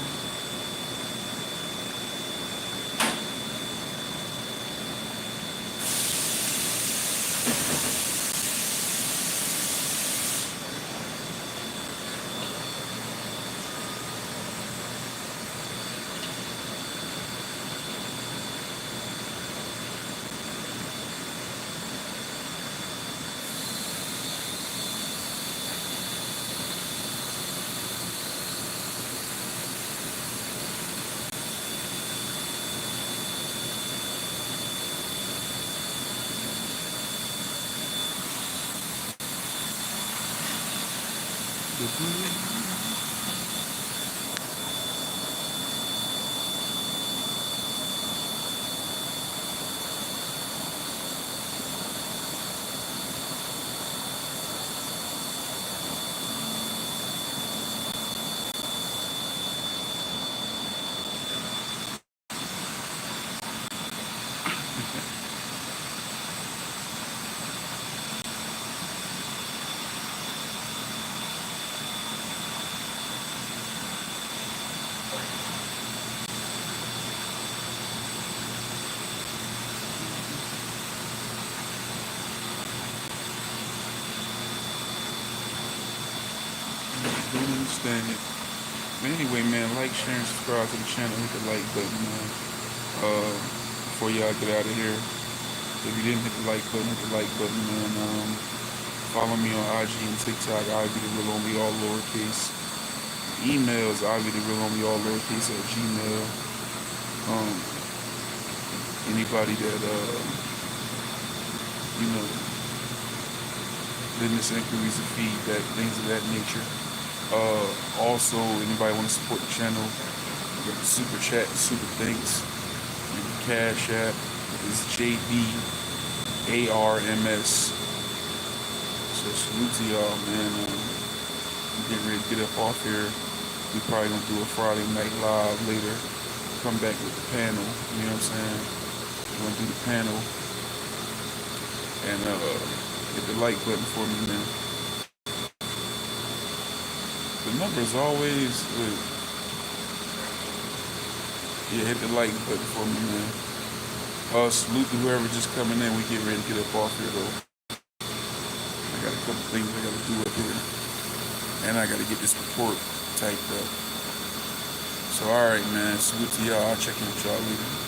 Don't understand it. But anyway, man, like, share, and subscribe to the channel. Hit the like button, man. Before y'all get out of here. If you didn't hit the like button, hit the like button, man. Follow me on IG and TikTok. IVdarealonly, all lowercase. Email is IVdarealonly, all lowercase at Gmail. Anybody that, business inquiries and feedback, things of that nature. Also, anybody want to support the channel, you got the super chat, super thanks, and the Cash App is JBARMS. So salute to y'all, man. I'm getting ready to get up off here. We probably gonna do a Friday night live later. Come back with the panel. You know what I'm saying? We're gonna do the panel and hit the like button for me, man. The number is always good. Yeah, hit the like button for me, man. Salute to whoever just coming in. We get ready to get up off here, though. I got a couple things I gotta do up here. And I gotta get this report typed up. So, alright, man. Salute to y'all. I'll check in with y'all later.